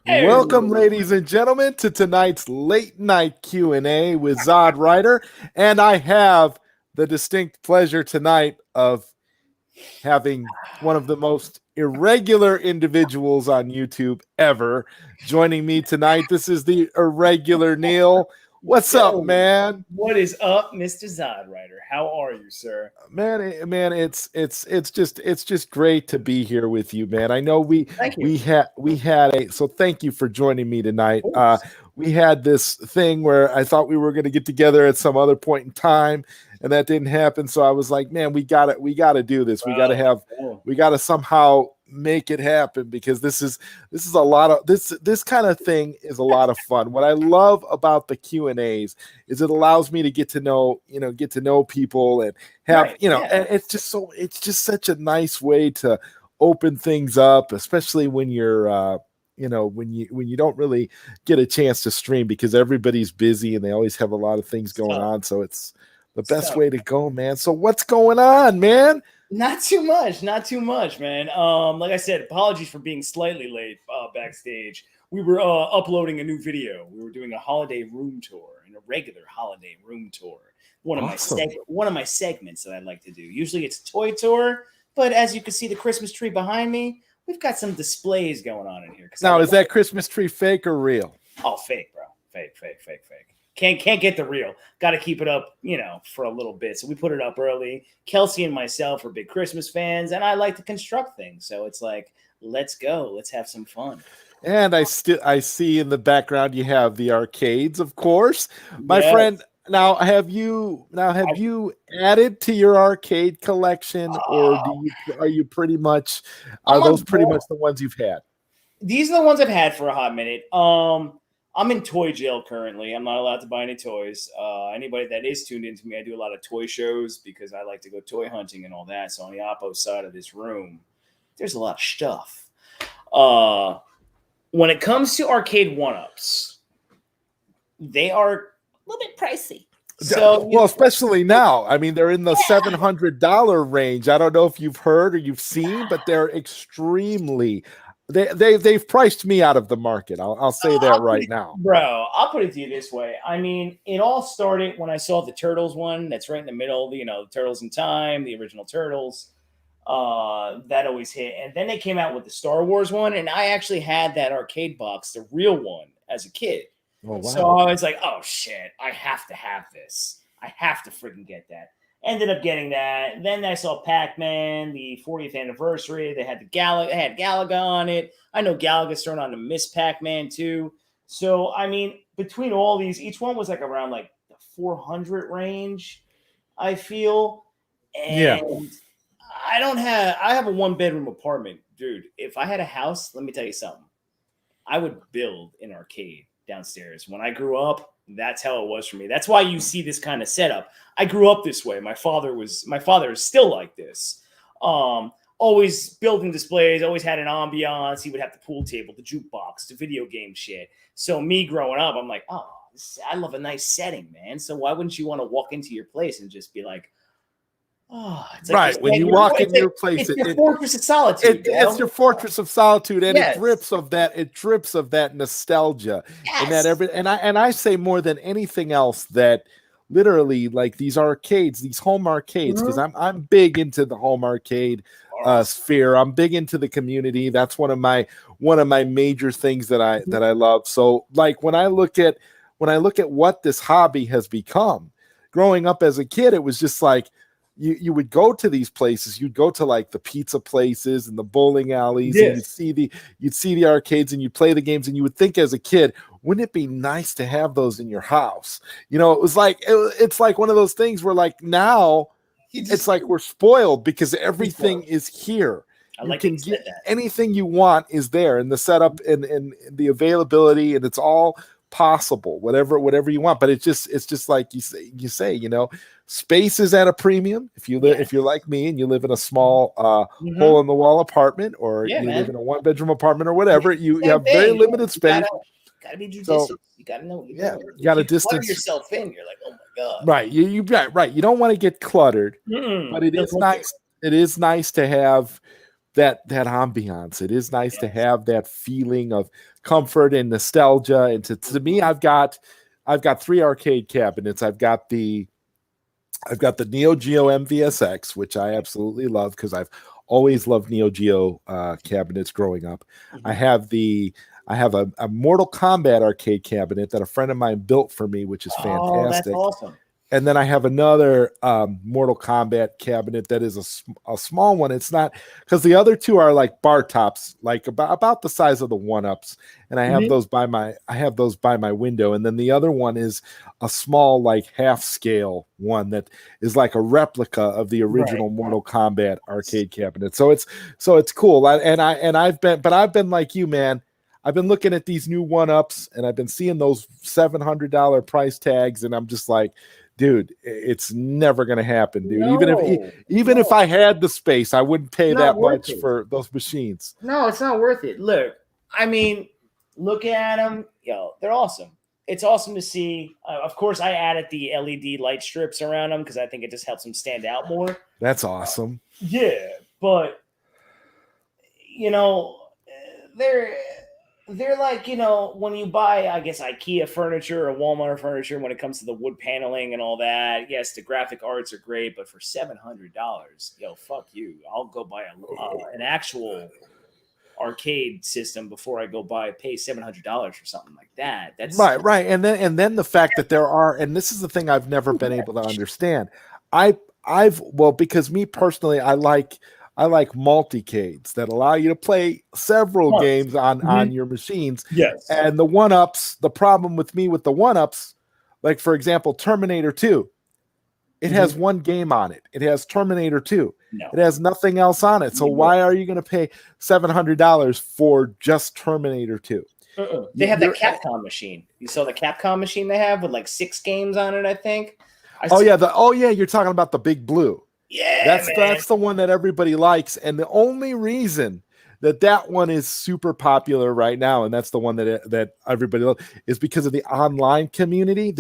Welcome, ladies and gentlemen, to tonight's late night Q&A with ZodWriter. And I have the distinct pleasure tonight of having one of the most irregular individuals on YouTube ever joining me tonight. This is the Irregular Neil. What's up, man? What is up, Mr. ZodWriter? How are you, sir? Man, it's just great to be here with you, man. I know we had a so thank you for joining me tonight. We had this thing where I thought we were going to get together at some other point in time, and that didn't happen. So I was like, man, we got to do this. We got to somehow make it happen, because this is a lot of this kind of thing is a lot of fun. What I love about the Q&As is it allows me to get to know people and have and it's just such a nice way to open things up, especially when you're when you don't really get a chance to stream, because everybody's busy and they always have a lot of things going on. So it's the best way to go, man. So what's going on, man? Not too much, man. Like I said, apologies for being slightly late backstage. We were uploading a new video. We were doing a holiday room tour, an irregular holiday room tour. One of my segments that I like to do. Usually it's a toy tour, but as you can see, the Christmas tree behind me, we've got some displays going on in here. Now, is that Christmas tree fake or real? Oh, fake, bro. Fake. Can't get the real. Got to keep it up, for a little bit. So we put it up early. Kelsey and myself are big Christmas fans, and I like to construct things. So it's like, let's go. Let's have some fun. And I see in the background you have the arcades, of course, my friend. Now, have you added to your arcade collection, or are you pretty much those pretty much the ones you've had? These are the ones I've had for a hot minute. I'm in toy jail currently. I'm not allowed to buy any toys. Anybody that is tuned into me, I do a lot of toy shows because I like to go toy hunting and all that. So on the opposite side of this room, there's a lot of stuff. When it comes to arcade one-ups, they are a little bit pricey. So, well, especially now. I mean, they're in the $700 range. I don't know if you've heard or you've seen, but they're extremely. They've priced me out of the market. I'll say that right now, bro. I'll put it to you this way. I mean, it all started when I saw the Turtles one. That's right in the middle. The Turtles in Time, the original Turtles. That always hit, and then they came out with the Star Wars one, and I actually had that arcade box, the real one, as a kid. Oh, wow. So I was like, oh shit, I have to have this. I have to freaking get that. Ended up getting that. Then I saw Pac-Man, the 40th anniversary. They had Galaga on it. I know Galaga's starting on to miss Pac-Man too. So I mean, between all these, each one was like around like the 400 range, I feel. And I have a 1-bedroom apartment, dude. If I had a house, let me tell you something. I would build an arcade downstairs. When I grew up, that's how it was for me. That's why you see this kind of setup. I grew up this way. My father is still like this. Always building displays, always had an ambiance. He would have the pool table, the jukebox, the video game shit. So me growing up, I'm like, oh, I love a nice setting, man. So why wouldn't you want to walk into your place and just be like, oh, it's like right. When you walk in your place, it's your fortress of solitude. It's your fortress of solitude, and it drips of that nostalgia. Yes. And I say more than anything else that literally, like, these arcades, these home arcades, because I'm big into the home arcade sphere. I'm big into the community. That's one of my major things that I love. So like when I look at what this hobby has become, growing up as a kid, it was just like, you would go to these places. You'd go to like the pizza places and the bowling alleys, and you'd see the arcades, and you'd play the games, and you would think as a kid, wouldn't it be nice to have those in your house? It was like it's like one of those things where like now it's like we're spoiled because everything is here. You can get anything you want is there, and the setup and the availability, and it's all possible, whatever you want. But it's just like you say, space is at a premium. If you're like me and you live in a small hole in the wall apartment, or you live in a 1-bedroom apartment or whatever, you have very limited space. Gotta be judicious. So, you gotta know. You got to distance yourself in. You're like, oh my god. Right. You right. You don't want to get cluttered, but it is nice. It is nice to have that ambiance. It is nice to have that feeling of comfort and nostalgia. And to me, I've got 3 arcade cabinets. I've got the Neo Geo MVSX, which I absolutely love because I've always loved Neo Geo cabinets growing up. I have a Mortal Kombat arcade cabinet that a friend of mine built for me, which is fantastic. Oh, that's awesome. And then I have another Mortal Kombat cabinet that is a small one. It's not, because the other 2 are like bar tops, like about the size of the 1-ups, and I have those by my window. And then the other one is a small, like half scale one that is like a replica of the original Mortal Kombat arcade cabinet. So it's cool. I've been like you, man. I've been looking at these new 1-ups, and I've been seeing those $700 price tags, and I'm just like, dude, it's never going to happen, dude. Even if I had the space, I wouldn't pay that much for those machines. No, it's not worth it. Look, I mean, look at them. They're awesome. It's awesome to see. Of course, I added the LED light strips around them because I think it just helps them stand out more. That's awesome. Yeah, but they're like, when you buy, I guess, IKEA furniture or Walmart furniture, when it comes to the wood paneling and all that, yes, the graphic arts are great, but for $700, fuck you. I'll go buy an actual arcade system before I pay $700 for something like that. That's right. And then the fact that there are, and this is the thing I've never been able to understand. Because me personally, I like multicades that allow you to play several games on your machines. Yes. And the 1-ups, the problem with me with the 1-ups, like for example, Terminator 2, it has 1 game on it. It has Terminator 2. No. It has nothing else on it. So why are you going to pay $700 for just Terminator 2? They have that Capcom machine. You saw the Capcom machine they have with like 6 games on it, I think. You're talking about the Big Blue. Yeah, that's the one that everybody likes, and the only reason that one is super popular right now, and that's the one that everybody loves, is because of the online community.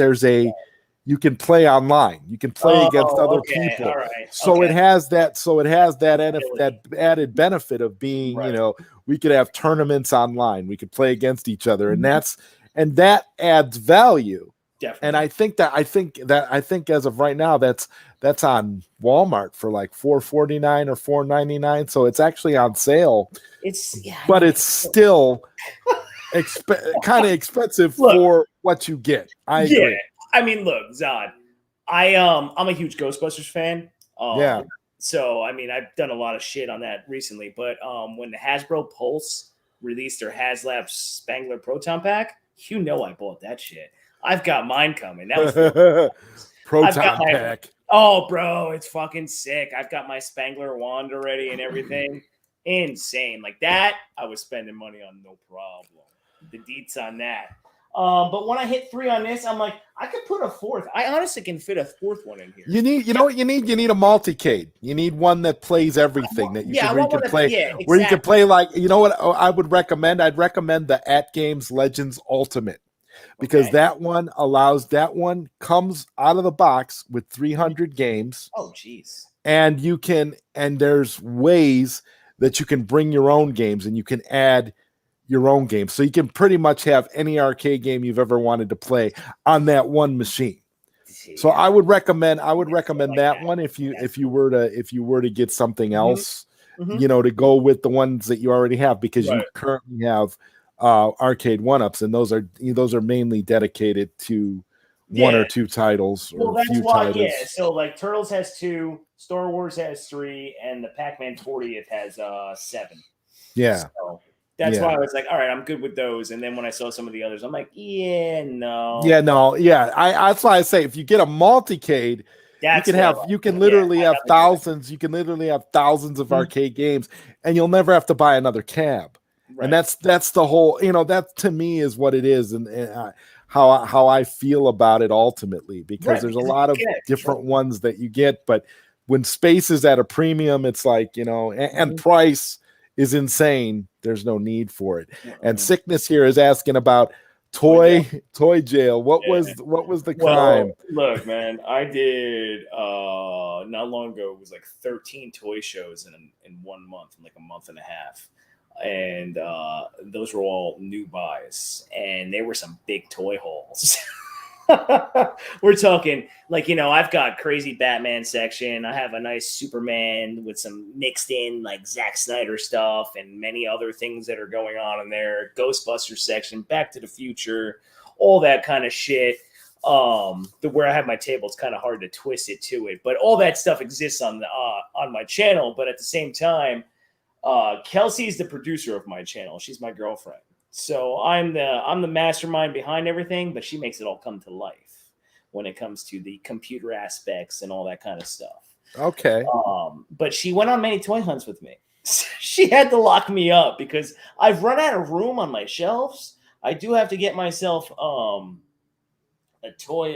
You can play online, you can play against other people. All right. So it has that added benefit of being, we could have tournaments online, we could play against each other, and that adds value. Definitely. And I think as of right now, that's on Walmart for like $4.49 or $4.99. So it's actually on sale. But it's still kind of expensive for what you get. I agree. I mean, look, Zod, I'm a huge Ghostbusters fan. So I mean, I've done a lot of shit on that recently. But when the Hasbro Pulse released their HasLab Spangler Proton Pack, I bought that shit. I've got mine coming. That was Proton Pack. Oh, bro, it's fucking sick. I've got my Spangler wand already and everything. Insane. Like that, I was spending money on, no problem. The deets on that. But when I hit 3 on this, I'm like, I could put a 4th. I honestly can fit a 4th one in here. You know what you need? You need a multicade. You need one that plays everything that you can play. Exactly. Where you can play like, you know what I would recommend? I'd recommend the At Games Legends Ultimate. Because that one comes out of the box with 300 games. Oh, geez. And there's ways that you can bring your own games and you can add your own games. So you can pretty much have any arcade game you've ever wanted to play on that one machine. So I would recommend that one if you were to get something else, to go with the ones that you already have, because you currently have arcade 1-ups, and those are mainly dedicated to 1 or 2 titles or a few titles. So like Turtles has 2, Star Wars has 3, and the Pac-Man 40th has 7. So that's why I was like, all right, I'm good with those. And then when I saw some of the others, I'm like, no. That's why I say if you get a multicade, you can literally have thousands. You can literally have thousands of arcade games, and you'll never have to buy another cab. Right. And that's the whole, that to me is what it is, and how I feel about it ultimately, because there's a lot of different ones that you get, but when space is at a premium, it's like, and price is insane, there's no need for it. And Sickness here is asking about Toy jail. What was the crime? Look, man, I did not long ago. It was like 13 toy shows in 1 month, in like a month and a half, and those were all new buys, and they were some big toy hauls. We're talking like, I've got crazy Batman section. I have a nice Superman with some mixed in like Zack Snyder stuff and many other things that are going on in there. Ghostbusters section, Back to the Future, all that kind of shit. Where I have my table, it's kind of hard to twist it to it, but all that stuff exists on my channel. But at the same time, Kelsey's the producer of my channel. She's my girlfriend. So I'm the mastermind behind everything, but she makes it all come to life when it comes to the computer aspects and all that kind of stuff. Okay. But she went on many toy hunts with me. She had to lock me up because I've run out of room on my shelves. I do have to get myself a toy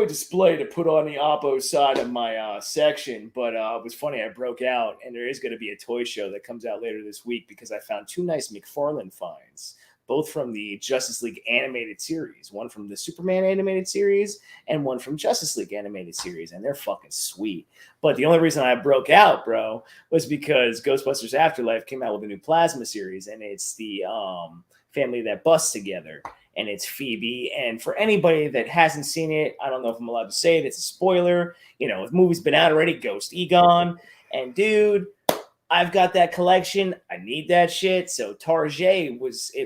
display to put on the oppo side of my section. But it was funny, I broke out, and there is going to be a toy show that comes out later this week because I found 2 nice McFarlane finds, both from the Justice League animated series, one from the Superman animated series and one from Justice League animated series, and they're fucking sweet. But the only reason I broke out, bro, was because Ghostbusters Afterlife came out with a new plasma series, and it's the family that busts together. And it's Phoebe. And for anybody that hasn't seen it, I don't know if I'm allowed to say it. It's a spoiler. The movie's been out already. Ghost Egon. And dude, I've got that collection. I need that shit. So Target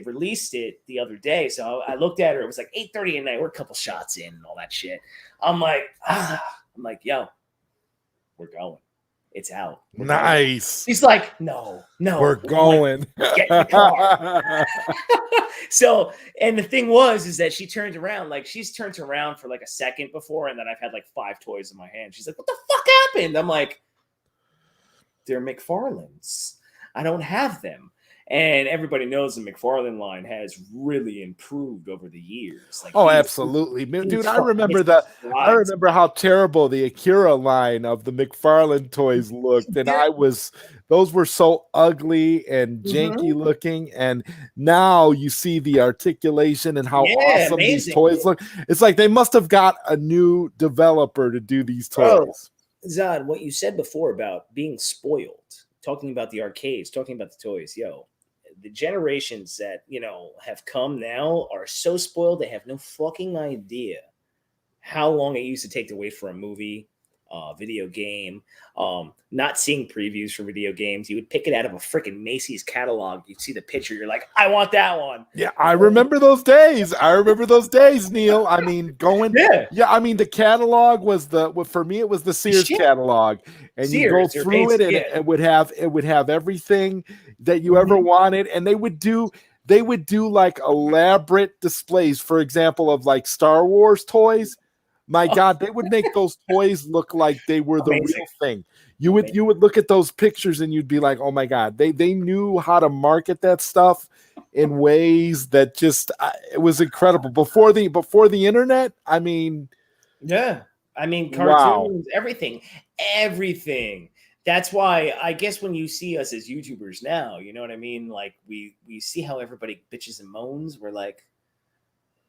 released it the other day. So I looked at her. It was like 8:30 at night. We're a couple shots in and all that shit. I'm like, yo, we're going. It's out. Nice. He's like, no, we're going. Get in the car. So, and the thing is that she turned around, like she's turned around for like a second before, and then I've had like 5 toys in my hand. She's like, what the fuck happened? I'm like, they're McFarlane's. I don't have them. And everybody knows the McFarlane line has really improved over the years. Like, absolutely, dude. I remember how terrible the Akira line of the McFarlane toys looked, and those were so ugly and janky looking. And now you see the articulation and how awesome these toys look. It's like they must have got a new developer to do these toys. Zod, what you said before about being spoiled, talking about the arcades, talking about the toys, the generations that, have come now are so spoiled, they have no fucking idea how long it used to take to wait for a movie, video game, not seeing previews for video games. You would pick it out of a freaking Macy's catalog. You'd see the picture. You're like, I want that one. Yeah, I remember those days. Neil. I mean, I mean, the catalog was for me, it was the Sears catalog. And you go through it, and it would have everything that you ever wanted. And they would do like elaborate displays, for example, of like Star Wars toys. My God, they would make those toys look like they were the real thing. You would look at those pictures and you'd be like, oh my God, they knew how to market that stuff in ways that just it was incredible. Before the internet, I mean, cartoons, everything. That's why I guess when you see us as YouTubers now, you know what I mean? Like we see how everybody bitches and moans. We're like,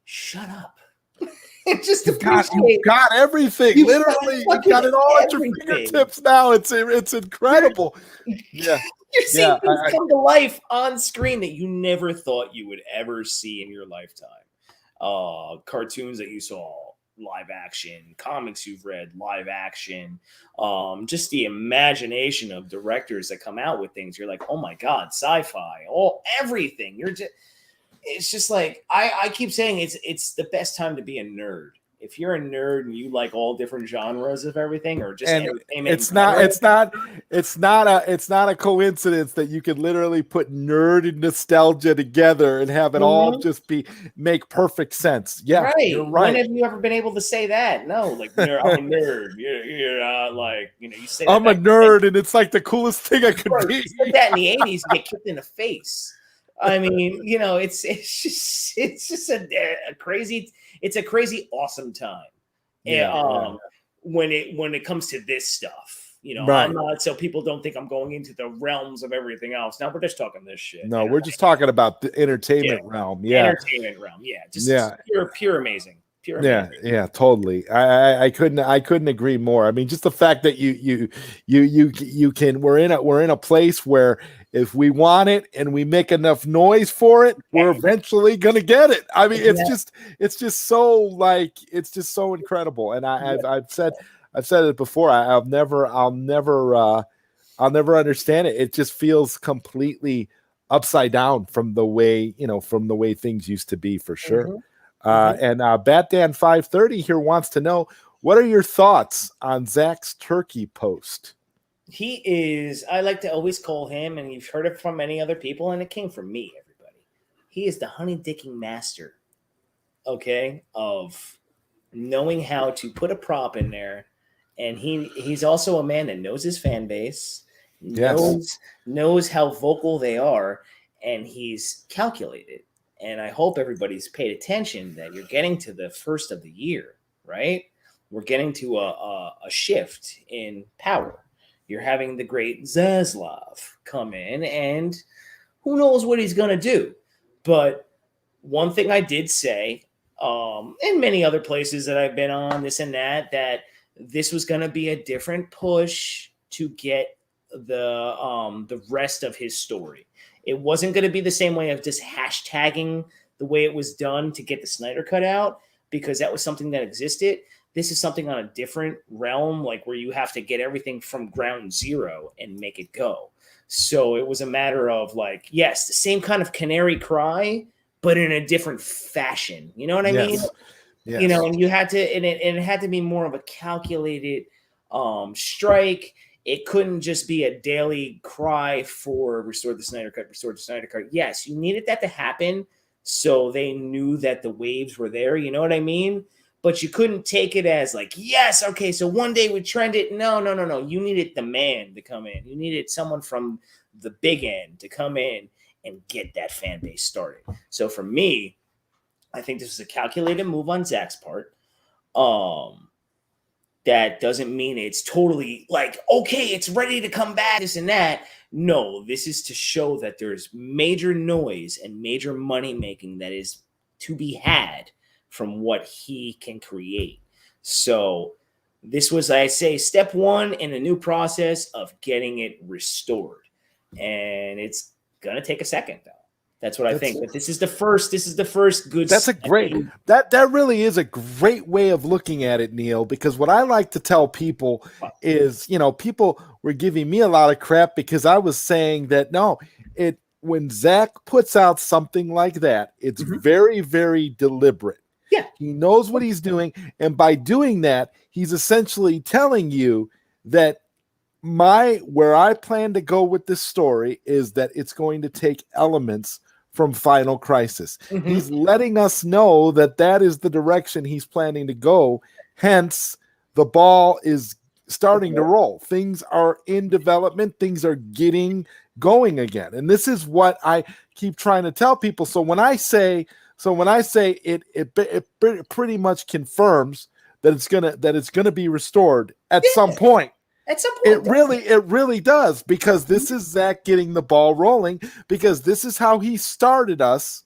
shut up. Just you've got everything. Literally, you've got it all at your fingertips now. It's incredible. Yeah. You're seeing things come to life on screen that you never thought you would ever see in your lifetime. Cartoons that you saw live action, comics you've read live action, just the imagination of directors that come out with things. You're like, oh my God, sci-fi, everything. It's just like I keep saying it's the best time to be a nerd. If you're a nerd and you like all different genres of everything, or just entertainment, it's not a coincidence that you could literally put nerd and nostalgia together and have it all just make perfect sense. Yeah, right. You're right. When have you ever been able to say that? No, like I'm a nerd. You're like, you say that I'm a nerd, and it's like the coolest thing I could be. You said that in the 80s, you get kicked in the face. I mean, it's just a crazy. It's a crazy awesome time. When it comes to this stuff, You know, Right. I'm not, so people don't think I'm going into the realms of everything else. Now we're just talking this shit. No, we're just talking about the entertainment realm. Yeah. Entertainment realm. Yeah. Just pure amazing. Pure amazing. Yeah, totally. I couldn't agree more. I mean, just the fact that you can, we're in a place where if we want it and we make enough noise for it, we're eventually gonna get it. I mean, it's just so like, it's just so incredible. And I've said it before. I'll never understand it. It just feels completely upside down from the way things used to be, for sure. And Batdan 530 here wants to know, what are your thoughts on Zach's turkey post? He is, I like to always call him, and you've heard it from many other people, and it came from me, everybody. He is the honey dicking master, okay, of knowing how to put a prop in there. And he's also a man that knows his fan base, knows how vocal they are, and he's calculated. And I hope everybody's paid attention that you're getting to the first of the year, right? We're getting to a shift in power. You're having the great Zaslav come in, and who knows what he's going to do. But one thing I did say, in many other places that I've been on, this and that this was going to be a different push to get the rest of his story. It wasn't going to be the same way of just hashtagging the way it was done to get the Snyder Cut out, because that was something that existed. This is something on a different realm, like where you have to get everything from ground zero and make it go. So it was a matter of like, yes, the same kind of canary cry, but in a different fashion. You know what I mean? Yes. You know, and you had to, and it had to be more of a calculated strike. It couldn't just be a daily cry for restore the Snyder Cut, restore the Snyder Cut. Yes, you needed that to happen so they knew that the waves were there. You know what I mean? But you couldn't take it as like, yes, okay, so one day we trend it. No. You needed the man to come in. You needed someone from the big end to come in and get that fan base started. So for me, I think this is a calculated move on Zach's part. That doesn't mean it's totally like, okay, it's ready to come back, this and that. No, this is to show that there's major noise and major money making that is to be had from what he can create. So this was, I say, step one in a new process of getting it restored. And it's going to take a second, though. That's what I think. But this is the first good. That's a great, that really is a great way of looking at it, Neil, because what I like to tell people is, people were giving me a lot of crap because I was saying that when Zach puts out something like that, it's very, very deliberate. Yeah. He knows what he's doing. And by doing that, he's essentially telling you that where I plan to go with this story is that it's going to take elements from Final Crisis. He's letting us know that is the direction he's planning to go. Hence, the ball is starting to roll. Things are in development. Things are getting going again. And this is what I keep trying to tell people. So when I say it pretty much confirms that it's gonna be restored at some point. At some point, it really does, because this is Zach getting the ball rolling, because this is how he started us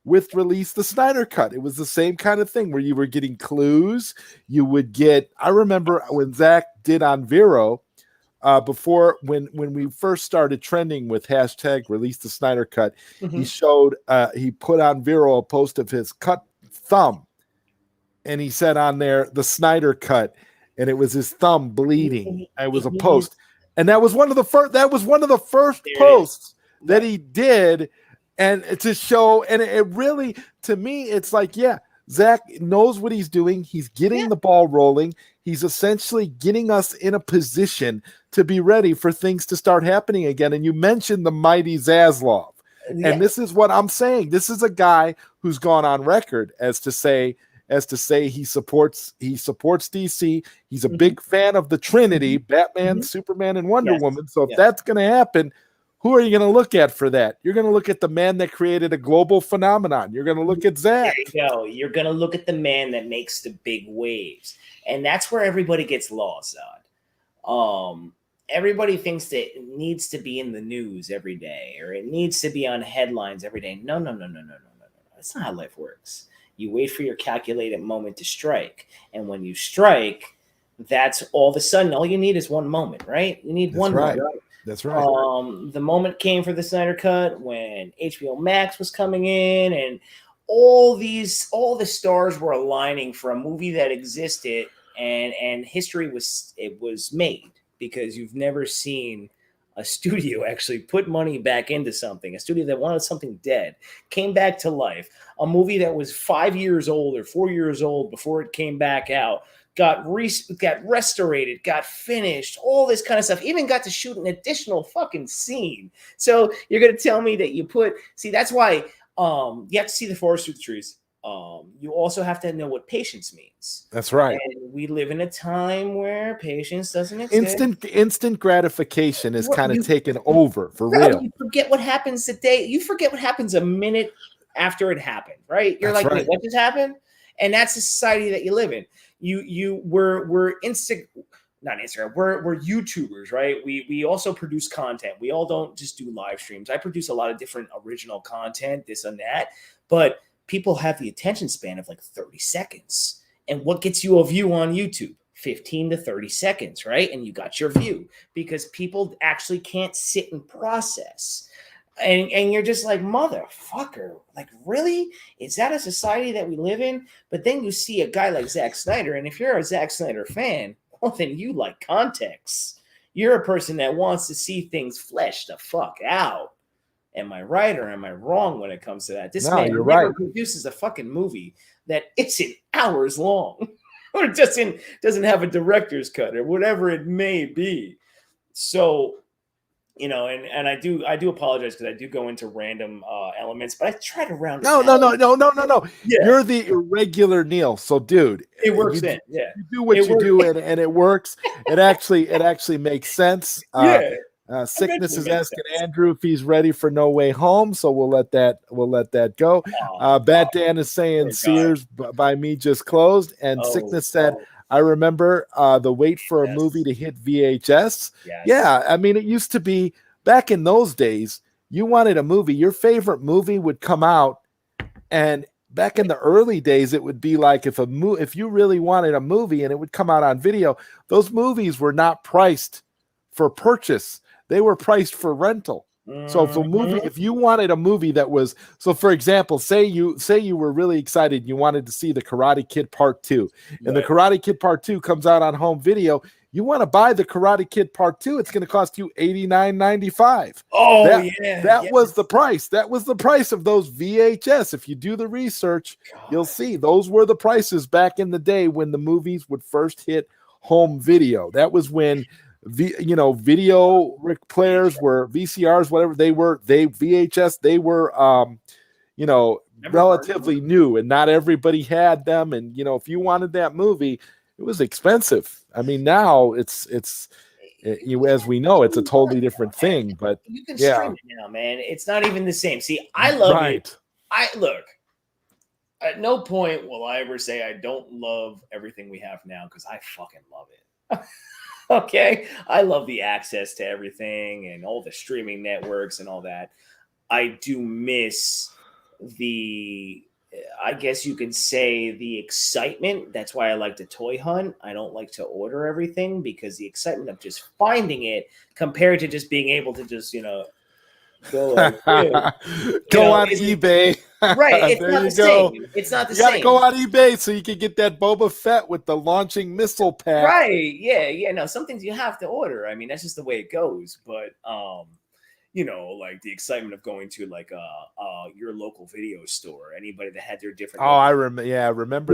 with Release the Snyder Cut. It was the same kind of thing where you were getting clues. You would get, I remember when Zach did on Vero, before when we first started trending with hashtag Release the Snyder Cut, he showed, he put on Vero a post of his cut thumb, and he said on there, the Snyder Cut. And it was his thumb bleeding. It was a post, and that was one of the first. That was one of the first posts that he did, and to show. And it really, to me, it's like, yeah, Zach knows what he's doing. He's getting the ball rolling. He's essentially getting us in a position to be ready for things to start happening again. And you mentioned the mighty Zaslav, and this is what I'm saying. This is a guy who's gone on record as to say he supports DC. He's a big fan of the Trinity, Batman, Superman, and Wonder Woman. So if that's going to happen, who are you going to look at for that? You're going to look at the man that created a global phenomenon. You're going to look at Zach. There you go. You're going to look at the man that makes the big waves. And that's where everybody gets lost, Zod. Everybody thinks that it needs to be in the news every day or it needs to be on headlines every day. No. That's not how life works. You wait for your calculated moment to strike. And when you strike, that's all of a sudden, all you need is one moment, right? You need one moment. That's right. The moment came for the Snyder Cut when HBO Max was coming in and all the stars were aligning for a movie that existed and history was made. Because you've never seen a studio actually put money back into something. A studio that wanted something dead came back to life. A movie that was 5 years old or 4 years old before it came back out got restorated, got finished, all this kind of stuff. Even got to shoot an additional fucking scene. So you're gonna tell me that that's why you have to see the forest through the trees. You also have to know what patience means. That's right. And we live in a time where patience doesn't exist. Instant gratification is kind of taken over for real. You forget what happens the day. You forget what happens a minute after it happened, right? You're like, wait, what just happened? And that's the society that you live in. We're YouTubers, right? We also produce content. We all don't just do live streams. I produce a lot of different original content, this and that, but people have the attention span of like 30 seconds. And what gets you a view on YouTube? 15 to 30 seconds, right? And you got your view because people actually can't sit and process. And you're just like, motherfucker, like, really? Is that a society that we live in? But then you see a guy like Zack Snyder, and if you're a Zack Snyder fan, well, then you like context. You're a person that wants to see things fleshed the fuck out. Am I right or am I wrong when it comes to that? This man never produces a fucking movie that isn't hours long or doesn't have a director's cut or whatever it may be. So, and I do apologize because I do go into random elements, but I try to round it No. Yeah. You're the irregular Neil. So, dude, it works in. Yeah. You do what you do and it works. It actually makes sense. Yeah. Sickness is asking Andrew if he's ready for No Way Home, so we'll let that go. Bad Dan is saying Sears by me just closed, and Sickness said, I remember the wait for a movie to hit VHS. Yes. Yeah, I mean, it used to be back in those days, you wanted a movie, your favorite movie would come out, and back in the early days, it would be like if you really wanted a movie and it would come out on video, those movies were not priced for purchase. They were priced for rental. So if you wanted a movie that was, so for example, say you were really excited, you wanted to see the Karate Kid Part 2, and the Karate Kid Part 2 comes out on home video, you want to buy the Karate Kid Part 2, it's going to cost you $89.95. That was the price. That was the price of those VHS. If you do the research, you'll see those were the prices back in the day when the movies would first hit home video. That was when video players were VCRs, whatever VHS, they were, relatively new, and not everybody had them. And, if you wanted that movie, it was expensive. I mean, now it's as we know, it's a totally different thing, but you can stream it now, man. It's not even the same. See, I love it. At no point will I ever say I don't love everything we have now, because I fucking love it. Okay, I love the access to everything and all the streaming networks and all that. I do miss I guess you could say, the excitement. That's why I like to toy hunt. I don't like to order everything, because the excitement of just finding it compared to just being able to just, go like, go on eBay. Right. It's not the same. It's not the same. You gotta go on eBay so you can get that Boba Fett with the launching missile pack. Right. Yeah. No, some things you have to order. I mean, that's just the way it goes. But like the excitement of going to like your local video store, anybody that had their different. Oh, I remember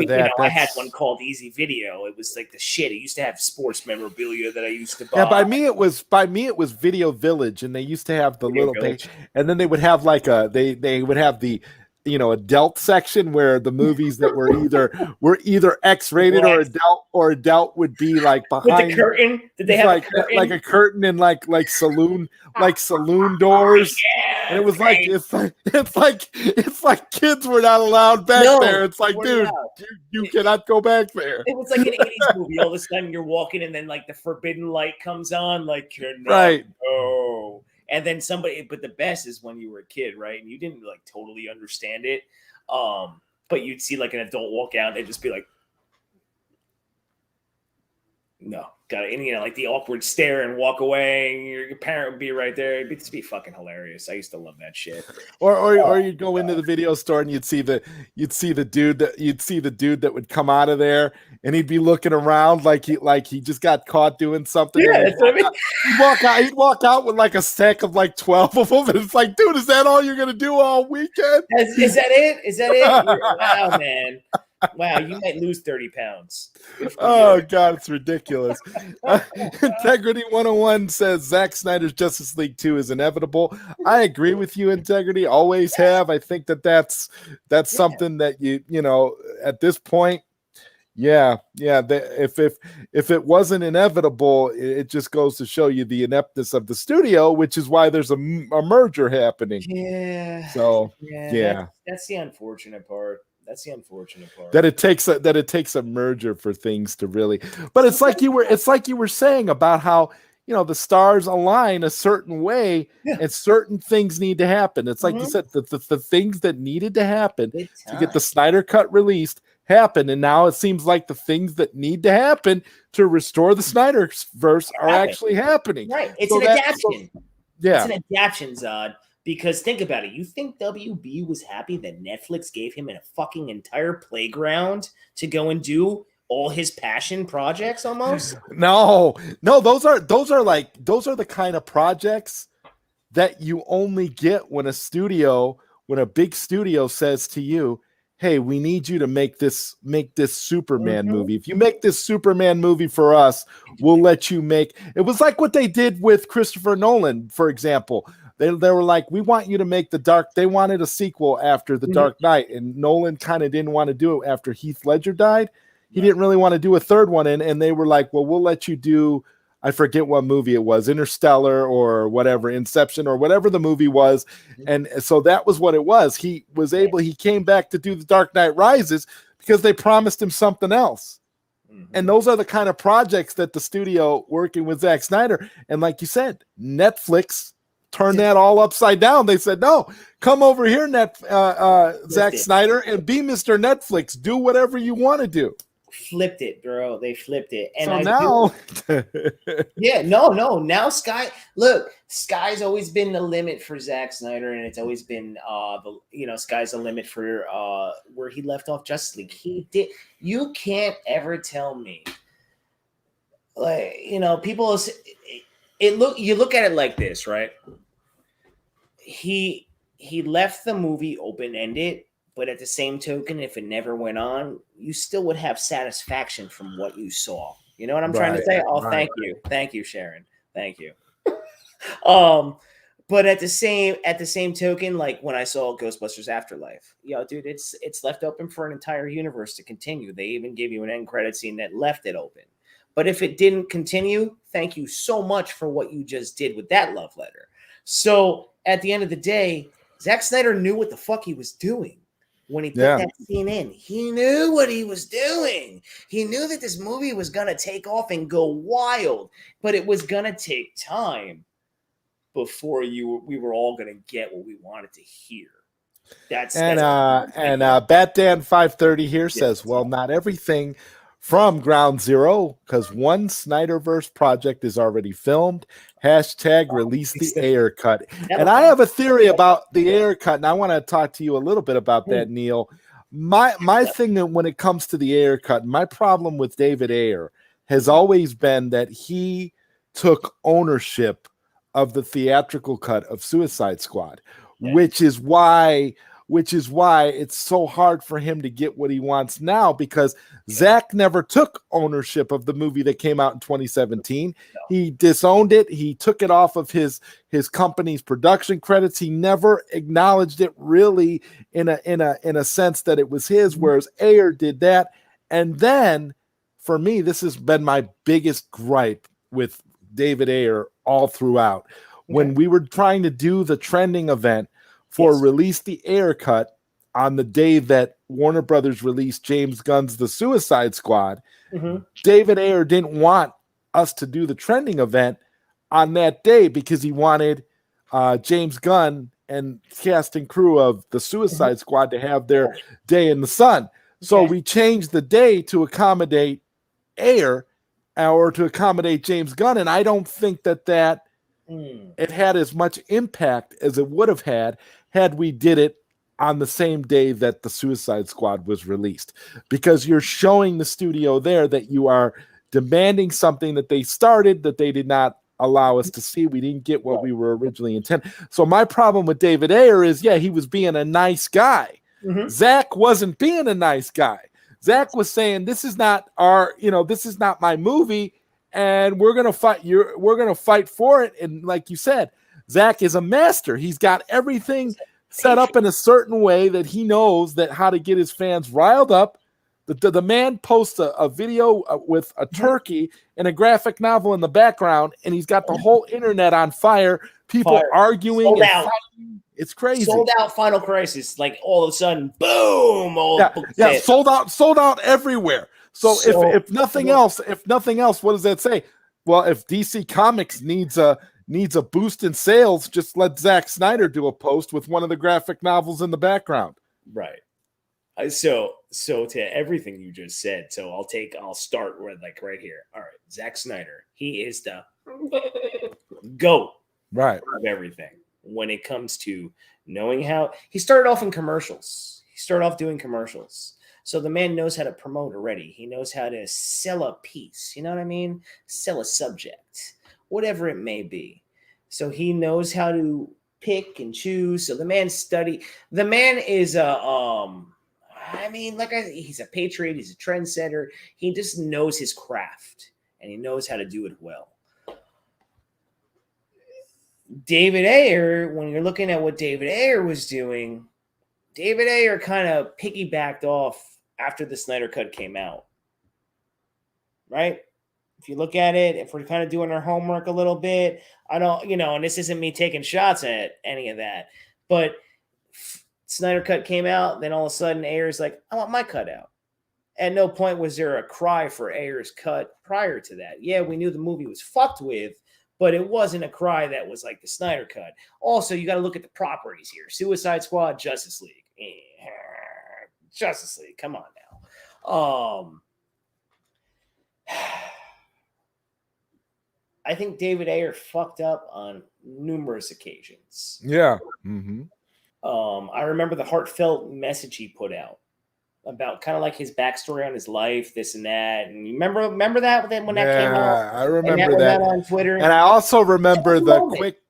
that. I had one called Easy Video. It was like the shit. It used to have sports memorabilia that I used to buy. Yeah, by me it was Video Village, and they used to have the little thing, and then they would have like they would have the adult section where the movies that were either X-rated or adult would be like behind with the curtain. Did they have like a curtain and like saloon doors? Yeah, and it was like it's like kids were not allowed back there. It's like, dude, you cannot go back there. It was like an 80s movie. All of a sudden you're walking and then like the forbidden light comes on, like right. Oh. And then but the best is when you were a kid, right? And you didn't like totally understand it. But you'd see like an adult walk out and just be like, no, got it. And like the awkward stare and walk away. And your parent would be right there. It'd just be fucking hilarious. I used to love that shit. Or you'd go into the video store and you'd see the dude that would come out of there and he'd be looking around like he just got caught doing something. Yeah, that's what I mean. He'd walk out with like a stack of like 12 of them, and it's like, dude, is that all you're gonna do all weekend? Is that it? Is that it? Wow, man. Wow, you might lose 30 pounds. Oh, God, it's ridiculous. Integrity 101 says Zack Snyder's Justice League 2 is inevitable. I agree with you, Integrity. Always have. I think that's something that at this point, if it wasn't inevitable, it just goes to show you the ineptness of the studio, which is why there's a merger happening. Yeah. So that's the unfortunate part. That's the unfortunate part. That it takes a merger for things to really. But it's like you were saying about how the stars align a certain way and certain things need to happen. It's like you said, the things that needed to happen to get the Snyder Cut released happen, and now it seems like the things that need to happen to restore the Snyderverse are actually happening. Right. It's an adaptation. It's an adaptation, Zod. Because think about it. You think WB was happy that Netflix gave him a fucking entire playground to go and do all his passion projects almost? No, those are the kind of projects that you only get when a big studio says to you, hey, we need you to make this Superman movie. If you make this Superman movie for us, we'll let you make. It was like what they did with Christopher Nolan, for example. They were like, we want you to make they wanted a sequel after The Dark Knight, and Nolan kind of didn't want to do it after Heath Ledger died. He didn't really want to do a third one, and they were like, well, we'll let you do, I forget what movie it was, Interstellar or whatever, Inception or whatever the movie was. And so that was what it was. He came back to do The Dark Knight Rises because they promised him something else. And those are the kind of projects that the studio working with Zack Snyder. And like you said, Netflix turned that all upside down. They said, no, come over here, Zack Snyder, and be Mr. Netflix. Do whatever you want to do. Flipped it, bro. They flipped it. And so now now Sky's always been the limit for Zack Snyder, and it's always been Sky's the limit for where he left off Justice League. You can't ever tell me, like, people you look at it like this, right? He left the movie open-ended, but at the same token, if it never went on, you still would have satisfaction from what you saw. You know what I'm trying to say? Oh, right. Thank you, Sharon. Thank you. But at the same token, like when I saw Ghostbusters Afterlife, dude, it's left open for an entire universe to continue. They even gave you an end credit scene that left it open. But if it didn't continue, thank you so much for what you just did with that love letter. So at the end of the day, Zack Snyder knew what the fuck he was doing when he put that scene in. He knew what he was doing. He knew that this movie was going to take off and go wild, but it was going to take time before we were all going to get what we wanted to hear. Batdan 530 here says, well, not everything from ground zero, because one Snyderverse project is already filmed. #release the Ayer cut. And I have a theory about the Ayer cut, and I want to talk to you a little bit about that, Neil. My thing that when it comes to the Ayer cut, my problem with David Ayer has always been that he took ownership of the theatrical cut of Suicide Squad, which is why which is why it's so hard for him to get what he wants now, because Zach never took ownership of the movie that came out in 2017. No. He disowned it. He took it off of his company's production credits. He never acknowledged it really in a sense that it was his, whereas Ayer did that. And then for me, this has been my biggest gripe with David Ayer all throughout. When we were trying to do the trending event for Release the Ayer Cut on the day that Warner Brothers released James Gunn's The Suicide Squad, David Ayer didn't want us to do the trending event on that day because he wanted James Gunn and cast and crew of The Suicide Squad to have their day in the sun. So we changed the day to accommodate Ayer or to accommodate James Gunn, and I don't think that it had as much impact as it would have had we did it on the same day that The Suicide Squad was released, because you're showing the studio there that you are demanding something that they started that they did not allow us to see. We didn't get what we were originally intended. So my problem with David Ayer is, he was being a nice guy. Zach wasn't being a nice guy. Zach was saying, this is not this is not my movie, and we're gonna fight. We're gonna fight for it. And like you said, Zach is a master. He's got everything set up in a certain way that he knows that how to get his fans riled up. The man posts a video with a turkey and a graphic novel in the background, and he's got the whole internet on fire. People arguing and fighting. It's crazy. Sold out Final Crisis. Like all of a sudden, boom! Sold out everywhere. So if nothing else, what does that say? Well, if DC Comics needs a boost in sales, just let Zack Snyder do a post with one of the graphic novels in the background. Right. So to everything you just said, I'll start with right here. All right, Zack Snyder, he is the GOAT of everything when it comes to knowing how. He started off in commercials. He started off doing commercials. So the man knows how to promote already. He knows how to sell a piece. You know what I mean? Sell a subject, whatever it may be. So he knows how to pick and choose. So the man The man is he's a patriot. He's a trendsetter. He just knows his craft, and he knows how to do it well. David Ayer, when you're looking at what David Ayer was doing, David Ayer kind of piggybacked off after the Snyder Cut came out, right? If you look at it, if we're kind of doing our homework a little bit, I don't, and this isn't me taking shots at any of that, but Snyder Cut came out, then all of a sudden Ayer's like, I want my cut out. At no point was there a cry for Ayer's cut prior to that. Yeah, we knew the movie was fucked with, but it wasn't a cry that was like the Snyder Cut. Also, you got to look at the properties here. Suicide Squad, Justice League. Justice League, come on now. I think David Ayer fucked up on numerous occasions. Yeah. I remember the heartfelt message he put out about kind of like his backstory on his life, this and that. And you remember that when that came out? I remember that on Twitter. And I also remember the quick.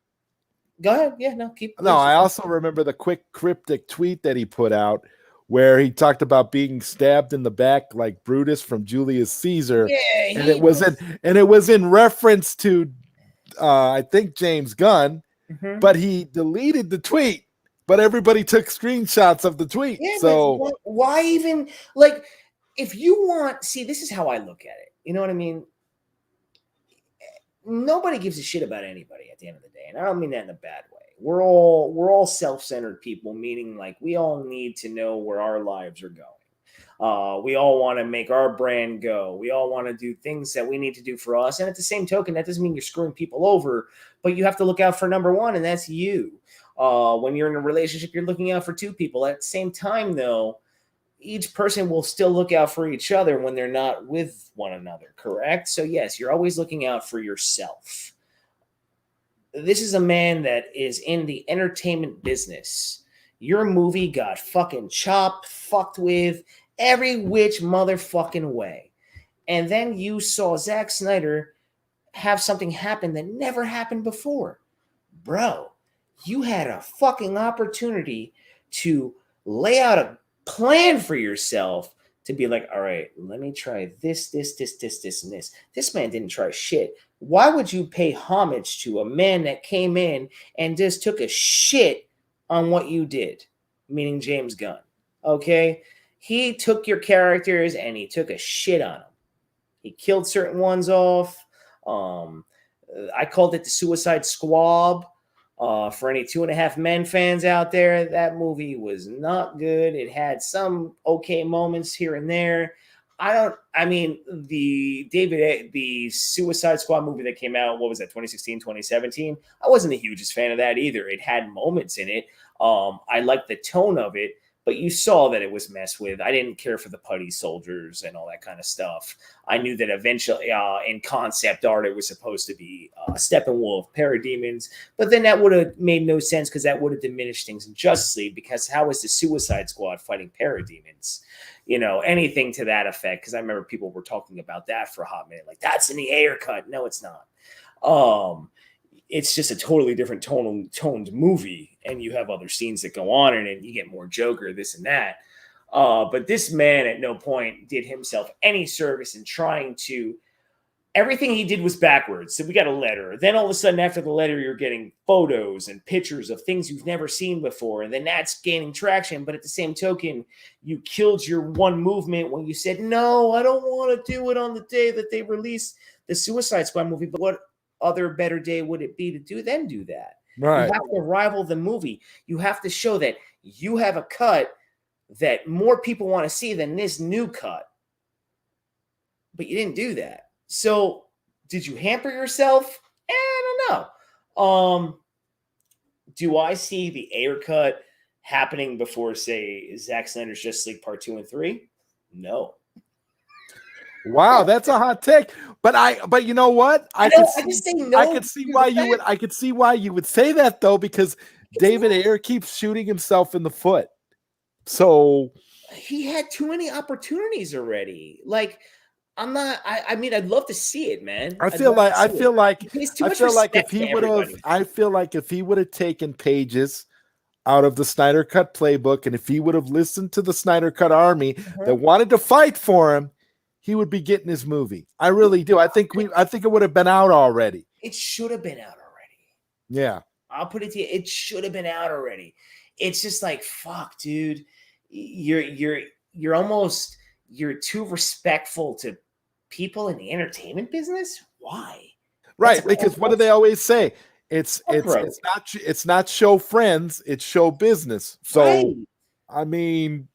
Go ahead. Yeah, no, keep. No, I also remember the quick cryptic tweet that he put out where he talked about being stabbed in the back like Brutus from Julius Caesar. Yeah, and it was in reference to I think James Gunn, but he deleted the tweet. But everybody took screenshots of the tweet. Yeah, so why even if you want? See, this is how I look at it. You know what I mean? Nobody gives a shit about anybody at the end of the day, and I don't mean that in a bad way. We're all self-centered people, meaning like we all need to know where our lives are going. We all want to make our brand go. We all want to do things that we need to do for us. And at the same token, that doesn't mean you're screwing people over, but you have to look out for number one, and that's you. When you're in a relationship, you're looking out for two people. At the same time, though, each person will still look out for each other when they're not with one another, correct? So yes, you're always looking out for yourself. This is a man that is in the entertainment business. Your movie got fucking chopped, fucked with every which motherfucking way. And then you saw Zack Snyder have something happen that never happened before. Bro, you had a fucking opportunity to lay out a plan for yourself to be like, all right, let me try this, and this. This man didn't try shit. Why would you pay homage to a man that came in and just took a shit on what you did? Meaning James Gunn. Okay? He took your characters and he took a shit on them. He killed certain ones off. I called it the Suicide Squad. For any 2.5 Men fans out there, that movie was not good. It had some okay moments here and there. The Suicide Squad movie that came out, what was that, 2016, 2017? I wasn't the hugest fan of that either. It had moments in it. I liked the tone of it, but you saw that it was messed with. I didn't care for the putty soldiers and all that kind of stuff. I knew that eventually in concept art, it was supposed to be Steppenwolf of parademons, but then that would have made no sense because that would have diminished things in Justice League, because how is the Suicide Squad fighting parademons? Anything to that effect, because I remember people were talking about that for a hot minute, like that's in the Ayer cut. No, it's not. It's just a totally different toned movie, and you have other scenes that go on in it, and you get more Joker, this and that. But this man at no point did himself any service in trying to. Everything he did was backwards. So we got a letter. Then all of a sudden, after the letter, you're getting photos and pictures of things you've never seen before. And then that's gaining traction. But at the same token, you killed your one movement when you said, no, I don't want to do it on the day that they release the Suicide Squad movie. But what other better day would it be to do that? Right. You have to rival the movie. You have to show that you have a cut that more people want to see than this new cut. But you didn't do that. So did you hamper yourself? I don't know. Do I see the Ayer cut happening before, say, Zack Snyder's Justice League Part 2 and 3? No. Wow, that's a hot take. But you know what? I could see why you would say that, though, because David Ayer keeps shooting himself in the foot. So he had too many opportunities already. Like, I'd love to see it, man. I feel like if he would have taken pages out of the Snyder Cut playbook, and if he would have listened to the Snyder Cut army that wanted to fight for him, he would be getting his movie. I really do. I think it would have been out already. It should have been out already. Yeah. I'll put it to you. It should have been out already. It's just like, fuck, dude. You're too respectful to people in the entertainment business. Why? Right, because what do they always say? It's not show friends, it's show business. So right. I mean,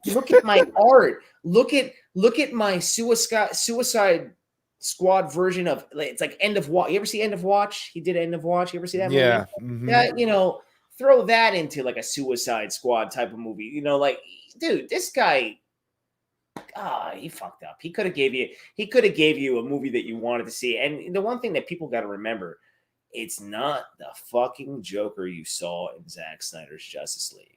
look at my art. Look at my Suicide Squad version of, it's like End of Watch. You ever see End of Watch? He did End of Watch. You ever see that movie? Yeah. Mm-hmm. That, throw that into like a Suicide Squad type of movie. Like, dude, this guy, he fucked up. He could have gave you a movie that you wanted to see. And the one thing that people got to remember, it's not the fucking Joker you saw in Zack Snyder's Justice League.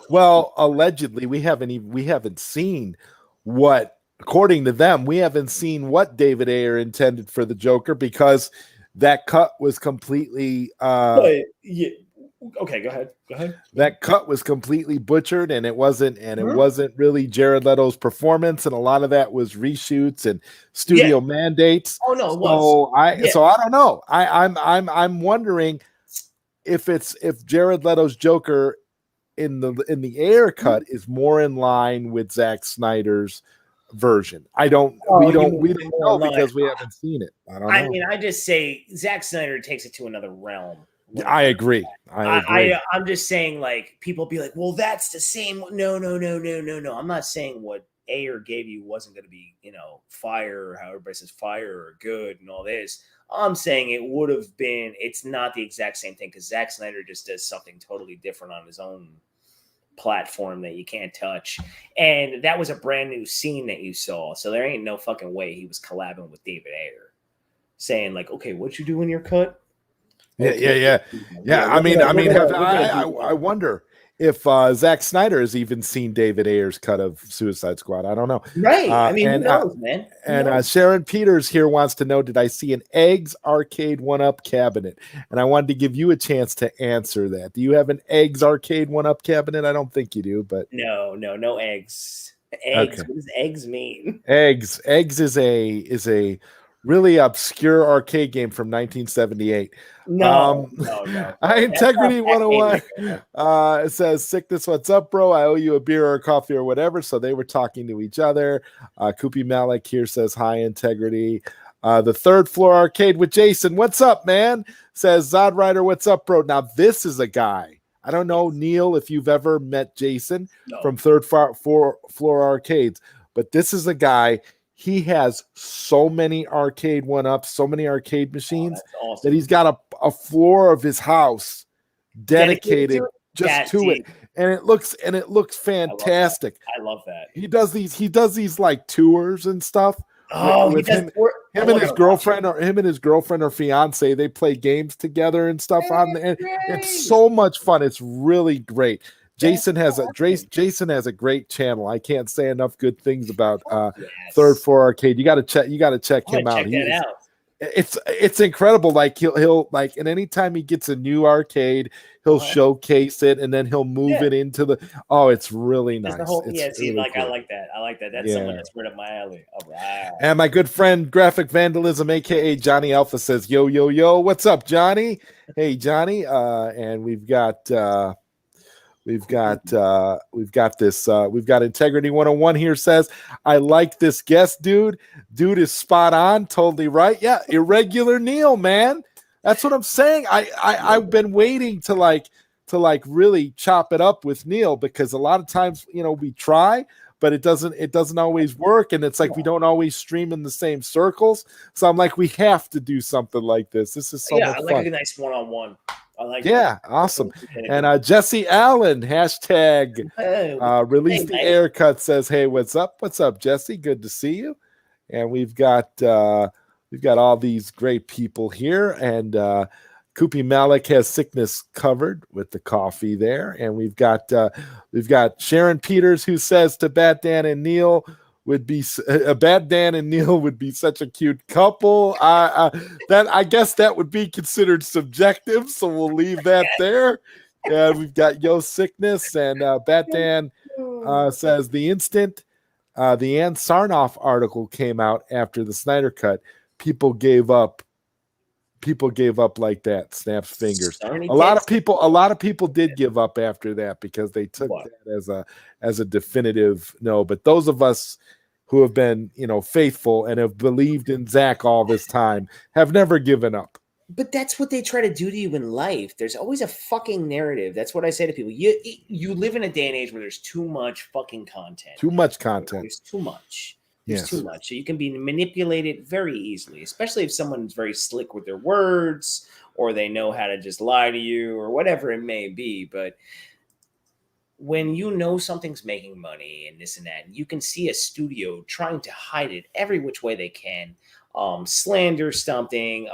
Well, allegedly, we haven't seen what, according to them, we haven't seen what David Ayer intended for the Joker, because that cut was completely Okay, go ahead. That cut was completely butchered, and it wasn't really Jared Leto's performance, and a lot of that was reshoots and studio mandates. Oh no, it was. So I don't know. I'm wondering if Jared Leto's Joker in the Ayer cut is more in line with Zack Snyder's version. We don't know because we haven't seen it. I don't know. I mean, I just say Zack Snyder takes it to another realm. I agree. I'm just saying, like, people be like, well, that's the same. No. I'm not saying what Ayer gave you wasn't going to be, fire, or how everybody says fire or good and all this. I'm saying it would have been, it's not the exact same thing, because Zack Snyder just does something totally different on his own platform that you can't touch. And that was a brand new scene that you saw. So there ain't no fucking way he was collabing with David Ayer saying like, okay, what you do in your cut? Yeah. I wonder Zack Snyder has even seen David Ayer's cut of Suicide Squad. I don't know. Right. I mean, who knows, man? Sharon Peters here wants to know, did I see an Eggs Arcade 1-Up cabinet? And I wanted to give you a chance to answer that. Do you have an Eggs Arcade 1-Up cabinet? I don't think you do, but no eggs. Eggs. Okay. What does eggs mean? Eggs is a really obscure arcade game from 1978. No. Integrity 101 it says, Sickness, what's up, bro? I owe you a beer or a coffee or whatever. So they were talking to each other. Koopy Malik here says, hi, Integrity. The third floor arcade with Jason. What's up, man? Says ZodWriter, what's up, bro? Now, this is a guy. I don't know, Neil, if you've ever met Jason from third floor arcades, but this is a guy. He has so many arcade 1-Ups, so many arcade machines that he's got a floor of his house dedicated to it. And it looks fantastic. I love that. He does these like tours and stuff. With him and his girlfriend or fiance, they play games together and stuff on there. It's so much fun. It's really great. Jason has a great channel. I can't say enough good things about Third Floor Arcade. You got to check him out. It's incredible. Like he'll like, and anytime he gets a new arcade, he'll showcase it, and then he'll move it into the. Oh, it's really nice. I like that. That's someone that's right up my alley. All right. And my good friend Graphic Vandalism, aka Johnny Alpha, says, "Yo, yo, yo, what's up, Johnny? Hey, Johnny." And we've got Integrity 101 here says, I like this guest, dude. Dude is spot on, totally right. Yeah, Irregular Neil, man. That's what I'm saying. I've been waiting to really chop it up with Neil, because a lot of times, we try, but it doesn't always work, and it's like we don't always stream in the same circles. So I'm like, we have to do something like this. This is so much fun. I like a nice one-on-one. I like awesome. And Jesse Allen, hashtag release the air cut, says, hey, what's up, Jesse? Good to see you. And we've got all these great people here, and Koopy Malik has Sickness covered with the coffee there, and we've got Sharon Peters, who says to Bat Dan and Neil would be such a cute couple. I guess that would be considered subjective, so we'll leave that there. And we've got Yo Sickness, and Bat Dan says, the instant the Ann Sarnoff article came out after the Snyder Cut, people gave up like that. Snaps fingers. A lot of people did give up after that, because they took that as a definitive no. But those of us who have been, faithful and have believed in Zach all this time have never given up. But that's what they try to do to you in life. There's always a fucking narrative. That's what I say to people. You live in a day and age where there's too much fucking content. Too much content. There's too much. There's too much. So you can be manipulated very easily, especially if someone's very slick with their words, or they know how to just lie to you, or whatever it may be. But when you know something's making money and this and that, and you can see a studio trying to hide it every which way they can, slander something.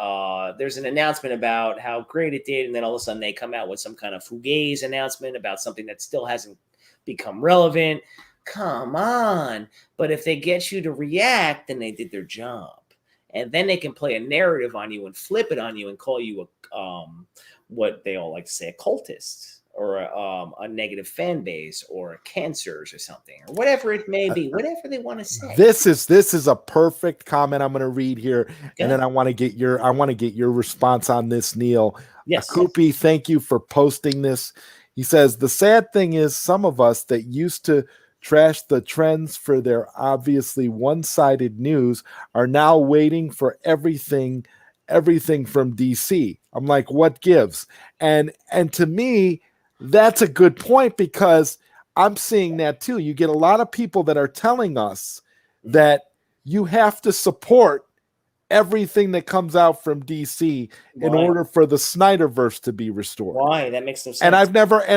There's an announcement about how great it did, and then all of a sudden they come out with some kind of fugazi announcement about something that still hasn't become relevant. Come on. But if they get you to react, then they did their job. And then they can play a narrative on you and flip it on you and call you what they all like to say, a cultist, or a negative fan base, or cancers or something, or whatever it may be, whatever they want to say. This is a perfect comment I'm going to read here, and then I want to get your response on this, Neil. Yes. Koopy, thank you for posting this. He says, the sad thing is, some of us that used to trash the trends for their obviously one-sided news are now waiting for everything from DC. I'm like, what gives? And to me, that's a good point, because I'm seeing that too. You get a lot of people that are telling us that you have to support everything that comes out from DC in order for the Snyderverse to be restored. Why? That makes no sense. And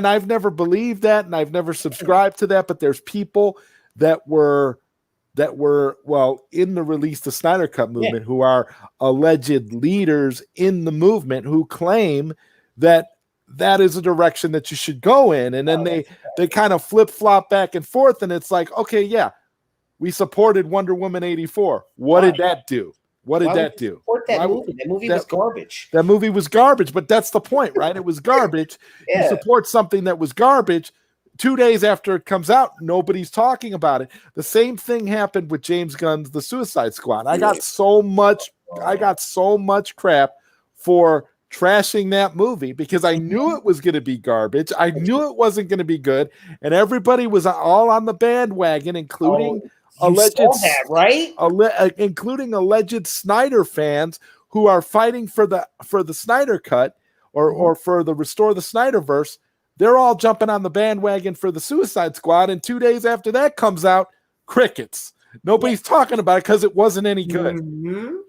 I've never believed that, and I've never subscribed to that. But there's people that were in the Release the Snyder Cut movement, who are alleged leaders in the movement, who claim that that is a direction that you should go in. And then they kind of flip flop back and forth. And it's like, okay, yeah, we supported Wonder Woman 84. What did that do? What did that do? Support that movie. That movie was garbage. That movie was garbage, but that's the point, right? It was garbage. You support something that was garbage. 2 days after it comes out, nobody's talking about it. The same thing happened with James Gunn's The Suicide Squad. I got so much crap for trashing that movie because I knew it was going to be garbage. I knew it wasn't going to be good, and everybody was all on the bandwagon, including including alleged Snyder fans who are fighting for the Snyder cut or for the Restore the Snyderverse. They're all jumping on the bandwagon for the Suicide Squad, and 2 days after that comes out, crickets. Nobody's talking about it because it wasn't any good.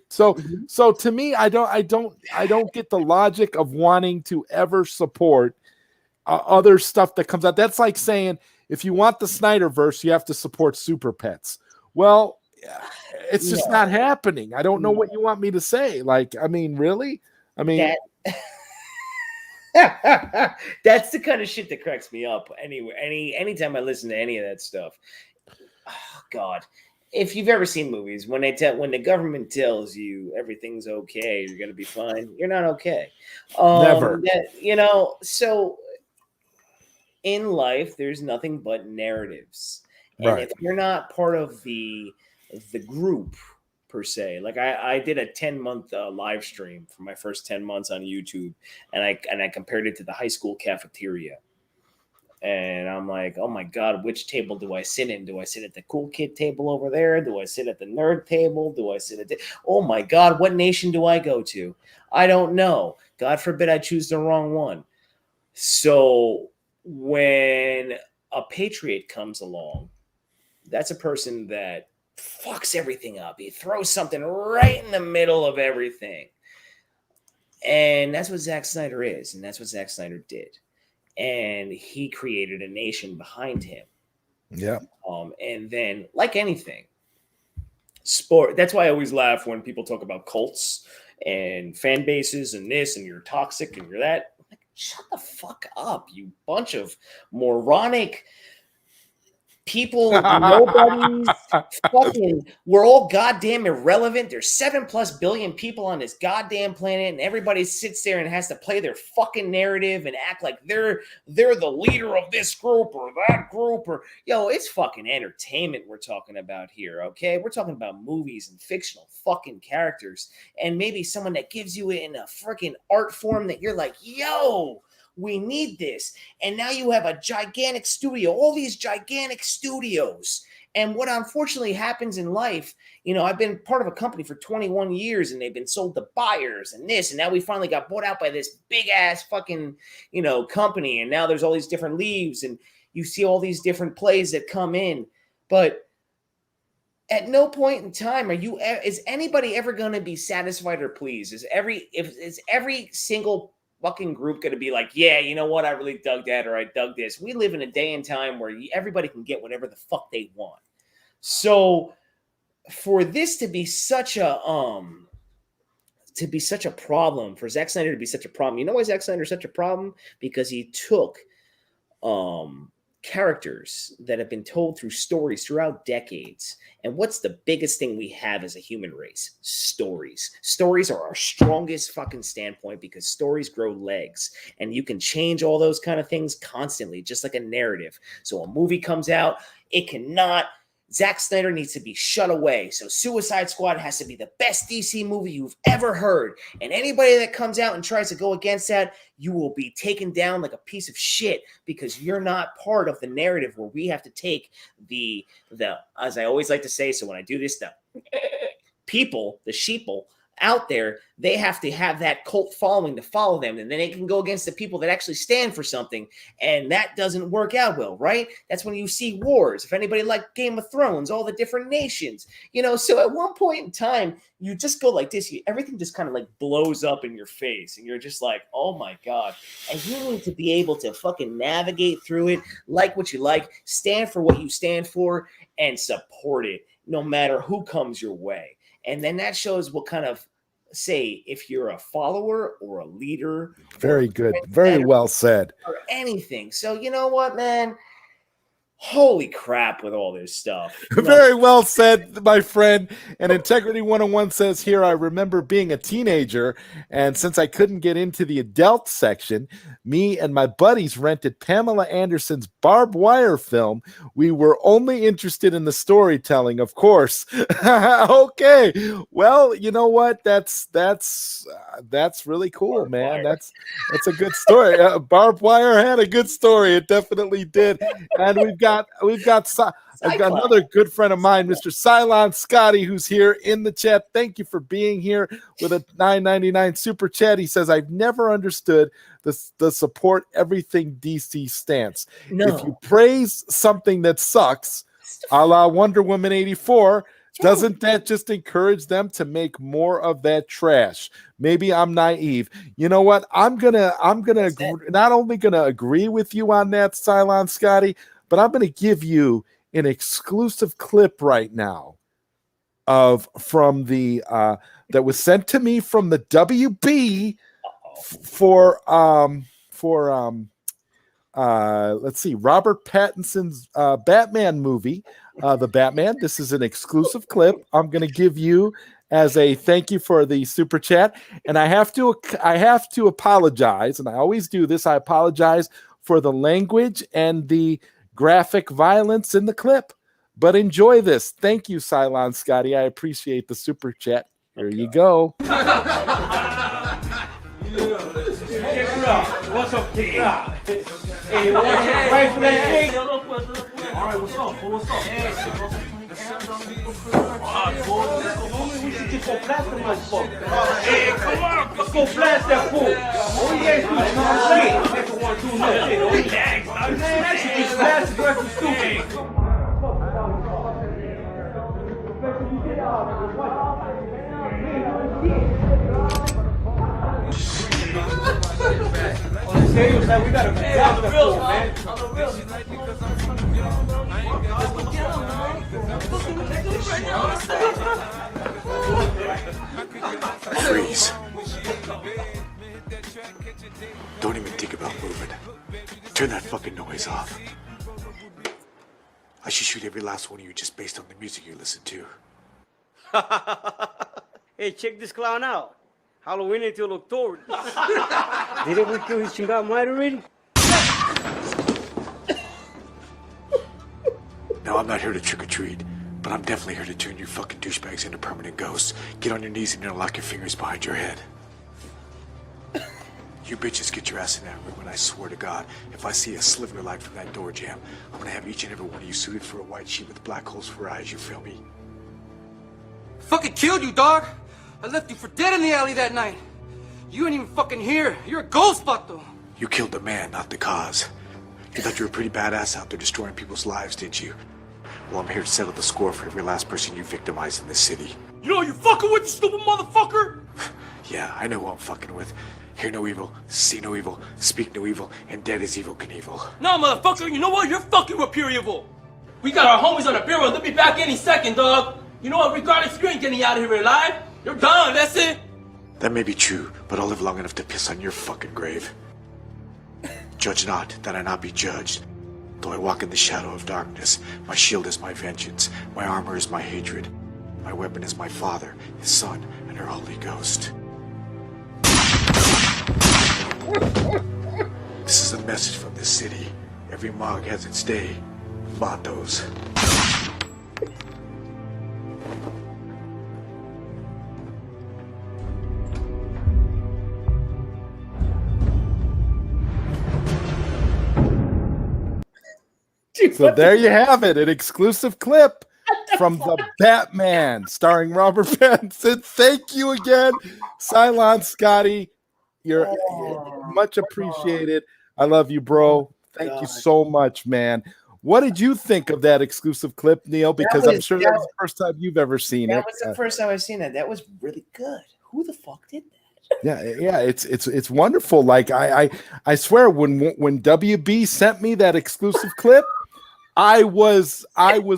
So to me, I don't get the logic of wanting to ever support other stuff that comes out. That's like saying if you want the Snyderverse, you have to support Super Pets. Well, it's just not happening. I don't know what you want me to say. Like, I mean, really? I mean. That's the kind of shit that cracks me up. Anyway, anytime I listen to any of that stuff, oh God. If you've ever seen movies, when the government tells you everything's okay, you're gonna be fine, you're not okay. Never. So in life, there's nothing but narratives, and if you're not part of the group per se, like I did a 10-month live stream for my first 10 months on YouTube, and I compared it to the high school cafeteria. And I'm like, oh my God, which table do I sit in? Do I sit at the cool kid table over there? Do I sit at the nerd table? Do I sit at oh my God, what nation do I go to? I don't know. God forbid I choose the wrong one. So when a patriot comes along, that's a person that fucks everything up. He throws something right in the middle of everything. And that's what Zack Snyder is. And that's what Zack Snyder did. And he created a nation behind him. Yeah. And then, like anything, sport. That's why I always laugh when people talk about cults and fan bases and this, and you're toxic and you're that. Like, shut the fuck up, you bunch of moronic people. Nobody's fucking. We're all goddamn irrelevant. There's 7+ billion people on this goddamn planet, and everybody sits there and has to play their fucking narrative and act like they're the leader of this group or that group. Or it's fucking entertainment we're talking about here. Okay, we're talking about movies and fictional fucking characters, and maybe someone that gives you it in a freaking art form that you're like, yo. We need this. And now you have a gigantic studio, all these gigantic studios. And what unfortunately happens in life, I've been part of a company for 21 years and they've been sold to buyers and this. And now we finally got bought out by this big ass fucking, company. And now there's all these different leaves and you see all these different plays that come in. But at no point in time is anybody ever going to be satisfied or pleased? Is every single fucking group going to be like, yeah, you know what? I really dug that, or I dug this. We live in a day and time where everybody can get whatever the fuck they want. So for this to be such a problem, for Zack Snyder to be such a problem, you know why Zack Snyder is such a problem? Because he took characters that have been told through stories throughout decades. And what's the biggest thing we have as a human race? Stories. Stories are our strongest fucking standpoint because stories grow legs and you can change all those kind of things constantly, just like a narrative. So a movie comes out, Zack Snyder needs to be shut away. So Suicide Squad has to be the best DC movie you've ever heard. And anybody that comes out and tries to go against that, you will be taken down like a piece of shit because you're not part of the narrative where we have to take the as I always like to say, so when I do this stuff, people, the sheeple out there, they have to have that cult following to follow them, and then they can go against the people that actually stand for something, and that doesn't work out well, right? That's when you see wars. If anybody liked Game of Thrones, all the different nations, so at one point in time, you just go like this, everything just kind of like blows up in your face, and you're just like, oh my God. And you need to be able to fucking navigate through it, like what you like, stand for what you stand for, and support it, no matter who comes your way. And then that shows what kind of say if you're a follower or a leader. Very good. Very well said. Or anything. So you know what, man? Holy crap with all this stuff. Very well said, my friend. And Integrity 101 says here, I remember being a teenager, and since I couldn't get into the adult section, me and my buddies rented Pamela Anderson's Barbed Wire film. We were only interested in the storytelling, of course. Okay. Well, you know what? That's really cool, Barbed man. Wire. That's a good story. Barbed Wire had a good story. It definitely did. And we've got another good friend of mine, Mr. Cylon Scotty, who's here in the chat. Thank you for being here with a $9.99 super chat. He says, I've never understood the support everything DC stance. No. If you praise something that sucks, a la Wonder Woman 84, doesn't that just encourage them to make more of that trash? Maybe I'm naive. You know what? I'm gonna not only gonna agree with you on that, Cylon Scotty, but I'm going to give you an exclusive clip right now from the that was sent to me from the WB for let's see, Robert Pattinson's Batman movie, The Batman. This is an exclusive clip I'm going to give you as a thank you for the super chat, and I have to apologize, and I always do this. I apologize for the language and the graphic violence in the clip, but enjoy this. Thank you, Cylon Scotty. I appreciate the super chat. Here you go. What's up, kid? Hey, right for that thing? All right, what's up? What's up? We should just go blast the motherfucker. Hey, come on, let's go blast that fool. Oh yeah, dude, come on, do nothing. Oh yeah, man, that shit just blast the rest of stupid. Serious, like we gotta blast the fool, man. Freeze. Don't even think about moving. Turn that fucking noise off. I should shoot every last one of you just based on the music you listen to. Hey, check this clown out. Halloween until October. Didn't we kill his chingada mind already? Now, I'm not here to trick-or-treat, but I'm definitely here to turn you fucking douchebags into permanent ghosts. Get on your knees and interlock your fingers behind your head. You bitches get your ass in that room, and I swear to God, if I see a sliver of light from that door jam, I'm gonna have each and every one of you suited for a white sheet with black holes for eyes, you feel me? Fucking killed you, dog! I left you for dead in the alley that night. You ain't even fucking here. You're a ghost, vato. You killed the man, not the cause. You thought you were a pretty badass out there destroying people's lives, didn't you? Well, I'm here to settle the score for every last person you victimized in this city. You know who you're fucking with, you stupid motherfucker? Yeah, I know who I'm fucking with. Hear no evil, see no evil, speak no evil, and dead as evil Knievel. No, motherfucker, you know what? You're fucking with pure evil. We got our homies on the bureau. They'll be back any second, dog. You know what? Regardless, you ain't getting out of here alive. You're done, that's it. That may be true, but I'll live long enough to piss on your fucking grave. Judge not, that I not be judged. Though I walk in the shadow of darkness, my shield is my vengeance, my armor is my hatred. My weapon is my Father, His Son, and her Holy Ghost. This is a message from this city. Every mog has its day. Vatos. So there you have it, an exclusive clip from The Batman, starring Robert Pattinson. Thank you again, Cylon Scotty. You're much appreciated. I love you, bro. Thank you so much, man. What did you think of that exclusive clip, Neil? Because I'm sure that was the first time you've ever seen it. That was the first time I've seen that. That was really good. Who the fuck did that? Yeah, it's wonderful. Like I swear, when WB sent me that exclusive clip, I was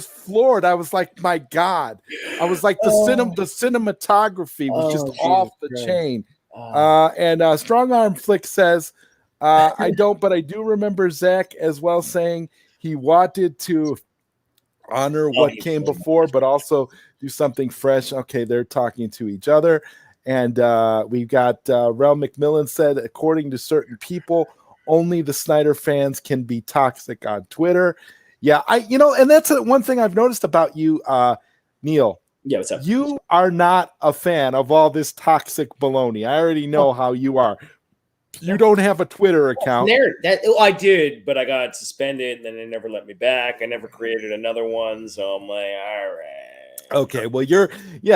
floored. I was like, my God. I was like, the cinematography was just off the chain. And Strong Arm Flick says, I don't, but I do remember Zach as well saying he wanted to honor what came before, but also do something fresh. Okay, they're talking to each other. And we've got Rel McMillan said, according to certain people, only the Snyder fans can be toxic on Twitter. Yeah, and that's one thing I've noticed about you, Neil. Yeah, what's up? You are not a fan of all this toxic baloney. I already know how you are. You don't have a Twitter account. I did, but I got suspended, and then they never let me back. I never created another one, so I'm like, all right. Okay, well,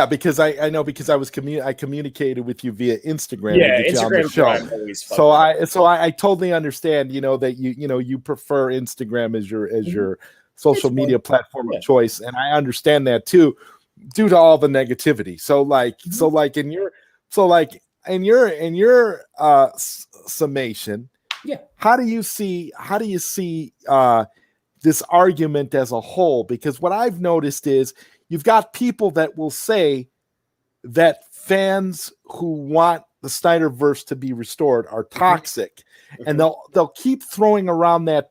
because I know, because I communicated with you via Instagram. Yeah, to get Instagram. you on the show. So I totally understand. That you prefer Instagram as your social media platform of choice, and I understand that too, due to all the negativity. In your summation, how do you see this argument as a whole? Because what I've noticed is you've got people that will say that fans who want the Snyderverse to be restored are toxic, and they'll keep throwing around the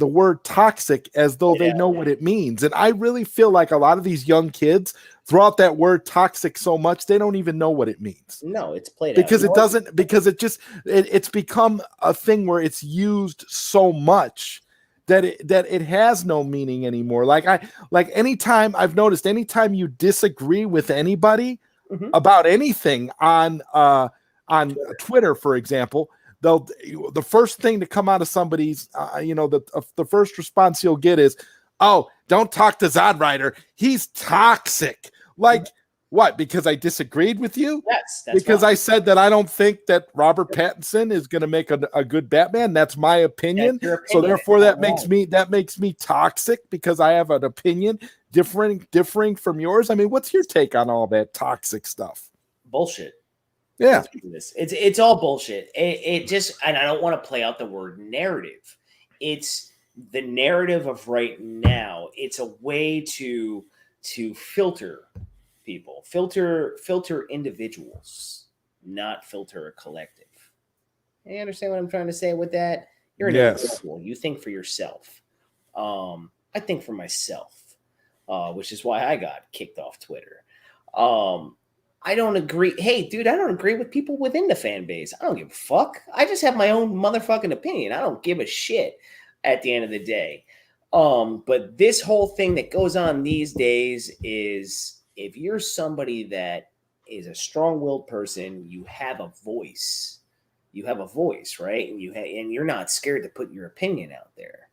word toxic, as though they know what it means. And I really feel like a lot of these young kids throw out that word toxic so much they don't even know what it means. No, it's played because out. It doesn't, because it's become a thing where it's used so much that it has no meaning anymore. Like anytime I've noticed, anytime you disagree with anybody about anything on Twitter, for example, the first thing to come out of somebody's, the first response you'll get is, "Oh, don't talk to ZodWriter. He's toxic." Like, what? Because I disagreed with you? Yes. Because I said that I don't think that Robert Pattinson is going to make a good Batman. That's my opinion. So therefore, that makes me toxic because I have an opinion differing from yours. I mean, what's your take on all that toxic stuff? Bullshit. Yeah, it's all bullshit. It just, and I don't want to play out the word narrative. It's the narrative of right now. It's a way to filter people, filter individuals, not filter a collective. You understand what I'm trying to say with that? You're an individual. You think for yourself. I think for myself, which is why I got kicked off Twitter. I don't agree. Hey, dude, I don't agree with people within the fan base. I don't give a fuck. I just have my own motherfucking opinion. I don't give a shit at the end of the day. But this whole thing that goes on these days is, if you're somebody that is a strong-willed person, you have a voice. You have a voice, right? And and you're not scared to put your opinion out there.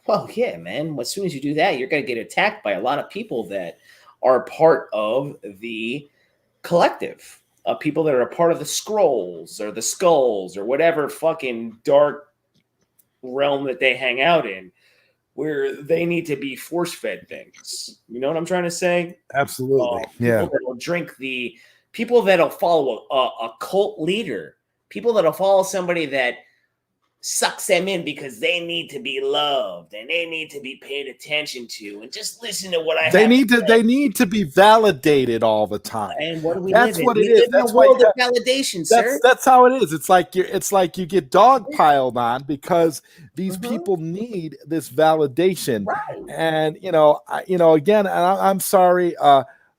Well, yeah, man. As soon as you do that, you're going to get attacked by a lot of people that are part of the collective, people that are a part of the scrolls or the skulls or whatever fucking dark realm that they hang out in, where they need to be force-fed things. You know what I'm trying to say? Absolutely. People that will drink people that'll follow a cult leader, people that'll follow somebody that sucks them in because they need to be loved and they need to be paid attention to, and just listen to what they need to be validated all the time. And what do we That's live what in? it is. That's why world of validation, sir. That's how it is. It's like you get dog piled on because these people need this validation. Right. And again, I'm sorry,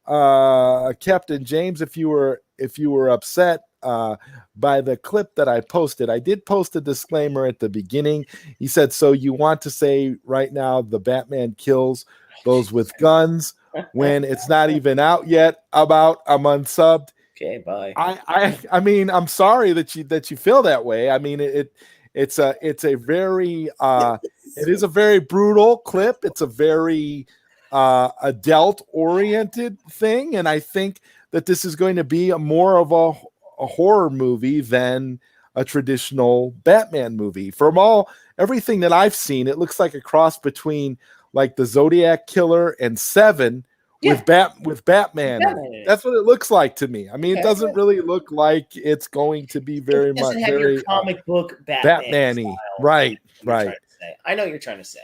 Captain James, if you were upset by the clip that I posted. I did post a disclaimer at the beginning. He said, "So you want to say right now the Batman kills those with guns when it's not even out yet?" About I'm unsubbed. Okay, bye. I mean, I'm sorry that you feel that way. I mean, it's a very it is a very brutal clip. It's a very adult oriented thing, and I think that this is going to be more of a horror movie than a traditional Batman movie. From everything that I've seen, it looks like a cross between like the Zodiac Killer and Seven with Batman. That's what it looks like to me. I mean, it doesn't really look like it's going to be very much very your comic book Batman-y. Right. I know what you're trying to say.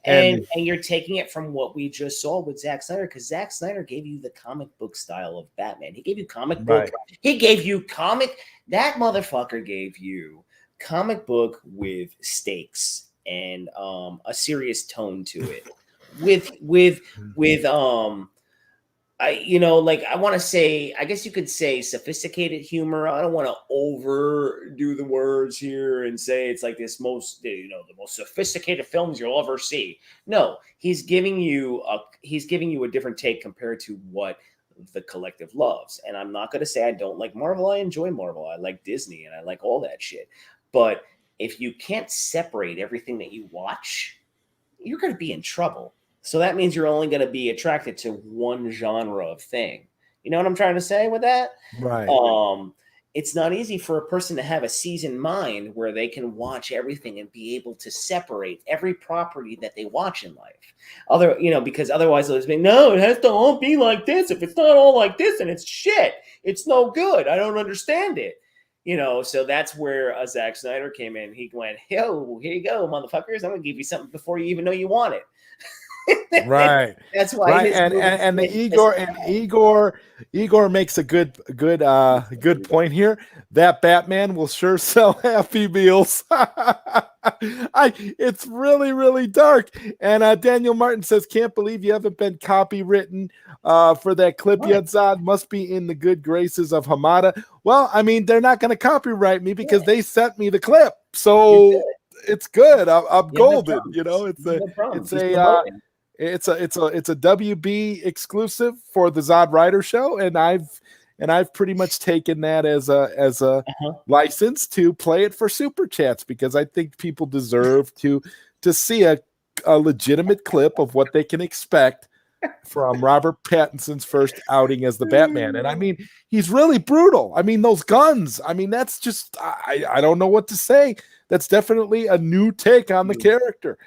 And you're taking it from what we just saw with Zack Snyder, because Zack Snyder gave you the comic book style of Batman. He gave you comic book. He gave you comic. That motherfucker gave you comic book with stakes and a serious tone to it. With I want to say, I guess you could say sophisticated humor. I don't want to overdo the words here and say it's like the most sophisticated films you'll ever see. No, he's giving you a different take compared to what the collective loves. And I'm not going to say I don't like Marvel. I enjoy Marvel. I like Disney and I like all that shit. But if you can't separate everything that you watch, you're going to be in trouble. So that means you're only going to be attracted to one genre of thing. You know what I'm trying to say with that? Right. It's not easy for a person to have a seasoned mind where they can watch everything and be able to separate every property that they watch in life. Because otherwise they'll just be, no, it has to all be like this. If it's not all like this, then it's shit. It's no good. I don't understand it. So that's where Zack Snyder came in. He went, yo, here you go, motherfuckers. I'm going to give you something before you even know you want it. Right. That's why. Right. And Igor makes a good point here. That Batman will sure sell Happy Meals. It's really, really dark. And Daniel Martin says, can't believe you haven't been copywritten for that clip yet, Zod. Must be in the good graces of Hamada. Well, I mean, they're not going to copyright me because they sent me the clip. So it's good. I'm golden. It's a WB exclusive for the ZodWriter show, and I've pretty much taken that as a license to play it for super chats, because I think people deserve to see a legitimate clip of what they can expect from Robert Pattinson's first outing as the Batman. And I mean, he's really brutal. I mean, those guns. I mean, that's just I don't know what to say. That's definitely a new take on the character.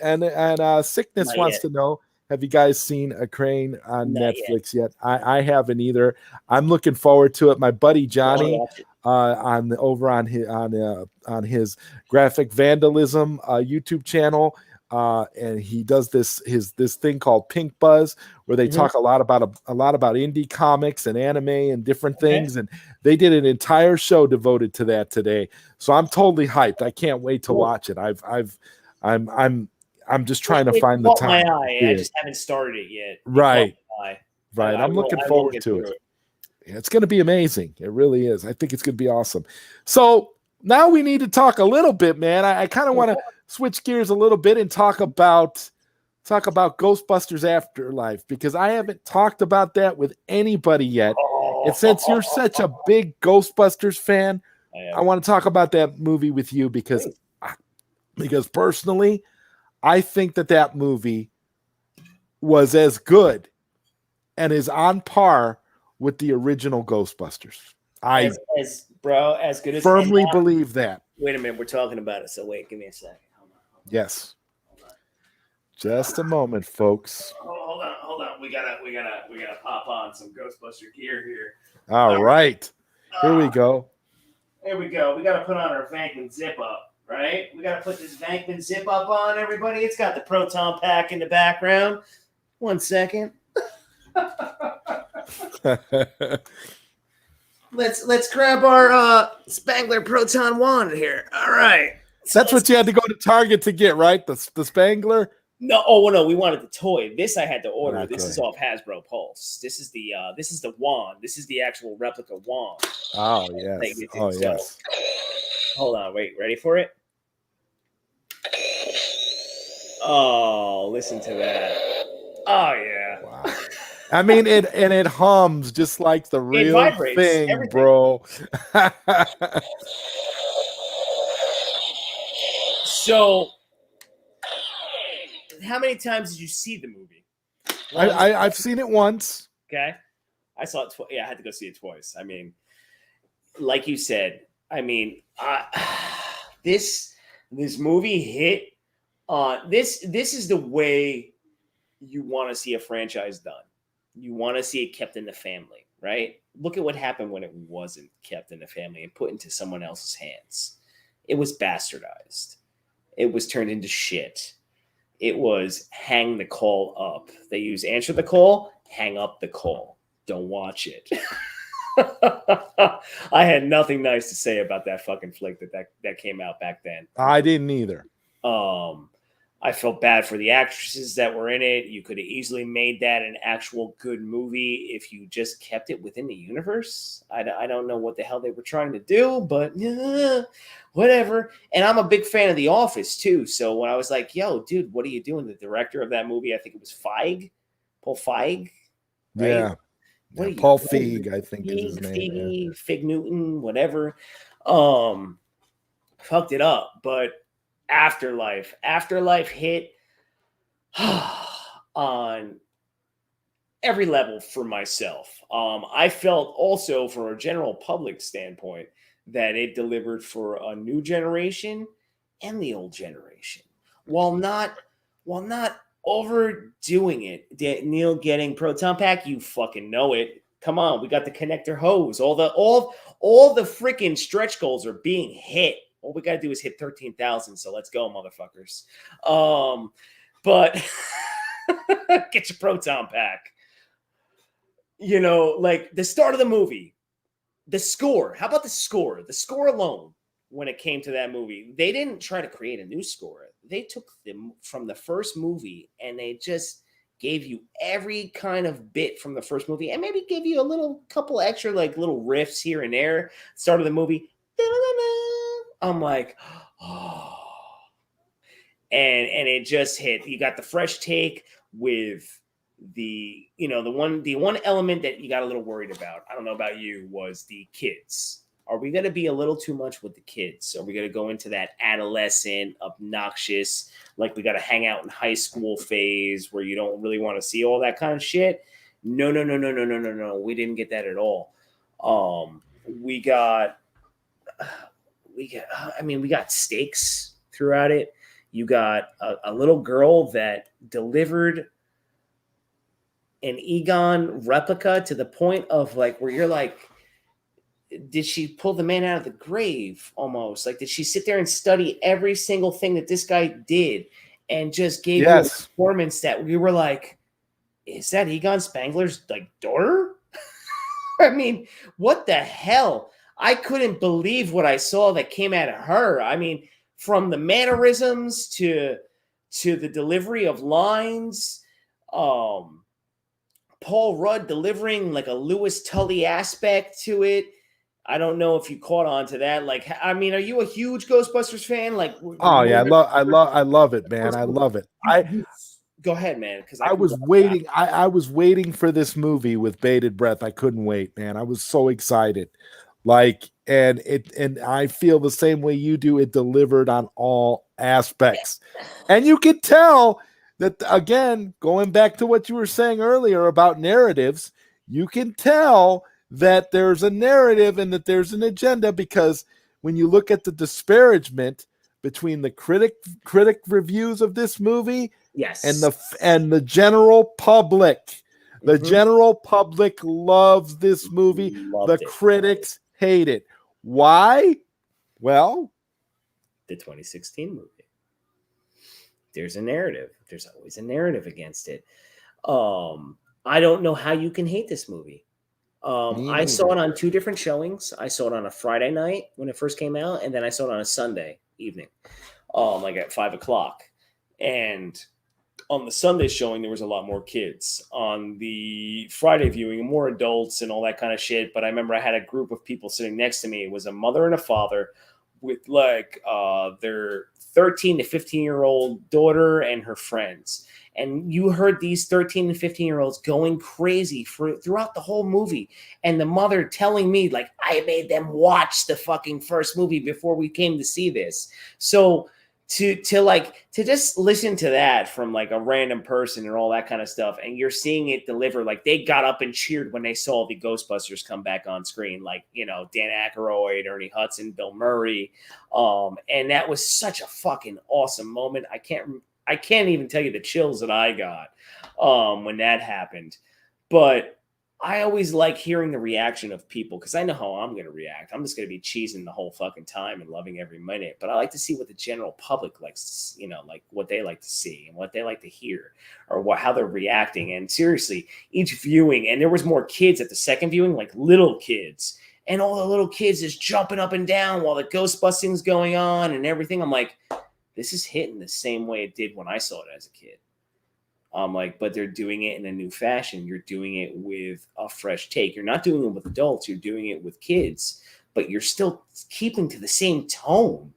And Sickness wants to know, have you guys seen A Crane on Netflix yet? I haven't either. I'm looking forward to it. My buddy Johnny on his Graphic Vandalism YouTube channel, and he does this thing called Pink Buzz, where they talk a lot about indie comics and anime and different things, and they did an entire show devoted to that today. So I'm totally hyped. I can't wait to watch it. I'm just trying to find the time. My eye. I just haven't started it yet. Right. I'm looking forward to it. It's going to be amazing. It really is. I think it's going to be awesome. So now we need to talk a little bit, man. I kind of want to switch gears a little bit and talk about Ghostbusters Afterlife, because I haven't talked about that with anybody yet. And since you're such a big Ghostbusters fan, I want to talk about that movie with you because personally, I think that movie was as good and is on par with the original Ghostbusters. I as good as firmly believe that. Wait a minute, we're talking about it. So wait, give me a second. Hold on. Yes. Just a moment, folks. Hold on. We gotta pop on some Ghostbuster gear here. All right. Here we go. Here we go. We gotta put on our Vankman zip up. Right? We got to put this Vankman zip up on, everybody. It's got the proton pack in the background. 1 second. Let's grab our Spangler proton wand here. All right. That's what you had to go to Target to get, right? The Spangler? No, no, we wanted the toy. This I had to order. Okay. This is off Hasbro Pulse. This is the wand. This is the actual replica wand. Oh, yes. Yes. Hold on, wait, ready for it? Oh, listen to that. Oh, yeah. Wow. I mean, it hums just like the real thing, everything. Bro. So, how many times did you see the movie? I've seen it once. Okay. I saw it twice. Yeah, I had to go see it twice. I mean, like you said, this movie hit on this is the way you want to see a franchise done. You want to see it kept in the family, right? Look at what happened when it wasn't kept in the family and put into someone else's hands. It was bastardized. It was turned into shit. It was hang the call up. They use answer the call, hang up the call. Don't watch it. I had nothing nice to say about that fucking flick that came out back then. I didn't either. I felt bad for the actresses that were in it. You could have easily made that an actual good movie if you just kept it within the universe. I don't know what the hell they were trying to do, but whatever. And I'm a big fan of The Office too. So when I was like, yo, dude, what are you doing? The director of that movie, I think it was Paul Feig. Right? Yeah. What Paul Feig, I think is his name. Fig Newton, whatever. Fucked it up, but Afterlife hit on every level for myself. I felt also from a general public standpoint that it delivered for a new generation and the old generation, while not overdoing it. Neil getting proton pack, you fucking know it. Come on, we got the connector hose. All the freaking stretch goals are being hit. All we got to do is hit 13,000. So let's go, motherfuckers. But get your proton pack. You know, like the start of the movie, the score. How about the score? The score alone, when it came to that movie, they didn't try to create a new score. They took them from the first movie and they just gave you every kind of bit from the first movie and maybe gave you a little couple extra like little riffs here and there. Start of the movie. I'm like, oh, and it just hit. You got the fresh take with the one element that you got a little worried about. I don't know about you, was the kids. Are we going to be a little too much with the kids? Are we going to go into that adolescent, obnoxious, like we got to hang out in high school phase where you don't really want to see all that kind of shit? No. We didn't get that at all. We got stakes throughout it. You got a little girl that delivered an Egon replica to the point of like where you're like, did she pull the man out of the grave almost? Like, did she sit there and study every single thing that this guy did and just gave you a performance that we were like, is that Egon Spangler's like daughter? I mean, what the hell? I couldn't believe what I saw that came out of her. I mean, from the mannerisms to the delivery of lines, Paul Rudd delivering like a Louis Tully aspect to it. I don't know if you caught on to that. Like, I mean, are you a huge Ghostbusters fan? Like, oh yeah, I love it, man. I love it. Go ahead, man. Because I was waiting. I was waiting for this movie with bated breath. I couldn't wait, man. I was so excited. Like, and I feel the same way you do. It delivered on all aspects, and you could tell that again. Going back to what you were saying earlier about narratives, you can tell that there's a narrative and that there's an agenda, because when you look at the disparagement between the critic reviews of this movie, yes, and the general public, the general public loves this movie. The critics hate it. Why? Well, the 2016 movie. There's a narrative. There's always a narrative against it. I don't know how you can hate this movie. I saw it on two different showings. I saw it on a Friday night when it first came out, and then I saw it on a Sunday evening, like at 5:00. And on the Sunday showing, there was a lot more kids. On the Friday viewing, more adults and all that kind of shit. But I remember I had a group of people sitting next to me. It was a mother and a father with like their 13 to 15-year-old daughter and her friends. And you heard these 13 and 15-year-olds going crazy throughout the whole movie. And the mother telling me, like, I made them watch the fucking first movie before we came to see this. So to just listen to that from like a random person and all that kind of stuff, and you're seeing it deliver, like they got up and cheered when they saw the Ghostbusters come back on screen, like, you know, Dan Aykroyd, Ernie Hudson, Bill Murray. And that was such a fucking awesome moment. I can't even tell you the chills that I got when that happened. But I always like hearing the reaction of people because I know how I'm going to react. I'm just going to be cheesing the whole fucking time and loving every minute. But I like to see what the general public likes, like what they like to see and what they like to hear or how they're reacting. And seriously, each viewing, and there was more kids at the second viewing, like little kids. And all the little kids is jumping up and down while the ghost busting's going on and everything. I'm like, this is hitting the same way it did when I saw it as a kid. But they're doing it in a new fashion. You're doing it with a fresh take. You're not doing it with adults. You're doing it with kids, but you're still keeping to the same tone.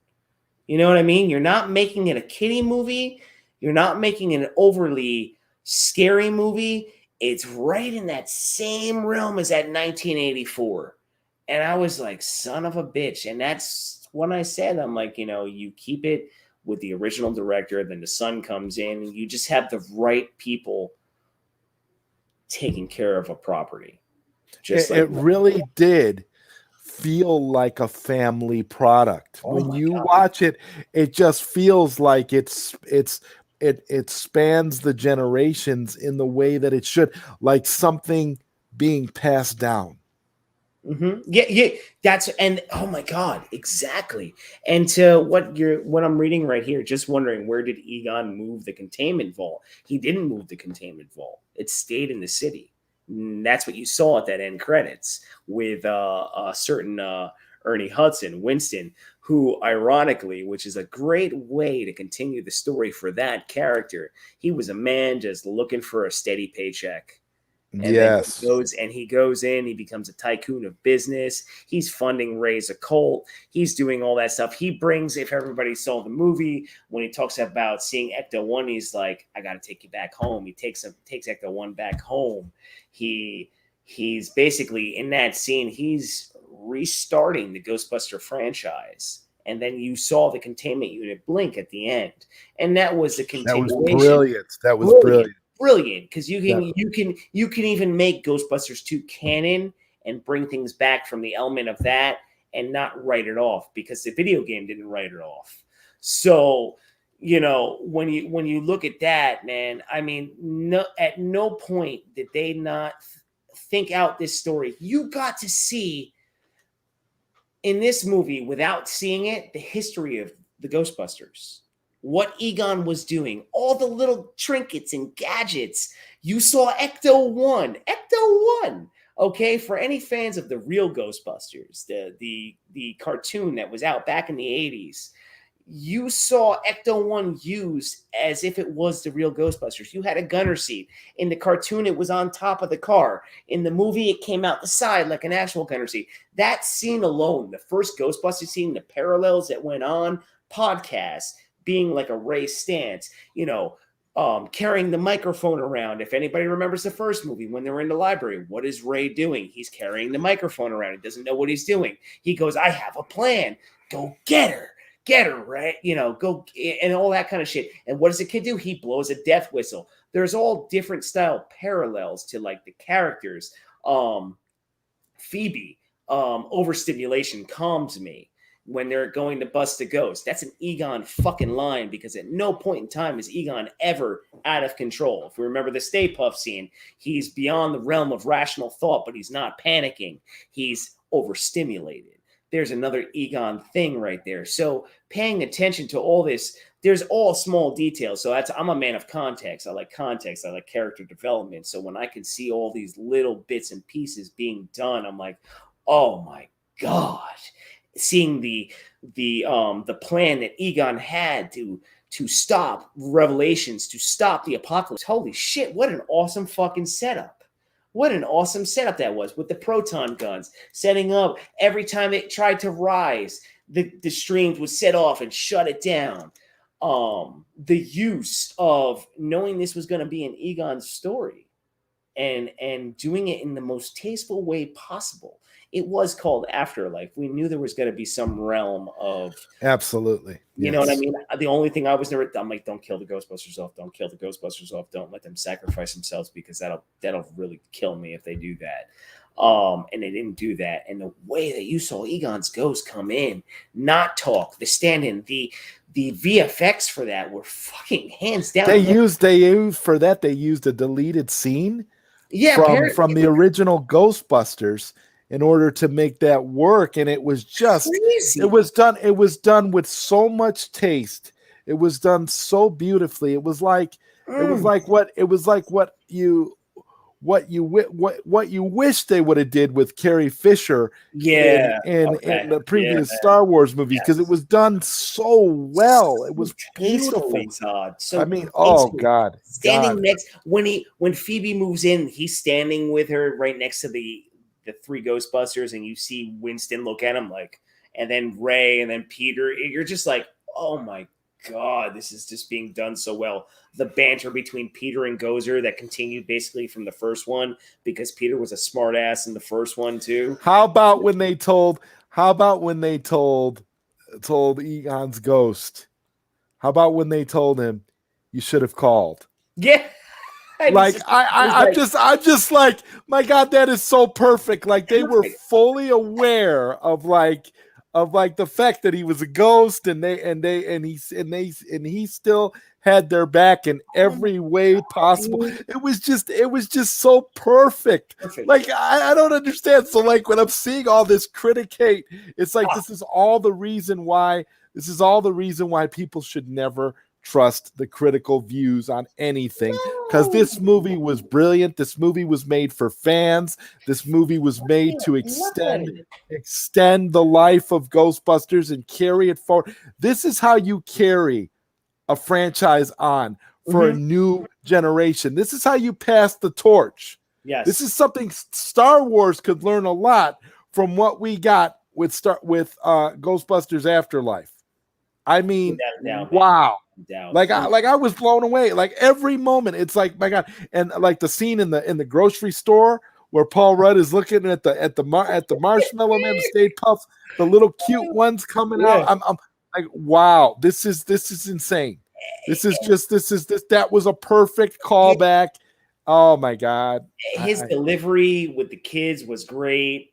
You know what I mean? You're not making it a kiddie movie. You're not making an overly scary movie. It's right in that same realm as that 1984. And I was like, son of a bitch. And that's when I said, I'm like, you keep it with the original director, then the son comes in, and you just have the right people taking care of a property. It really did feel like a family product. When you watch it, it just feels like it spans the generations in the way that it should, like something being passed down. Mm-hmm. Yeah. Oh my God, exactly. And to what I'm reading right here, just wondering, where did Egon move the containment vault? He didn't move the containment vault. It stayed in the city. And that's what you saw at that end credits with a certain Ernie Hudson, Winston, who ironically, which is a great way to continue the story for that character, he was a man just looking for a steady paycheck. And yes. He goes in, he becomes a tycoon of business. He's funding Ray's occult. He's doing all that stuff. He brings, if everybody saw the movie, when he talks about seeing Ecto-1, he's like, I got to take you back home. He takes Ecto-1 back home. He's basically in that scene, he's restarting the Ghostbuster franchise. And then you saw the containment unit blink at the end. And that was the continuation. That was brilliant. Brilliant, because you can even make Ghostbusters 2 canon and bring things back from the element of that and not write it off, because the video game didn't write it off. So when you look at that, man, I mean, at no point did they not think out this story. You got to see in this movie, without seeing it, the history of the Ghostbusters. What Egon was doing, all the little trinkets and gadgets. You saw Ecto-1. Okay, for any fans of the real Ghostbusters, the cartoon that was out back in the 80s, you saw Ecto-1 used as if it was the real Ghostbusters. You had a gunner seat. In the cartoon, it was on top of the car. In the movie, it came out the side like an actual gunner seat. That scene alone, the first Ghostbusters scene, the parallels that went on, podcast, being like a Ray stance, carrying the microphone around. If anybody remembers the first movie, when they're in the library, what is Ray doing? He's carrying the microphone around. He doesn't know what he's doing. He goes, I have a plan. Go get her, right? Go, and all that kind of shit. And what does the kid do? He blows a death whistle. There's all different style parallels to like the characters. Phoebe, overstimulation calms me. When they're going to bust a ghost. That's an Egon fucking line, because at no point in time is Egon ever out of control. If we remember the Stay Puft scene, he's beyond the realm of rational thought, but he's not panicking. He's overstimulated. There's another Egon thing right there. So paying attention to all this, there's all small details. So I'm a man of context. I like context. I like character development. So when I can see all these little bits and pieces being done, I'm like, oh my God. Seeing the plan that Egon had to stop Revelations, to stop the apocalypse. Holy shit, what an awesome fucking setup. What an awesome setup that was, with the proton guns, setting up every time it tried to rise, the streams would set off and shut it down. The use of knowing this was going to be an Egon story and doing it in the most tasteful way possible. It was called Afterlife. We knew there was going to be some realm of... Absolutely. You know what I mean? The only thing I was never... I'm like, don't kill the Ghostbusters off. Don't kill the Ghostbusters off. Don't let them sacrifice themselves, because that'll really kill me if they do that. And they didn't do that. And the way that you saw Egon's ghost come in, not talk, the stand-in, the VFX for that were fucking hands down. They used a deleted scene from the original Ghostbusters in order to make that work. And it was just crazy. It was done with so much taste. It was done so beautifully. It was like what you wish they would have did with Carrie Fisher in the previous Star Wars movies, because it was done so well. It was beautiful. So I mean, oh God, next when Phoebe moves in, he's standing with her right next to the three Ghostbusters, and you see Winston look at him like, and then Ray, and then Peter. You're just like, oh my God, this is just being done so well. The banter between Peter and Gozer that continued basically from the first one, because Peter was a smart ass in the first one too. How about when they told Egon's ghost? How about when they told him, you should have called? Yeah. I'm just like, my God, that is so perfect. Like, they were fully aware of the fact that he was a ghost, and he still had their back in every way possible. It was just so perfect. Like, I don't understand. So like, when I'm seeing all this criticate, it's like, this is all the reason why people should never trust the critical views on anything, because this movie was brilliant. This movie was made for fans. This movie was made to extend the life of Ghostbusters and carry it forward. This is how you carry a franchise on for a new generation. This is how you pass the torch. Yes. This is something Star Wars could learn a lot from what we got with Ghostbusters Afterlife. I mean, wow. Like I was blown away. Like, every moment, it's like, my God. And like the scene in the grocery store where Paul Rudd is looking at the Marshmallow Man, the Stay Puffs, the little cute ones coming out. I'm like, wow, this is insane. That was a perfect callback. Oh my God. His delivery with the kids was great.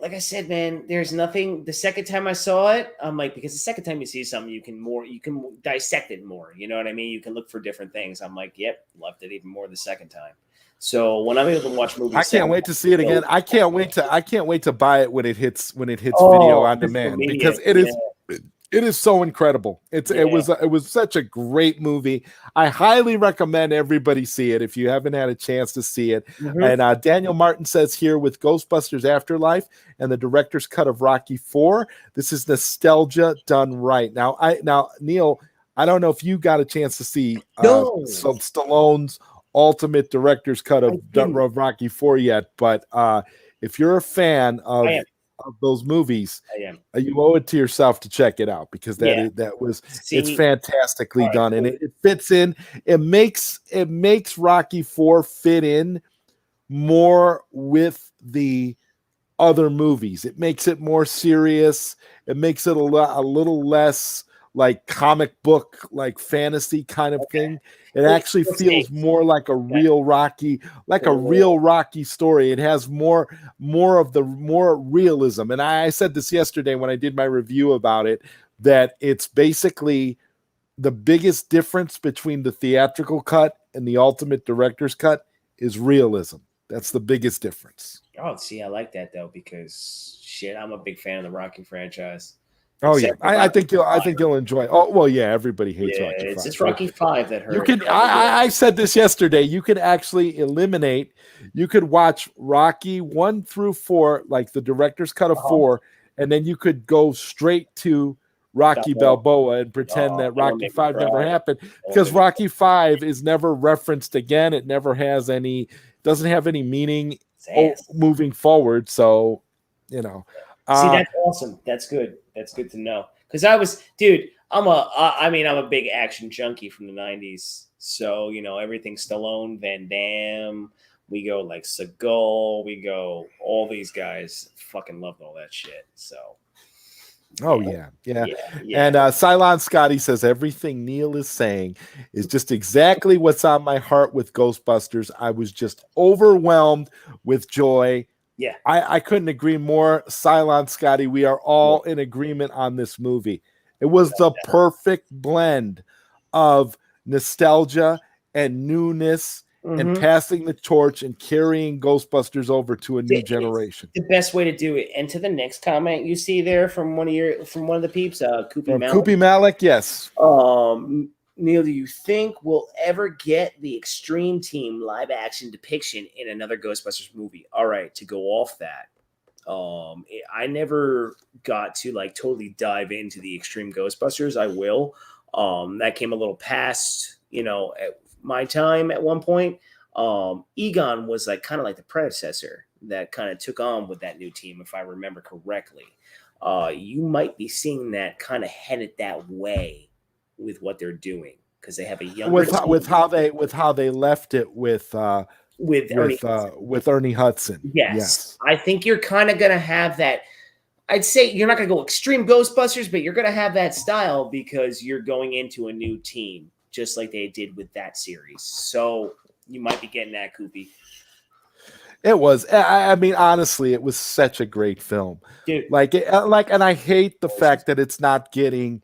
Like I said, man, there's nothing. The second time I saw it, I'm like, because the second time you see something, you can dissect it more. You know what I mean? You can look for different things. I'm like, yep, loved it even more the second time. So when I'm able to watch movies, I can't wait to see it again. I can't wait to buy it when it hits video on demand, because it is so incredible. It was such a great movie. I highly recommend everybody see it if you haven't had a chance to see it. And Daniel Martin says here, with Ghostbusters Afterlife and the director's cut of Rocky IV, this is nostalgia done right. Now, Neil, I don't know if you got a chance to see some Stallone's ultimate director's cut of Rocky IV yet, but if you're a fan of those movies, you owe it to yourself to check it out, because it's fantastically done, and it fits in. It makes Rocky IV fit in more with the other movies. It makes it more serious. It makes it a little less like comic book, like fantasy kind of thing. It actually feels more like a real Rocky, story. It has more realism. And I said this yesterday when I did my review about it, that it's basically the biggest difference between the theatrical cut and the ultimate director's cut is realism. That's the biggest difference. Oh, see, I like that though, because shit, I'm a big fan of the Rocky franchise. Oh yeah, I think you'll enjoy. Oh well, yeah. Everybody hates Rocky. It's Rocky V that hurt. You can. I said this yesterday. You could actually eliminate. You could watch Rocky 1 through 4, like the director's cut of 4, and then you could go straight to Rocky Balboa and pretend that Rocky V never happened, because Rocky V is never referenced again. It never has any. Doesn't have any meaning moving forward. So, you know. See, that's awesome. That's good. That's good to know. Because I'm a big action junkie from the 90s. So, you know, everything Stallone, Van Damme, we go like Seagal, we go all these guys. Fucking loved all that shit. So. Oh, yeah. And Cylon Scotty says, everything Neil is saying is just exactly what's on my heart with Ghostbusters. I was just overwhelmed with joy. Yeah, I couldn't agree more. Cylon Scotty, we are all in agreement on this movie. It was the perfect blend of nostalgia and newness and passing the torch and carrying Ghostbusters over to a new generation. The best way to do it. And to the next comment you see there from one of the peeps, Koopy Malik. Koopy Malik, yes. Neil, do you think we'll ever get the Extreme Team live action depiction in another Ghostbusters movie? All right, to go off that, I never got to like totally dive into the Extreme Ghostbusters. I will. That came a little past, at my time at one point. Egon was like kind of like the predecessor that kind of took on with that new team, if I remember correctly. You might be seeing that kind of headed that way with what they're doing, because they have a younger with how they left it with Ernie Hudson. Yes. I think you're kind of gonna have that. I'd say you're not gonna go Extreme Ghostbusters, but you're gonna have that style because you're going into a new team, just like they did with that series. So you might be getting that, Koopy. It was. I mean, honestly, it was such a great film. Dude. And I hate the fact that it's not getting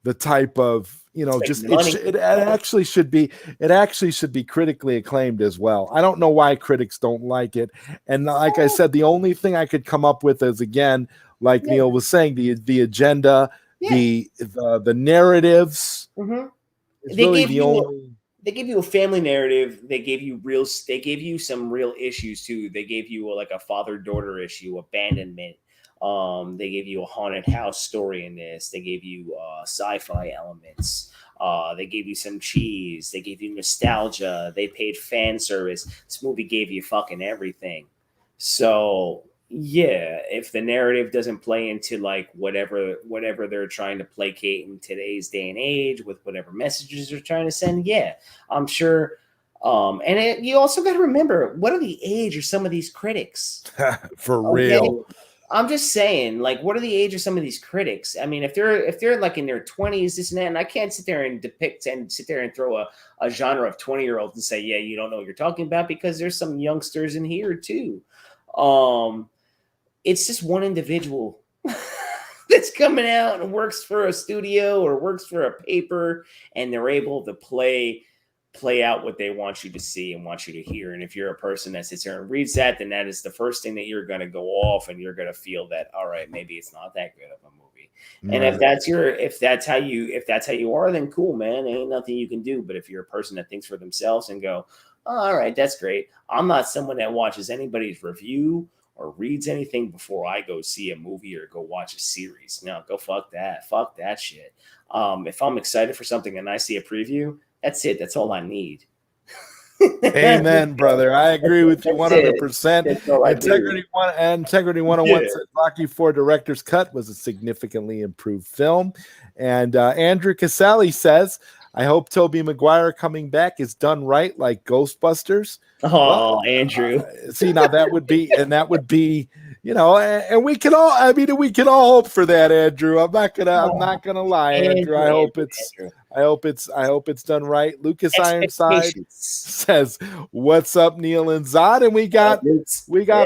the type of, it actually should be critically acclaimed as well. I don't know why critics don't like it. And like I said, the only thing I could come up with is, again, like Neil was saying, the agenda, the narratives. They gave you a family narrative. They gave you some real issues too. They gave you like a father-daughter issue, abandonment. They gave you a haunted house story in this. They gave you sci-fi elements. They gave you some cheese. They gave you nostalgia. They paid fan service. This movie gave you fucking everything. So yeah, if the narrative doesn't play into like whatever they're trying to placate in today's day and age with whatever messages they're trying to send, yeah, I'm sure. You also got to remember, what are the age of some of these critics? For real. I'm just saying, like, what are the age of some of these critics? I mean, if they're like in their 20s, this and that, and I can't sit there and sit there and throw a genre of 20-year-olds and say, yeah, you don't know what you're talking about, because there's some youngsters in here too. It's just one individual that's coming out and works for a studio or works for a paper, and they're able to play out what they want you to see and want you to hear. And if you're a person that sits there and reads that, then that is the first thing that you're going to go off, and you're going to feel that, all right, maybe it's not that good of a movie. And if that's how you are, then cool, man. Ain't nothing you can do. But if you're a person that thinks for themselves and go, oh, all right, that's great. I'm not someone that watches anybody's review or reads anything before I go see a movie or go watch a series. No, go fuck that. Fuck that shit. If I'm excited for something and I see a preview, that's it. That's all I need. Amen, brother. I agree with you 100%. Integrity 101 says Rocky IV Director's Cut was a significantly improved film. And Andrew Casale says, I hope Tobey Maguire coming back is done right, like Ghostbusters. Oh, Andrew. See, now that would be, and we can all hope for that, Andrew. I'm not gonna lie, Andrew. I hope it's done right. Lucas Ironside says, "What's up, Neil and Zod?" And we got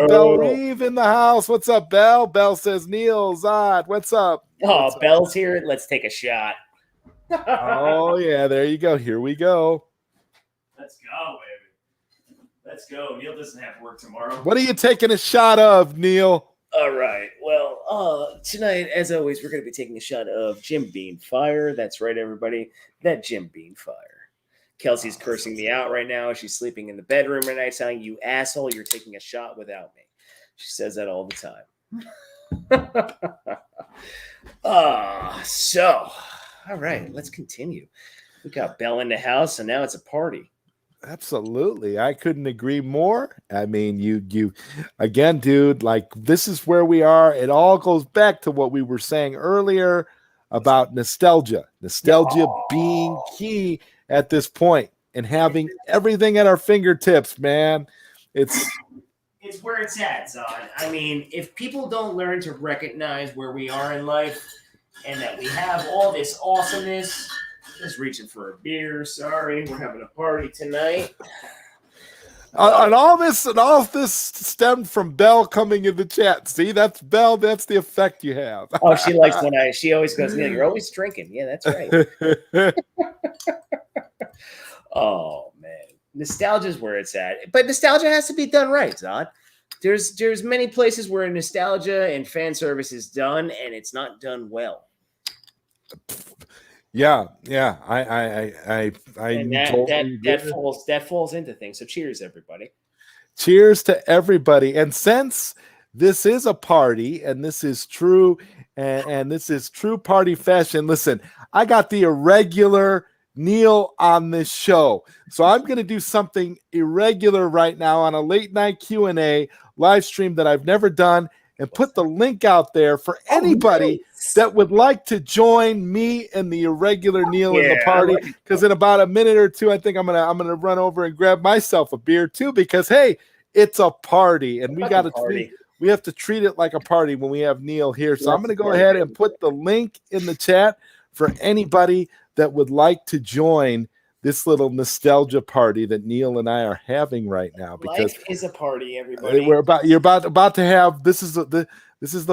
Belle Reeve in the house. What's up, Belle? Belle says, "Neil, Zod, what's up?" Oh, Belle's here. Let's take a shot. Oh yeah, there you go. Here we go. Let's go, baby. Let's go. Neil doesn't have work tomorrow. What are you taking a shot of, Neil? All right. Well, tonight, as always, we're going to be taking a shot of Jim Beam Fire. That's right, everybody. That Jim Beam Fire. Kelsey's cursing me out right now. She's sleeping in the bedroom right now, telling you, asshole, you're taking a shot without me. She says that all the time. So, all right, let's continue. We got Belle in the house, and now it's a party. Absolutely. I couldn't agree more. I mean, you again, dude, like this is where we are. It all goes back to what we were saying earlier about nostalgia being key at this point and having everything at our fingertips, man. It's where it's at, Zod. I mean, if people don't learn to recognize where we are in life and that we have all this awesomeness. Just reaching for a beer. Sorry, we're having a party tonight. And all this stemmed from Belle coming in the chat. See, that's Belle. That's the effect you have. Oh, she likes she always goes, Neil, you're always drinking. Yeah, that's right. Oh man. Nostalgia is where it's at, but nostalgia has to be done right, Zod. There's many places where nostalgia and fan service is done, and it's not done well. Yeah. I And totally that falls into things. So cheers, everybody. Cheers to everybody. And since this is a party, and this is true, and this is true party fashion. Listen, I got the Irregular Neil on this show, so I'm going to do something irregular right now on a late night Q&A live stream that I've never done, and put the link out there for anybody that would like to join me and the Irregular Neil in the party. Because in about a minute or two, I think I'm gonna run over and grab myself a beer too. Because hey, it's a party, and we got to we have to treat it like a party when we have Neil here. So I'm gonna go ahead and put the link in the chat for anybody that would like to join this little nostalgia party that Neil and I are having right now. Because life is a party, everybody. You're about to have this is the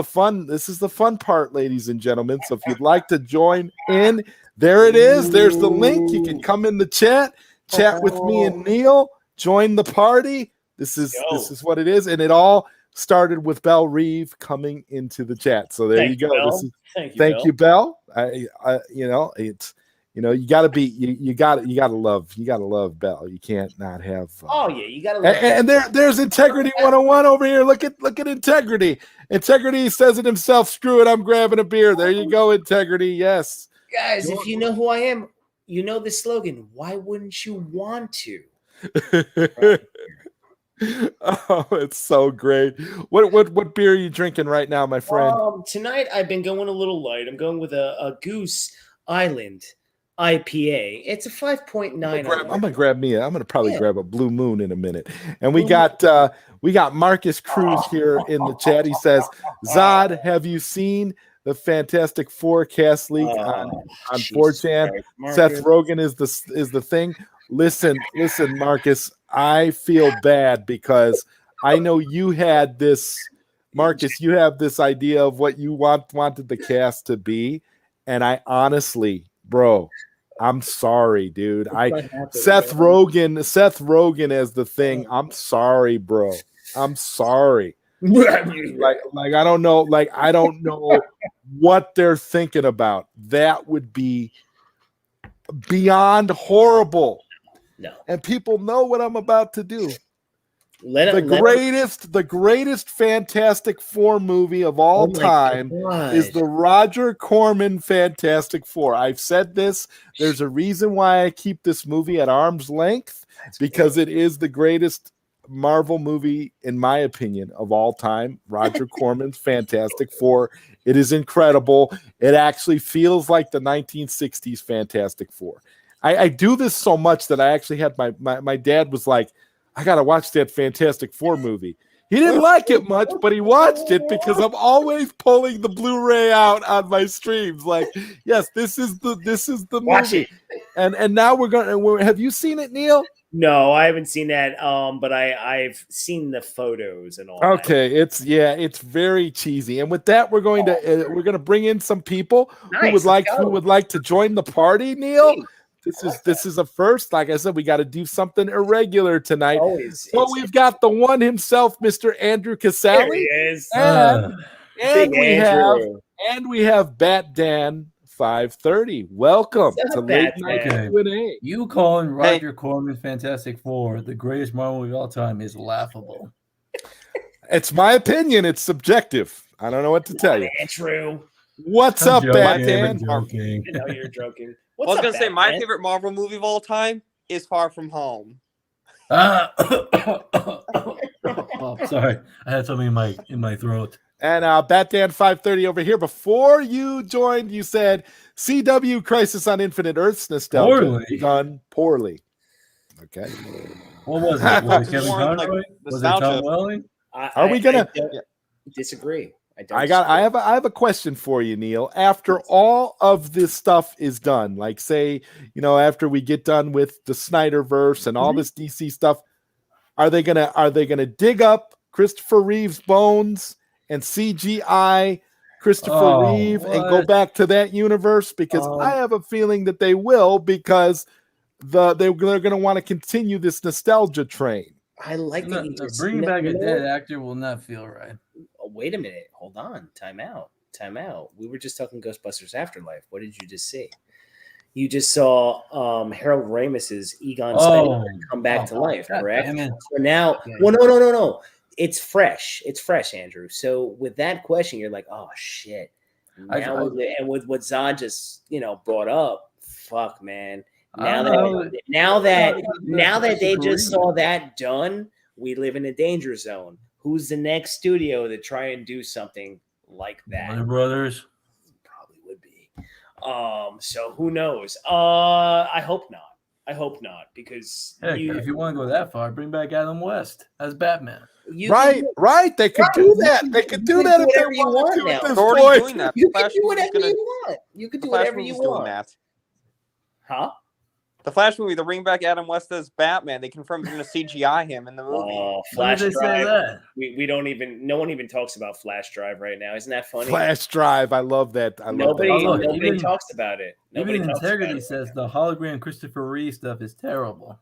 fun part, ladies and gentlemen. So if you'd like to join in, there it is. There's the link. You can come in the chat with me and Neil. Join the party. This is what it is, and it all started with Belle Reeve coming into the chat. So there you go. Thank you, Belle. You gotta love Belle. You can't not have. You gotta love. And there's Integrity 101 over here. Look at Integrity. Integrity says it himself. Screw it. I'm grabbing a beer. There you go, Integrity. Yes, guys. If you know who I am, you know the slogan. Why wouldn't you want to? Oh, it's so great. What beer are you drinking right now, my friend? Tonight I've been going a little light. I'm going with a Goose Island IPA. It's a 5.9. I'm gonna probably grab a Blue Moon in a minute. And we got Marcus Cruz here in the chat. He says, Zod, have you seen the Fantastic Four cast leak on 4chan? Seth Rogen is the thing. Listen, Marcus, I feel bad because I know you had this, Marcus, you have this idea of what you wanted the cast to be. And I honestly, bro, I'm sorry, dude. Seth Rogen as the thing. I'm sorry, bro. I'm sorry. like I don't know what they're thinking about. That would be beyond horrible. No. And people know what I'm about to do. The greatest Fantastic Four movie of all time is the Roger Corman Fantastic Four. I've said this. There's a reason why I keep this movie at arm's length, because it is the greatest Marvel movie, in my opinion, of all time. Roger Corman's Fantastic Four. It is incredible. It actually feels like the 1960s Fantastic Four. I do this so much that I actually had my dad was like, I got to watch that Fantastic Four movie. He didn't like it much, but he watched it because I'm always pulling the Blu-ray out on my streams. Like, yes, this is the movie. And now have you seen it, Neil? No, I haven't seen that. But I've seen the photos and all. Okay, it's very cheesy. And with that, we're going to bring in some people who would like to join the party, Neil. This is a first. Like I said, we got to do something irregular tonight. So we've got the one himself, Mr. Andrew Casale. There he is. And we have Bat Dan 530. Welcome to Late Night Q&A. You calling Roger Corman Fantastic Four the greatest Marvel movie of all time is laughable. It's my opinion. It's subjective. I don't know what to tell you. True. What's up, Bat Dan? I know you're joking. I was going to say, my favorite Marvel movie of all time is Far From Home. Oh, sorry. I had something in my throat. And Batman 530 over here. Before you joined, you said CW Crisis on Infinite Earths nostalgia done poorly. Okay. What was it? Was it Kevin Conroy? Was it Tom Welling? Are we gonna disagree? I have a question for you, Neil. After all of this stuff is done, like say, after we get done with the Snyderverse and all this DC stuff, are they gonna dig up Christopher Reeve's bones and CGI Christopher Reeve and go back to that universe? Because I have a feeling that they will, because they're going to want to continue this nostalgia train. I like that you just bringing back a dead actor will not feel right. Oh, wait a minute. Hold on. Time out. We were just talking Ghostbusters Afterlife. What did you just see? You just saw Harold Ramis's Egon Spengler come back to life, correct? So now, well, no. It's fresh. It's fresh, Andrew. So with that question, you're like, oh shit. Now, and with what Zod just brought up, fuck, man. Now that they just saw that done, we live in a danger zone. Who's the next studio to try and do something like that? Warner Brothers probably would be. So who knows? I hope not, because if you want to go that far, bring back Adam West as Batman. Right. They could do that. They could do that if they want to. They're already doing that. You can do whatever you want. You can do whatever you want. Doing that. Huh? The Flash movie, they bring back Adam West as Batman. They confirmed they're going to CGI him in the movie. Oh, Flash Drive. We don't even. No one even talks about Flash Drive right now. Isn't that funny? Flash Drive. I love that. Nobody talks about it. Even Integrity says the hologram Christopher Reeve stuff is terrible.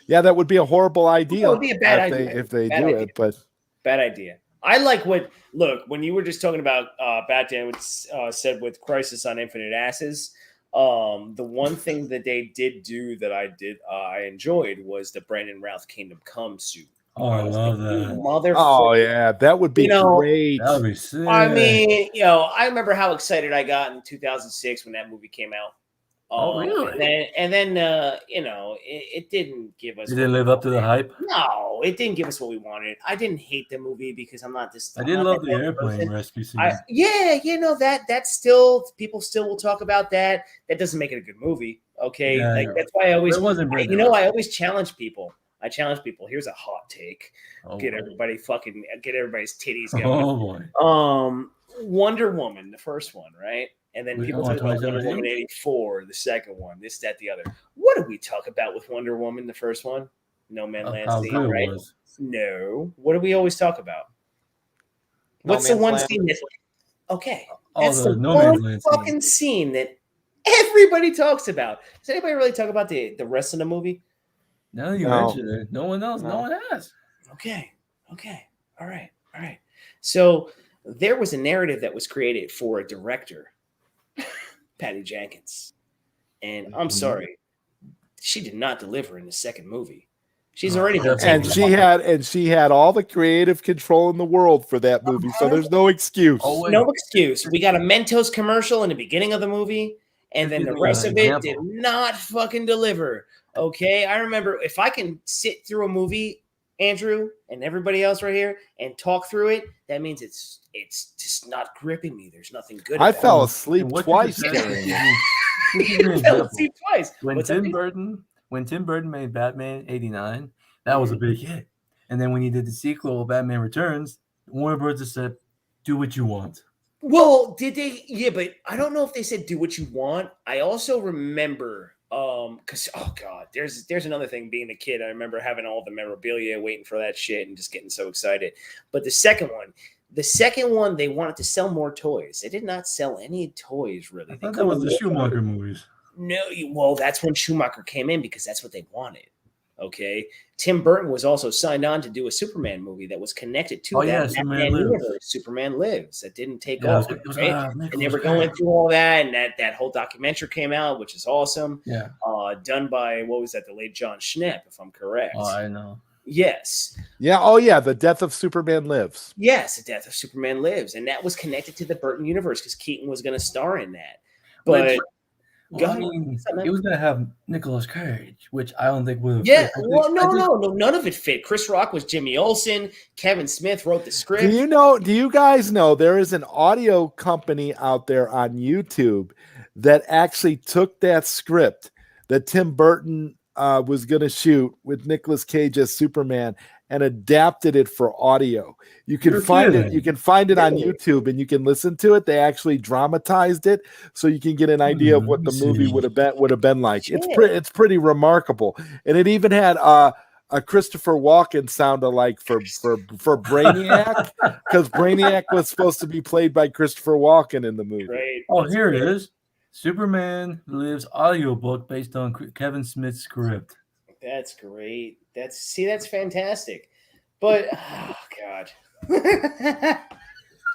Yeah, that would be a horrible idea. It would be a bad idea if they do it, but bad idea. I like when you were just talking about Batman said with Crisis on Infinite Asses. The one thing that they did do that I enjoyed was the Brandon Routh Kingdom Come suit. Oh, I love that. Oh yeah, that would be great. That would be sick. I mean, I remember how excited I got in 2006 when that movie came out. Oh, really? And then it didn't give us. It didn't live up to the hype. No, it didn't give us what we wanted. I didn't hate the movie because I'm not this. I didn't love the airplane rescue scene. That's still people still will talk about that. That doesn't make it a good movie. Okay, that's why I always. I always challenge people. I challenge people. Here's a hot take. Get everybody's titties going. Oh boy. Wonder Woman, the first one, right? And then people talk about Wonder Woman 84, the second one, this, that, the other. What did we talk about with Wonder Woman, the first one? No Man Land scene, right? No. What do we always talk about? What's the one scene that's that's the one fucking scene that everybody talks about. Does anybody really talk about the rest of the movie? No, you mentioned it. No one else. No one has. Okay. All right. So there was a narrative that was created for a director, Patty Jenkins. And I'm sorry, she did not deliver in the second movie. She's already and she had all the creative control in the world for that movie, so there's no excuse. No excuse. We got a Mentos commercial in the beginning of the movie, and then the rest of it did not fucking deliver. Okay, I remember if I can sit through a movie, Andrew and everybody else right here, and talk through it, that means it's just not gripping me. There's nothing good. I fell asleep twice. When Tim Burton made Batman '89, that was a big hit. And then when he did the sequel, Batman Returns, Warner Bros. Just said, "Do what you want." Well, did they? Yeah, but I don't know if they said "do what you want." I also remember. Because there's another thing. Being a kid, I remember having all the memorabilia, waiting for that shit, and just getting so excited. But the second one, they wanted to sell more toys. They did not sell any toys really. I thought that was the Schumacher movies. No, well, that's when Schumacher came in because that's what they wanted. Okay, Tim Burton was also signed on to do a Superman movie that was connected to that Batman universe. Superman Lives that didn't take off, right? And they were going through all that, and that whole documentary came out, which is awesome. Yeah, done by the late John Schnepp, if I'm correct. Oh, I know. Yes. Yeah. Oh, yeah. The Death of Superman Lives. Yes, The Death of Superman Lives, and that was connected to the Burton universe because Keaton was going to star in that, but. Well, I mean, it was going to have Nicolas Cage, which I don't think would have fit. Well, no, none of it fit. Chris Rock was Jimmy Olsen. Kevin Smith wrote the script. Do you guys know there is an audio company out there on YouTube that actually took that script that Tim Burton was going to shoot with Nicolas Cage as Superman and adapted it for audio. You can find it. You can find it on YouTube, and you can listen to it. They actually dramatized it, so you can get an idea of what the movie would have been like. It's pretty remarkable, and it even had a Christopher Walken sound alike for Brainiac, because Brainiac was supposed to be played by Christopher Walken in the movie. Right. Oh, here it is. Superman Lives audiobook based on Kevin Smith's script. That's great. That's fantastic. But oh god.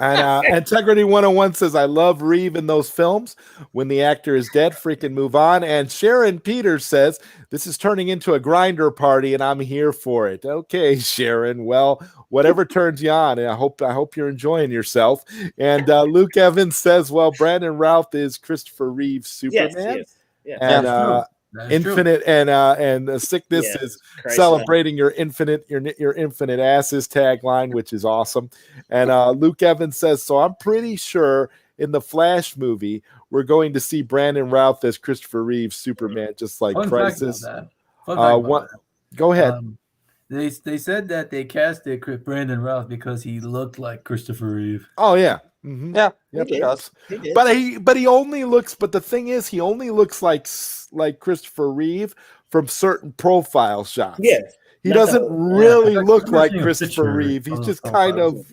And Integrity 101 says, I love Reeve in those films. When the actor is dead, freaking move on. And Sharon Peters says, this is turning into a grinder party, and I'm here for it. Okay, Sharon. Well, whatever turns you on. And I hope you're enjoying yourself. And Luke Evans says, well, Brandon Routh is Christopher Reeve's Superman. Yes. And Infinite and Sickness is celebrating your infinite asses tagline, which is awesome. And Luke Evans says, so I'm pretty sure in the Flash movie we're going to see Brandon Routh as Christopher Reeve's Superman, just like Crisis. Go ahead. They said that they casted Brandon Routh because he looked like Christopher Reeve. Oh yeah. Mm-hmm. Yeah, yep. he does. But he only looks. But the thing is, he only looks like Christopher Reeve from certain profile shots. Yeah, he doesn't really look like Christopher Reeve. He's just kind of,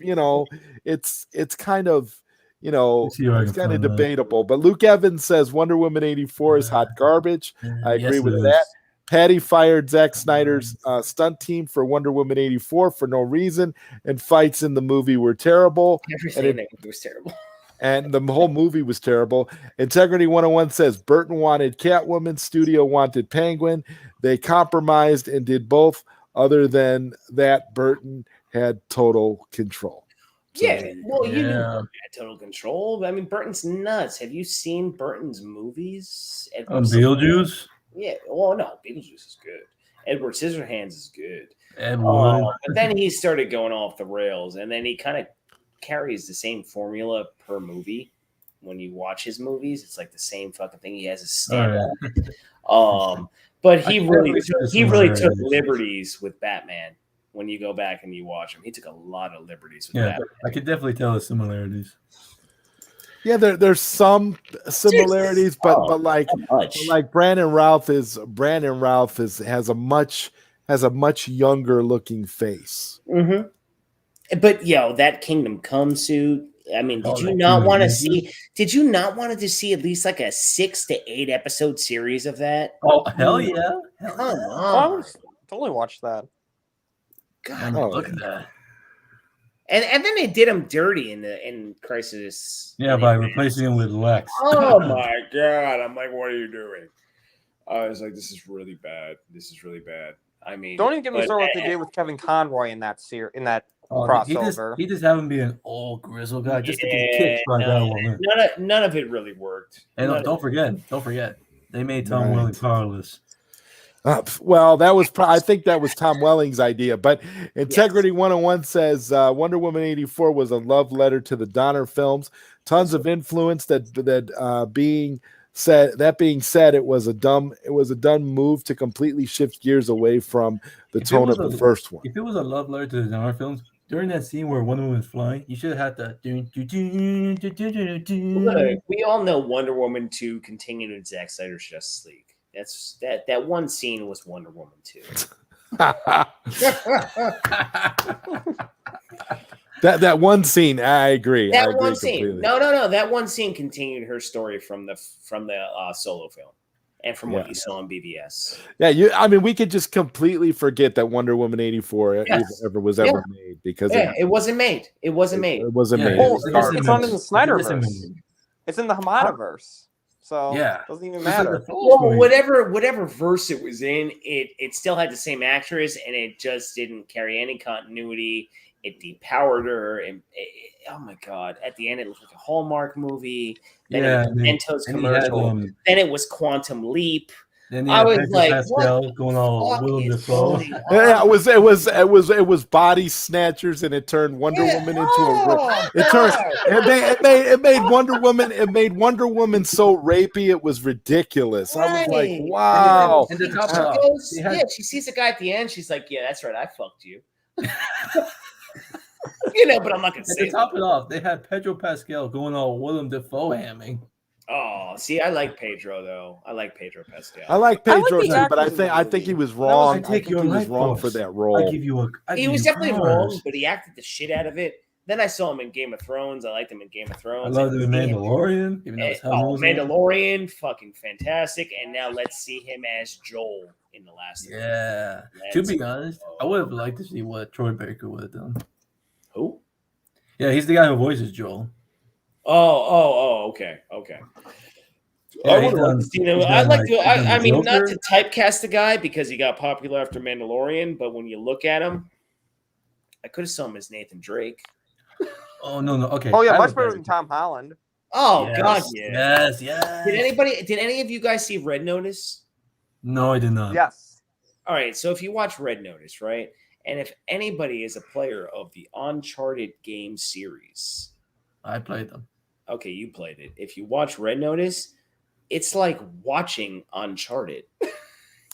it's kind of, it's kind of debatable. But Luke Evans says Wonder Woman 84 is hot garbage. I agree with that. Patty fired Zack Snyder's stunt team for Wonder Woman 84 for no reason, and fights in the movie were terrible. Everything was terrible. And the whole movie was terrible. Integrity 101 says Burton wanted Catwoman, studio wanted Penguin. They compromised and did both. Other than that, Burton had total control. So, you knew Burton had total control. I mean, Burton's nuts. Have you seen Burton's movies? Beetlejuice? Yeah, well, no, Beetlejuice is good. Edward Scissorhands is good. But then he started going off the rails, and then he kind of carries the same formula per movie. When you watch his movies, it's like the same fucking thing. He has a stand-up. But he really took liberties with Batman. When you go back and you watch him, he took a lot of liberties with Batman. I could definitely tell the similarities. Yeah, there's some similarities, but like Brandon Routh has a much younger looking face. Mm-hmm. But that Kingdom Come suit. I mean, did you not want to see at least like a 6 to 8 episode series of that? Oh hell yeah! Come on, totally watched that. God, look at that. And then they did him dirty in Crisis. Yeah, by replacing him with Lex. Oh my god! I'm like, what are you doing? I was like, this is really bad. I mean, don't even get me started what they did with Kevin Conroy in that crossover. He just happened to be an old grizzled guy just to get kicked by that woman. None of it really worked. And don't forget, they made Tom Welling powerless. Well, that was I think that was Tom Welling's idea. But Integrity 101 says Wonder Woman 84 was a love letter to the Donner films. Tons of influence. That being said, it was a dumb move to completely shift gears away from the tone of the first one. If it was a love letter to the Donner films, during that scene where Wonder Woman was flying, you should have had the. We all know Wonder Woman 2 continued in Zack Snyder's Justice League. That one scene was Wonder Woman 2. that one scene, I agree. That one scene. No. That one scene continued her story from the solo film, and from what you saw in BVS. Yeah, I mean, we could just completely forget that Wonder Woman 84 ever was made because it wasn't made. It wasn't made. It wasn't made. Well, it's not in the Snyderverse. It's in the Hamadaverse. So it doesn't even matter. Well, whatever verse it was in, it still had the same actress, and it just didn't carry any continuity. It depowered her, and oh my god! At the end, it looked like a Hallmark movie. Then it was Mentos commercial. Then it was Quantum Leap. Then I was like, "What?" Going all Willem Dafoe. Yeah, it was Body Snatchers, and it turned Wonder Woman into it made Wonder Woman. It made Wonder Woman so rapey it was ridiculous. I was like, wow. And the top she sees a guy at the end. She's like, "Yeah, that's right. I fucked you." But I'm not gonna say. To top it off, they had Pedro Pascal going all Willem Dafoe hamming. Oh, see, I like Pedro though. I like Pedro Pascal. I like Pedro too, but I think he was wrong. I think he was wrong for that role. He was definitely wrong, but he acted the shit out of it. Then I saw him in Game of Thrones. I liked him in Game of Thrones. I loved him in Mandalorian. Even though Mandalorian, fucking fantastic. And now let's see him as Joel in the last. Yeah. To be honest, I would have liked to see what Troy Baker would have done. Who? Yeah, he's the guy who voices Joel. Okay. Yeah, I would like to see him. I'd like to. I mean, not to typecast the guy because he got popular after Mandalorian, but when you look at him, I could have saw him as Nathan Drake. Oh no, okay. Oh yeah, much better than Tom Holland. Oh yes. God, yeah. Yes. Did any of you guys see Red Notice? No, I did not. Yes. All right, so if you watch Red Notice, right, and if anybody is a player of the Uncharted game series, I played them. Okay, you played it. If you watch Red Notice, it's like watching Uncharted.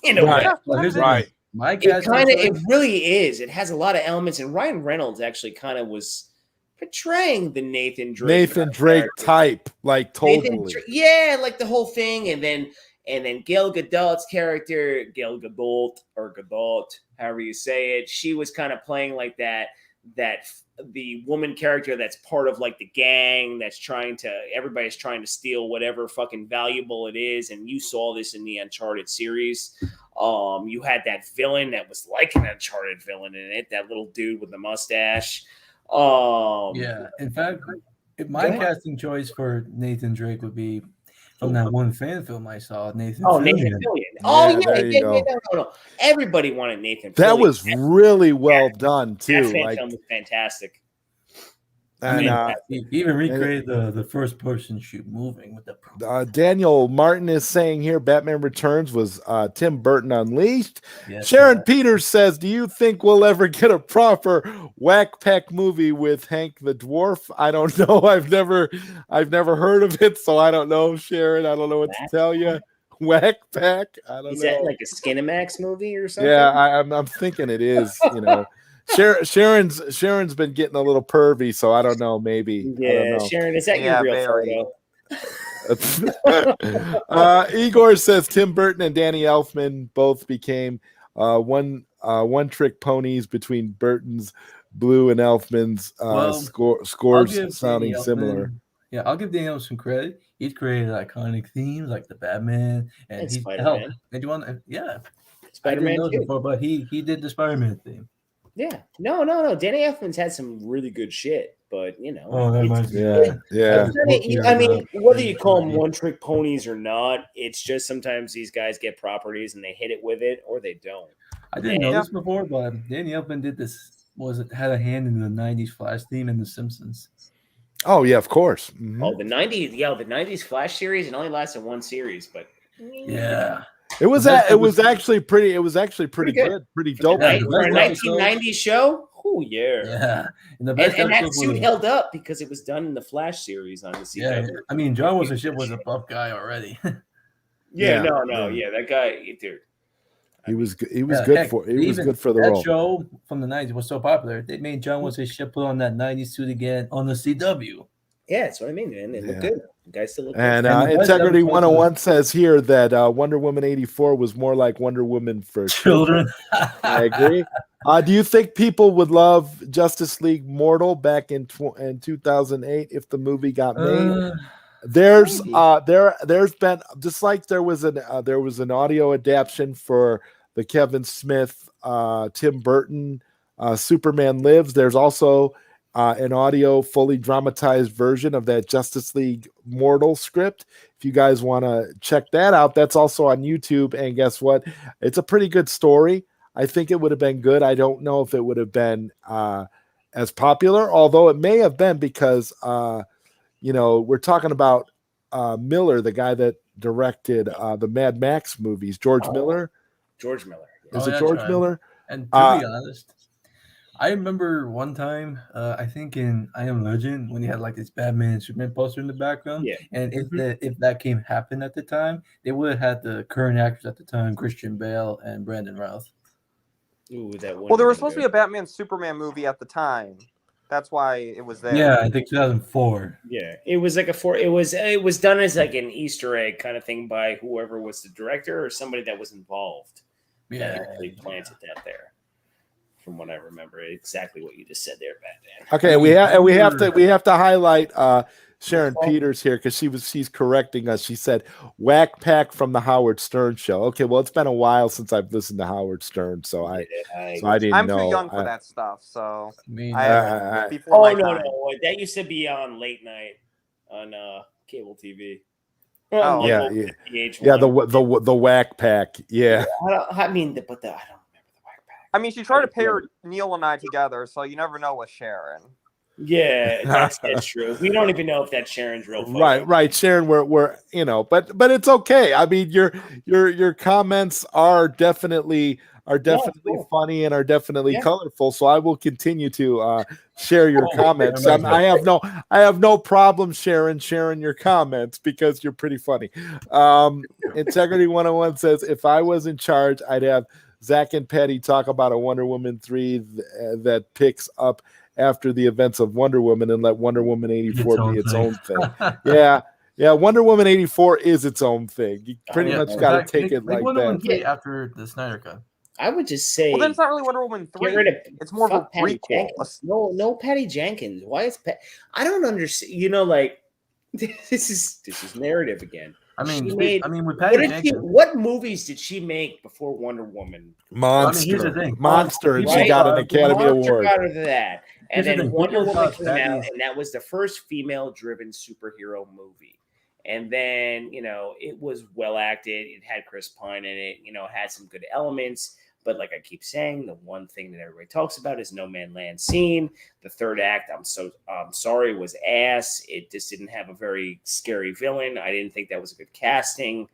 In a way. Right. It really is. It has a lot of elements, and Ryan Reynolds actually kind of was portraying the Nathan Drake type, like totally. Like the whole thing, and then Gal Gadot's character, Gal Gadot or Gadot, however you say it, she was kind of playing like that the woman character that's part of like the gang that's everybody's trying to steal whatever fucking valuable it is, and you saw this in the Uncharted series. You had that villain that was like an Uncharted villain in it, that little dude with the mustache. Yeah, in fact, my casting choice for Nathan Drake would be from that one fan film I saw, Nathan Fillion. Nathan Fillion. No. Everybody wanted Nathan Fillion. That was really well done, too. That fan film was fantastic. And he even recreated the first person shoot moving with the Daniel Martin is saying here Batman Returns was Tim Burton Unleashed. Yes, Sharon Peters says, do you think we'll ever get a proper Whack Pack movie with Hank the Dwarf? I don't know. I've never heard of it, so I don't know, Sharon. I don't know what to tell you. Whack Pack? I don't know. Is that like a Skinamax movie or something? Yeah, I'm thinking it is, Sharon's been getting a little pervy, so I don't know. Maybe. Yeah, Sharon, is that your real photo? Igor says Tim Burton and Danny Elfman both became one-trick ponies between Burton's Blue and Elfman's scores sounding similar. Yeah, I'll give Danny Elfman some credit. He's created iconic themes like the Batman and Spider-Man. Spider-Man before, but he did the Spider-Man theme. Yeah, no. Danny Elfman's had some really good shit, but yeah. I mean, whether you call them one-trick ponies or not, it's just sometimes these guys get properties and they hit it with it, or they don't. I didn't know this before, but Danny Elfman did this. Had a hand in the '90s Flash theme and The Simpsons. Oh yeah, of course. Mm-hmm. Oh, the '90s Flash series, it only lasted one series, but yeah. It was actually pretty good, pretty dope. For a 1990s show? Oh yeah. Yeah. And that suit held up because it was done in the Flash series on the CW. Yeah, I mean, John was a buff guy already. That guy, dude. He was good for the role. That show from the 90s was so popular. They made John Wilson put on that 90s suit again on the CW. Yeah, that's what I mean, man. It looked good. The guy still looked good. And Integrity 101 says here that Wonder Woman 84 was more like Wonder Woman for children. I agree. Do you think people would love Justice League Mortal back in 2008 if the movie got made? There's been, just like there was an audio adaptation for the Kevin Smith Tim Burton Superman Lives. There's also an audio fully dramatized version of that Justice League Mortal script. If you guys want to check that out, that's also on YouTube. And guess what? It's a pretty good story. I think it would have been good. I don't know if it would have been as popular, although it may have been because, we're talking about Miller, the guy that directed the Mad Max movies, George Miller. George Miller. Is it George Miller? And to be honest, I remember one time, I think in I Am Legend, when you had like this Batman and Superman poster in the background. Yeah. And if that game happened at the time, they would have had the current actors at the time, Christian Bale and Brandon Routh. Ooh, that one. Well, there was supposed to be a Batman Superman movie at the time. That's why it was there. Yeah, I think 2004. Yeah, it was like it was done as like an Easter egg kind of thing by whoever was the director or somebody that was involved. Yeah, that actually planted that there. from what I remember. Exactly what you just said there, Batman. Okay, we have to highlight Sharon Peters here because she's correcting us. She said Whack Pack from the Howard Stern show. Okay, well, it's been a while since I've listened to Howard Stern, so I didn't I'm know. too young for that stuff, so before my time. No, that used to be on late night on cable TV. Oh yeah, the Whack Pack, yeah. I mean, but I don't remember the Whack Pack. I mean, she tried to pair Neil and I together, so you never know with Sharon. Yeah, that's true. We don't even know if that's Sharon's real photo. Right, Sharon. We're but it's okay. I mean, your comments are definitely funny and are definitely colorful. So I will continue to share your comments. I have no problem sharing your comments because you're pretty funny. Integrity 101 says, if I was in charge, I'd have Zach and Patty talk about a Wonder Woman 3 that picks up after the events of Wonder Woman and let Wonder Woman 84 be its own thing. Yeah, Wonder Woman 84 is its own thing. You pretty much got to take it like Wonder that. Woman 3 after the Snyder Cut. I would just say, well, then it's not really Wonder Woman 3. Get rid of, it's more of a prequel. No, Patty Jenkins. Why is I don't understand. You know, like this is narrative again. I mean, with Patty Jenkins, what movies did she make before Wonder Woman? Monster, here's the thing. Monster, and she got an Academy Award. Out of that, and then Wonder Woman came out, and that was the first female-driven superhero movie. And then, it was well acted. It had Chris Pine in it. It had some good elements. But like I keep saying, the one thing that everybody talks about is No Man Land scene. The third act, I'm sorry, was ass. It just didn't have a very scary villain. I didn't think that was a good casting.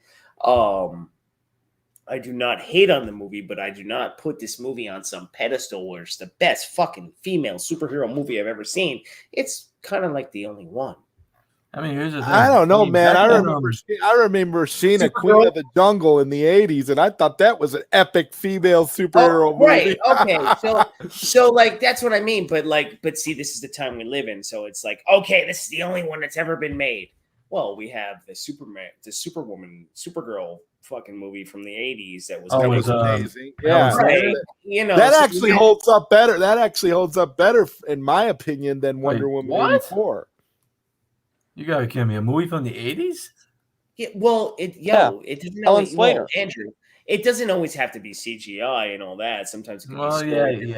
I do not hate on the movie, but I do not put this movie on some pedestal where it's the best fucking female superhero movie I've ever seen. It's kind of like the only one. I mean, here's the thing. I don't know, man. I remember seeing a Queen of the Jungle in the 80s, and I thought that was an epic female superhero movie. Right. Okay. So like that's what I mean. But see, this is the time we live in. So it's like, okay, this is the only one that's ever been made. Well, we have the Superwoman, Supergirl fucking movie from the 80s that was amazing. Yeah. Right. That actually holds up better. That actually holds up better, in my opinion, than Wonder Woman 84. You gotta kill me! A movie from the 80s? Yeah, well, it doesn't always, Andrew. It doesn't always have to be CGI and all that. Sometimes it can be story.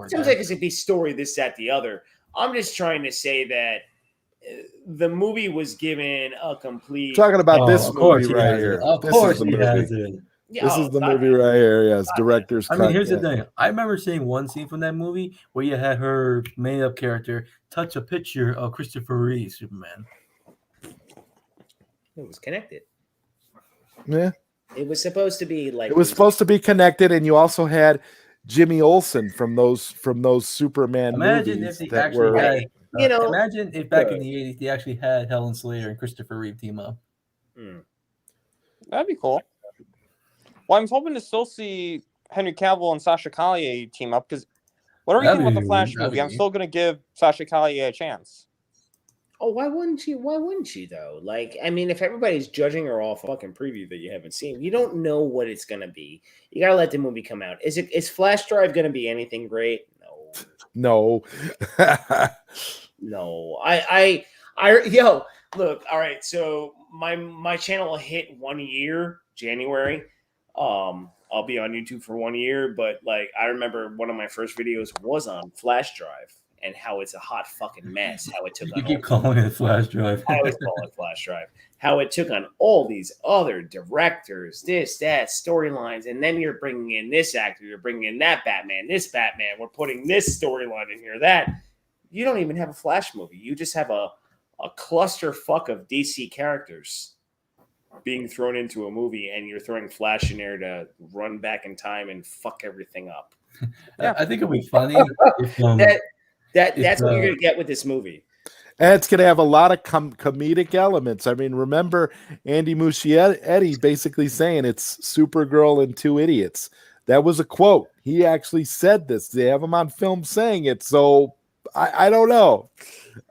Sometimes it can be story, this, that, the other. I'm just trying to say that the movie was given a complete. Talking about this movie right here. Of course, he has it. This is the movie right here. Yes, director's cut. I mean, here's the thing. I remember seeing one scene from that movie where you had her made-up character touch a picture of Christopher Reeve, Superman. It was connected. Yeah. It was supposed to be like. It was supposed to be connected, and you also had Jimmy Olsen from those Superman movies that were. Imagine if back in the 80s they actually had Helen Slater and Christopher Reeve team up. That'd be cool. Well, I'm hoping to still see Henry Cavill and Sasha Callier team up because whatever you think about the Flash movie, I'm still going to give Sasha Callier a chance. Oh, why wouldn't she? Why wouldn't she though? Like, I mean, if everybody's judging her off a fucking preview that you haven't seen, you don't know what it's going to be. You got to let the movie come out. Is Flash Drive going to be anything great? No. No. Look, all right. So my channel will hit 1 year, January. I'll be on YouTube for 1 year, but like I remember one of my first videos was on Flash Drive and how it's a hot fucking mess. How it took you keep calling it Flash Drive. I always call it Flash Drive. How it took on all these other directors, this, that, storylines, and then you're bringing in this actor, you're bringing in that Batman, this Batman. We're putting this storyline in here. That you don't even have a Flash movie. You just have a clusterfuck of DC characters being thrown into a movie, and you're throwing Flash in there to run back in time and fuck everything up. I think it'd be funny if that's what you're gonna get with this movie. And it's going to have a lot of comedic elements. I mean, remember Andy Muschietti basically saying it's Supergirl and two idiots. That was a quote. He actually said this. They have him on film saying it. So I don't know.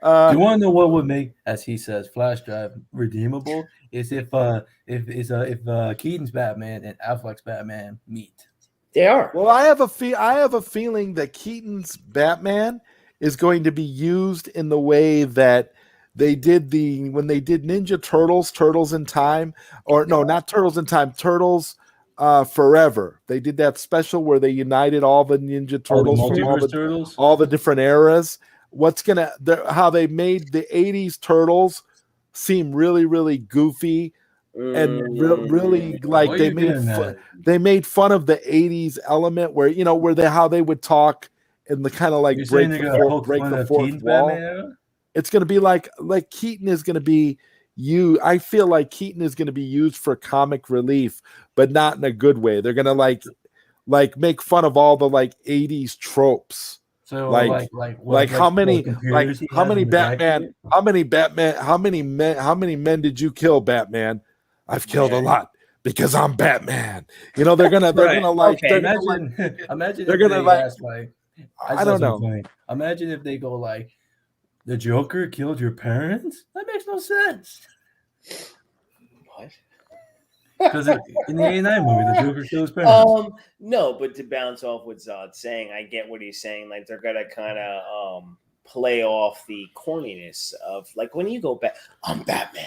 You want to know what would make, as he says, Flash Drive redeemable? Is if Keaton's Batman and Affleck's Batman meet. They are. Well, I have a feeling that Keaton's Batman is going to be used in the way that they did when they did Ninja Turtles in Time, or no, not Turtles in Time, Turtles Forever. They did that special where they united all the Ninja Turtles from all the different eras. How they made the 80s Turtles seem really, really goofy. And really, like they made fun of the 80s element where how they would talk and the kind of like break the fourth wall. It's going to be like Keaton is going to be I feel like Keaton is going to be used for comic relief, but not in a good way. They're going to like make fun of all the like 80s tropes. So how many men did you kill, Batman? I've killed a lot because I'm Batman. They're gonna like imagine they're gonna like I don't know. Funny. Imagine if they go like the Joker killed your parents? That makes no sense. What? Because in the 89 movie, the Joker killed his parents. No, but to bounce off what Zod's saying, I get what he's saying. Like they're gonna kind of play off the corniness of like when you go back, I'm Batman.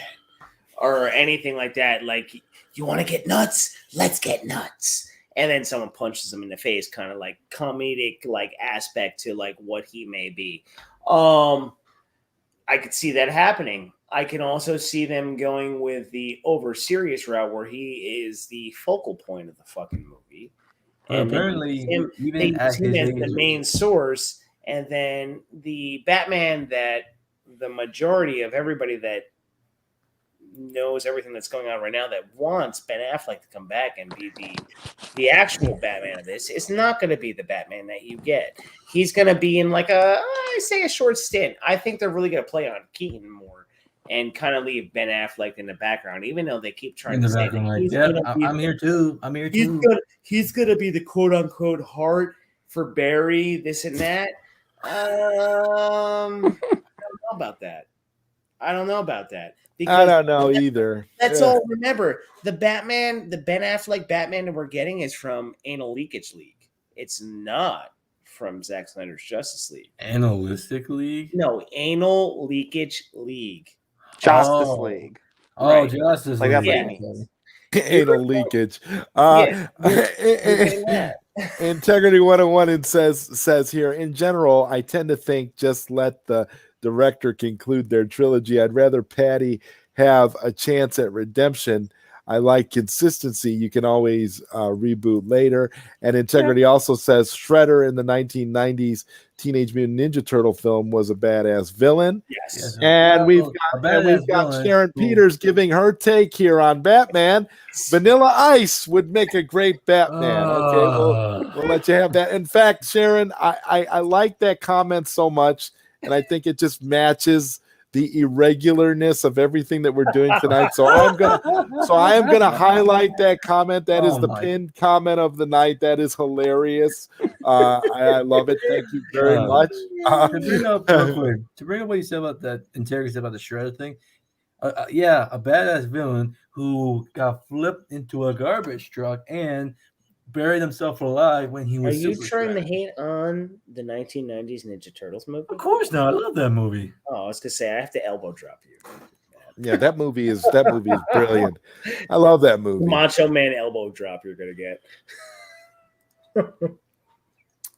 Or anything like that, like you want to get nuts? Let's get nuts. And then someone punches him in the face, kind of like comedic like aspect to like what he may be. I could see that happening. I can also see them going with the over serious route where he is the focal point of the fucking movie. And apparently, they use him as the main source, and then the Batman that the majority of everybody that knows everything that's going on right now that wants Ben Affleck to come back and be the actual Batman of this, it's not going to be the Batman that you get. He's going to be in like a short stint. I think they're really going to play on Keaton more and kind of leave Ben Affleck in the background, even though they keep trying to say that I'm here too. He's going to be the quote unquote heart for Barry, this and that. I don't know about that. I don't know either. That's all. Remember, the Ben Affleck Batman that we're getting is from Anal Leakage League. It's not from Zack Snyder's Justice League. Analytic League? No, Anal Leakage League. Justice League. Oh, right. Justice League. Like that's Anal leakage. Integrity 101 and says here, in general, I tend to think just let the director conclude their trilogy. I'd rather Patty have a chance at redemption. I like consistency. You can always reboot later. And Integrity also says Shredder in the 1990s Teenage Mutant Ninja Turtle film was a badass villain. Yes. And we've got Sharon Peters giving her take here on Batman. Vanilla Ice would make a great Batman. Okay, we'll let you have that. In fact, Sharon, I like that comment so much. And I think it just matches the irregularness of everything that we're doing tonight. So I am gonna highlight that comment. That is the pinned comment of the night. That is hilarious. I love it. Thank you very much. To bring up what you said about that, Integrity said about the Shredder thing. A badass villain who got flipped into a garbage truck and buried himself alive when he was. Are you trying to hate on the 1990s Ninja Turtles movie? Of course not. I love that movie. Oh, I was gonna say I have to elbow drop you. Yeah, that movie is brilliant. I love that movie. Macho Man elbow drop you're gonna get.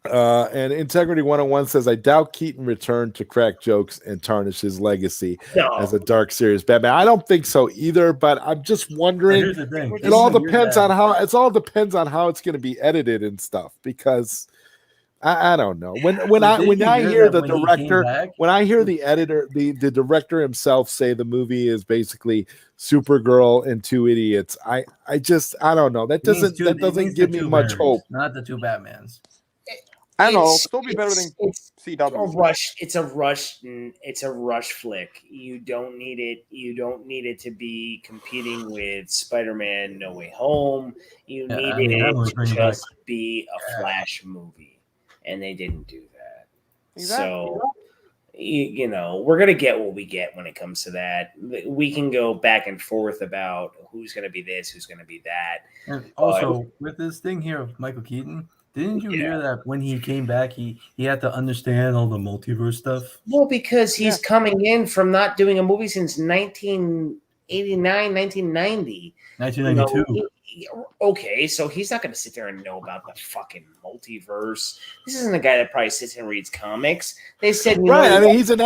And Integrity 101 says, I doubt Keaton returned to crack jokes and tarnish his legacy as a dark, serious Batman. I don't think so either, but I'm just wondering. It all depends on how it's going to be edited and stuff, because I don't know. When I hear the director, when I hear the editor, the director himself say the movie is basically Supergirl and two idiots, I don't know. That doesn't give me much hope. Not the two Batmans. I don't know. Still be better than CW. It's a rush flick. You don't need it. You don't need it to be competing with Spider-Man: No Way Home. You need it to just be a Flash movie, and they didn't do that. Exactly. So you know, we're gonna get what we get when it comes to that. We can go back and forth about who's gonna be this, who's gonna be that. And also, with this thing here of Michael Keaton, didn't you hear that when he came back, he had to understand all the multiverse stuff? Well, because he's coming in from not doing a movie since 1989, 1990. 1992. Okay, so he's not going to sit there and know about the fucking multiverse. This isn't a guy that probably sits and reads comics. They said, right. I mean, he's an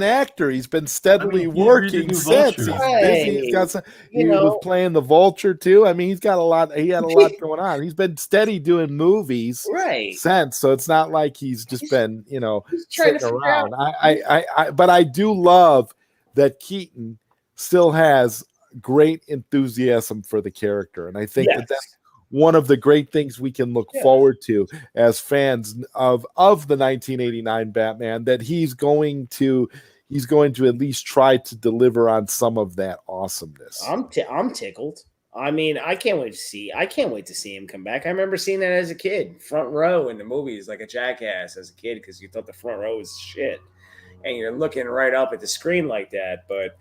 actor. He's been steadily working since. He's busy. He's got some. He was playing the Vulture too. I mean, he's got a lot. He had a lot going on. He's been steady doing movies since. So it's not like he's just been, you know, sitting around. But I do love that Keaton still has great enthusiasm for the character, and I think that's one of the great things we can look forward to as fans of the 1989 Batman, that he's going to at least try to deliver on some of that awesomeness. I'm tickled. I mean, I can't wait to see him come back. I remember seeing that as a kid, front row in the movies, like a jackass as a kid, because you thought the front row was shit, and you're looking right up at the screen like that. But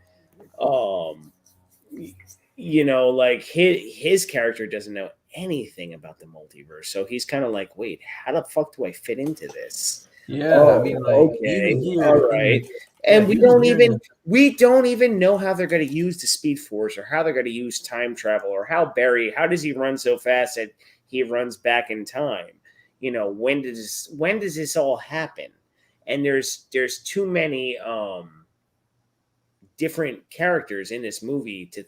you know, like his character doesn't know anything about the multiverse, so he's kind of like, wait, how the fuck do I fit into this? I mean, like, okay, all right. And we don't even know how they're going to use the Speed Force, or how they're going to use time travel, or how does he run so fast that he runs back in time? You know, when does this all happen? And there's too many different characters in this movie to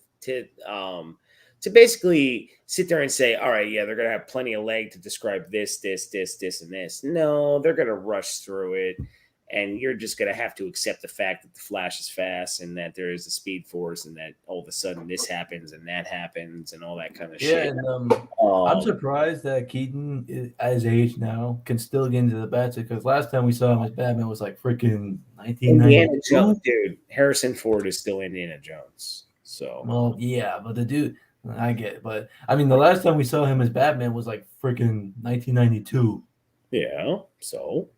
basically sit there and say, all right, yeah, they're gonna have plenty of leg to describe this, and this. No, they're gonna rush through it, and you're just gonna have to accept the fact that the Flash is fast, and that there is a Speed Force, and that all of a sudden this happens and that happens and all that kind of shit. And I'm surprised that Keaton, at his age now, can still get into the Bats, because last time we saw him as Batman was like freaking 1992. Indiana Jones, dude. Harrison Ford is still Indiana Jones. So, well, yeah, but the dude, I get it. But I mean, the last time we saw him as Batman was like freaking 1992. Yeah, so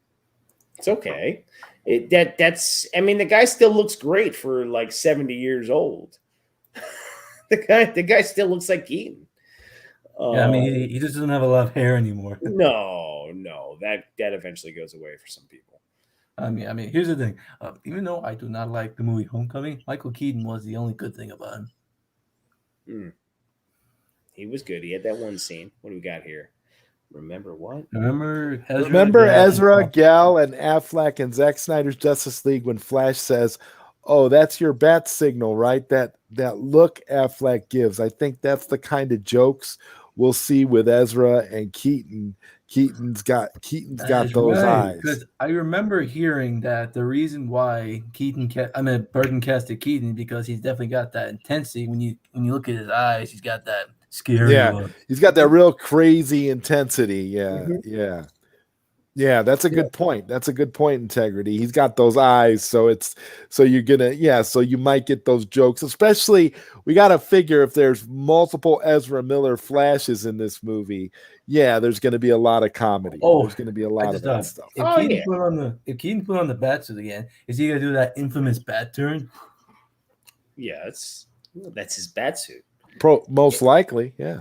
it's okay. That's I mean, the guy still looks great for like 70 years old. the guy still looks like Keaton. Yeah, I mean, he just doesn't have a lot of hair anymore. No, that eventually goes away for some people. I mean, here's the thing. Even though I do not like the movie Homecoming, Michael Keaton was the only good thing about him. He was good. He had that one scene. What do we got here? Remember what? Remember Ezra, Gal, and Affleck and Zack Snyder's Justice League when Flash says, "Oh, that's your bat signal, right?" That look Affleck gives. I think that's the kind of jokes we'll see with Ezra and Keaton. Keaton's got those eyes. Because I remember hearing that the reason why Burton casted Keaton, because he's definitely got that intensity. When you look at his eyes, he's got that scary look. He's got that real crazy intensity. Yeah, that's a good point. That's a good point, Integrity. He's got those eyes, so you might get those jokes. Especially, we got to figure if there's multiple Ezra Miller Flashes in this movie, there's going to be a lot of comedy. There's going to be a lot of that stuff. If Keaton put on the bat suit again, is he going to do that infamous bat turn? Yeah, that's his bat suit. Most likely, yeah.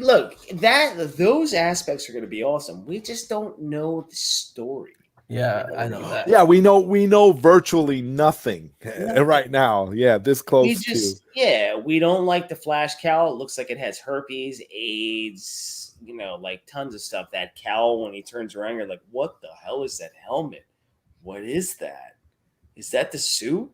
Look, those aspects are going to be awesome. We just don't know the story. Yeah, I know that. Yeah, we know virtually nothing right now. Yeah, this close to. We don't like the Flash cowl. It looks like it has herpes, AIDS, like tons of stuff. That cowl, when he turns around, you're like, what the hell is that helmet? What is that? Is that the suit?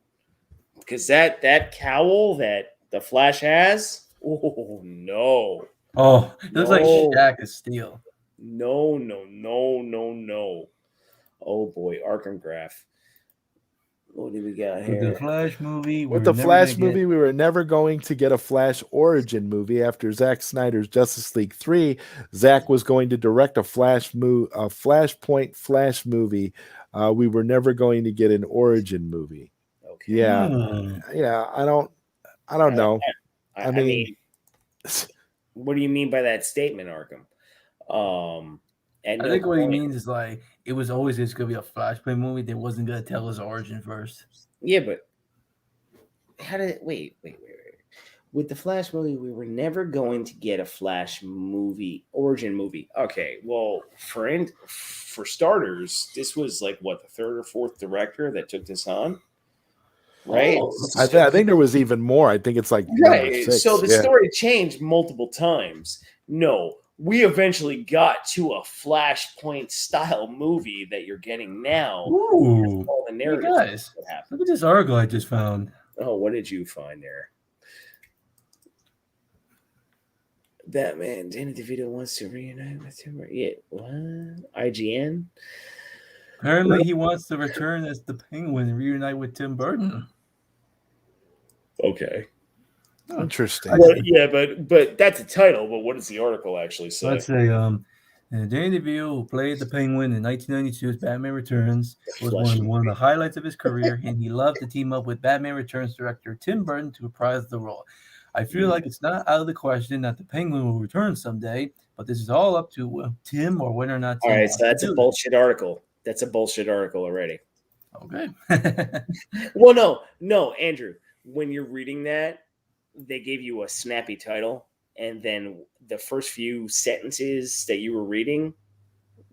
Because that cowl that the Flash has. Oh no! Oh, it looks like Shaq of Steel. No! Oh boy, Arkham Graph. What do we got here? With the Flash movie. We were never going to get a Flash origin movie after Zack Snyder's Justice League 3. Zack was going to direct a Flashpoint Flash movie. We were never going to get an origin movie. Okay. Yeah. I don't know. I mean, what do you mean by that statement, Arkham? I think what he means is like it was always just gonna be a Flashpoint movie. They wasn't gonna tell his origin first. Yeah, but how did wait. With the Flash movie, we were never going to get a Flash movie, origin movie. Okay, well, for starters, this was like what, the third or fourth director that took this on, right? I think there was even more. I think it's like right. 6. So the story changed multiple times. No, we eventually got to a Flashpoint style movie that you're getting now. Ooh, all the narrative. Hey guys, look at this article I just found. Oh, what did you find there? Batman, Danny DeVito wants to reunite with him. Yeah, what? IGN? Apparently, he wants to return as the Penguin and reunite with Tim Burton. Okay. Interesting. Well, yeah, but that's a title. But what does the article actually say? Let's say, Danny DeVito, who played the Penguin in 1992's Batman Returns, was one of the highlights of his career, and he loved to team up with Batman Returns director Tim Burton to reprise the role. I feel like it's not out of the question that the Penguin will return someday, but this is all up to Tim or whether or not Tim. All right, so that's a bullshit article. That's a bullshit article already. Okay. Well, no, Andrew. When you're reading that, they gave you a snappy title, and then the first few sentences that you were reading,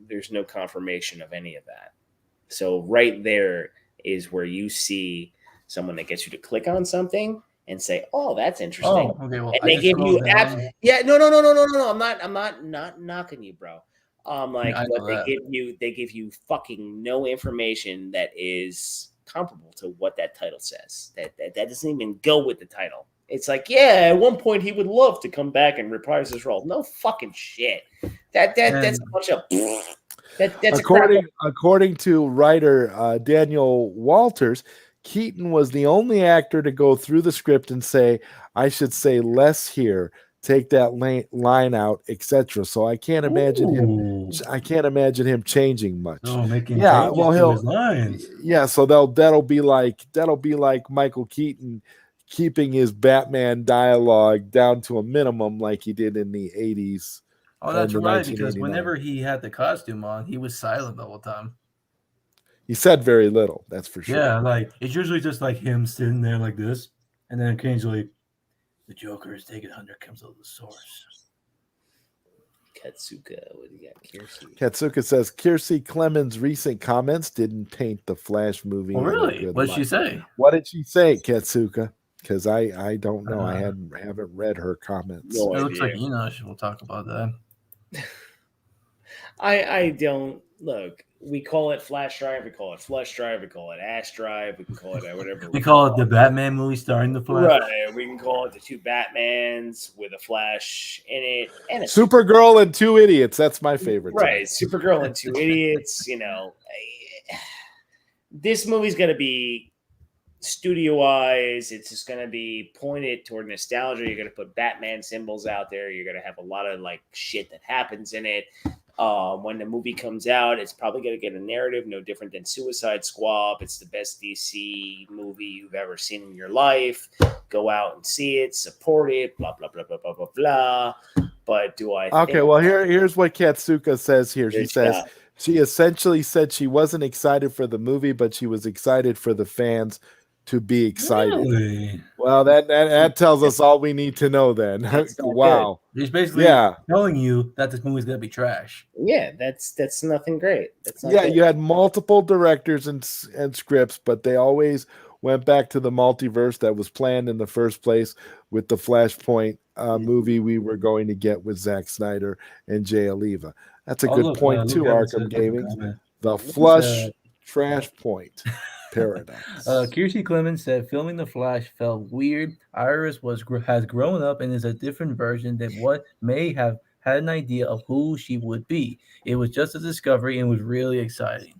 there's no confirmation of any of that. So right there is where you see someone that gets you to click on something and say, "Oh, that's interesting." Oh, okay. Well, and they give you no. I'm not knocking you, bro. But they give you fucking no information that is comparable to what that title says. That doesn't even go with the title. It's like, yeah, at one point he would love to come back and reprise his role. No fucking shit. That's a bunch of. That's according to writer Daniel Walters, Keaton was the only actor to go through the script and say, "I should say less here, take that line out, etc." So I can't imagine him. I can't imagine him changing much. Oh, making changes to his lines. Yeah, so that'll be like Michael Keaton keeping his Batman dialogue down to a minimum, like he did in the 80s. Oh, that's right. Because whenever he had the costume on, he was silent the whole time. He said very little, that's for sure. Yeah, like it's usually just like him sitting there like this, and then occasionally the Joker is taking 100 comes out of the source. Katsuka, what do you got? Katsuka says Kiersey Clemens' recent comments didn't paint the Flash movie. Oh, really? What did she say? What did she say, Katsuka? Because I don't know. I haven't read her comments. No idea. It looks like we'll talk about that. I don't look. We call it Flash Drive. We call it Flush Drive. We call it Ash Drive. We can call it whatever. We call it the Batman movie starring the Flash. Right. We can call it the two Batmans with a Flash in it, and Supergirl and two idiots. That's my favorite. Right. Supergirl and two idiots. This movie's gonna be studio-wise. It's just gonna be pointed toward nostalgia. You're gonna put Batman symbols out there. You're gonna have a lot of like shit that happens in it. When the movie comes out, it's probably going to get a narrative no different than Suicide Squad. It's the best DC movie you've ever seen in your life. Go out and see it, support it, blah, blah, blah, blah, blah, blah, blah. But do I Okay, well, here's what Katsuka says here. She says she essentially said she wasn't excited for the movie, but she was excited for the fans to be excited. Really? Well, that tells us all we need to know then. Wow. He's basically telling you that this movie's gonna be trash. Yeah, that's nothing great. That's not good. You had multiple directors and scripts, but they always went back to the multiverse that was planned in the first place with the Flashpoint movie we were going to get with Zack Snyder and Jay Oliva. That's a good point too, Arkham Gaming. The flush trash point. Paradox. Kiersey Clemens said filming The Flash felt weird. Iris has grown up and is a different version than what may have had an idea of who she would be. It was just a discovery and was really exciting.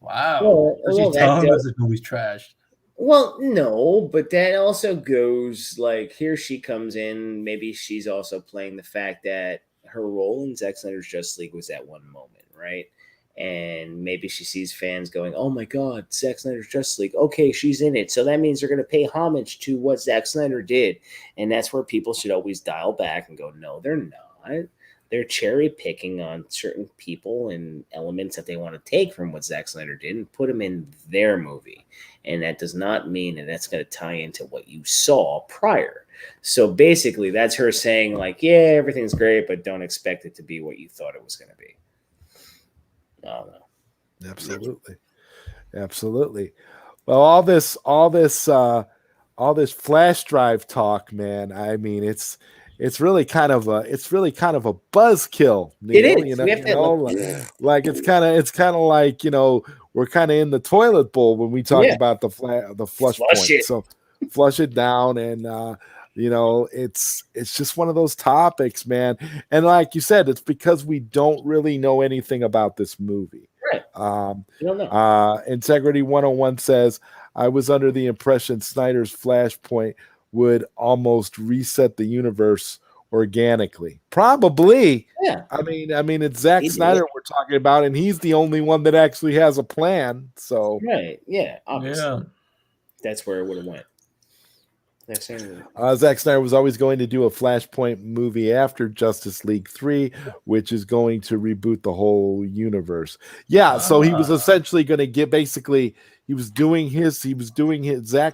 Wow. She's telling us this movie's trash. Well, no, but that also goes like here she comes in. Maybe she's also playing the fact that her role in Zack Snyder's Justice League was at one moment, right? And maybe she sees fans going, "Oh my God, Zack Snyder's Justice League. Okay, she's in it. So that means they're going to pay homage to what Zack Snyder did." And that's where people should always dial back and go, "No, they're not. they're cherry picking on certain people and elements that they want to take from what Zack Snyder did and put them in their movie. And that does not mean that that's going to tie into what you saw prior. So basically, that's her saying, like, yeah, everything's great, but don't expect it to be what you thought it was going to be. I don't know. Absolutely. Well, all this flash drive talk, man. I mean, it's really kind of a buzzkill. It is. You know, like it's kind of like, you know, we're kind of in the toilet bowl when we talk about the flush point. It. So flush it down, and you know, it's just one of those topics, man. And like you said, it's because we don't really know anything about this movie. Right. You don't know. Integrity 101 says, I was under the impression Snyder's Flashpoint would almost reset the universe organically. Probably. Yeah. I mean, it's Zack Snyder we're talking about, and he's the only one that actually has a plan. So right. Yeah. Obviously. That's where it would have went. Zack Snyder was always going to do a Flashpoint movie after Justice League 3, which is going to reboot the whole universe. Yeah, so he was essentially going to get, basically, Zack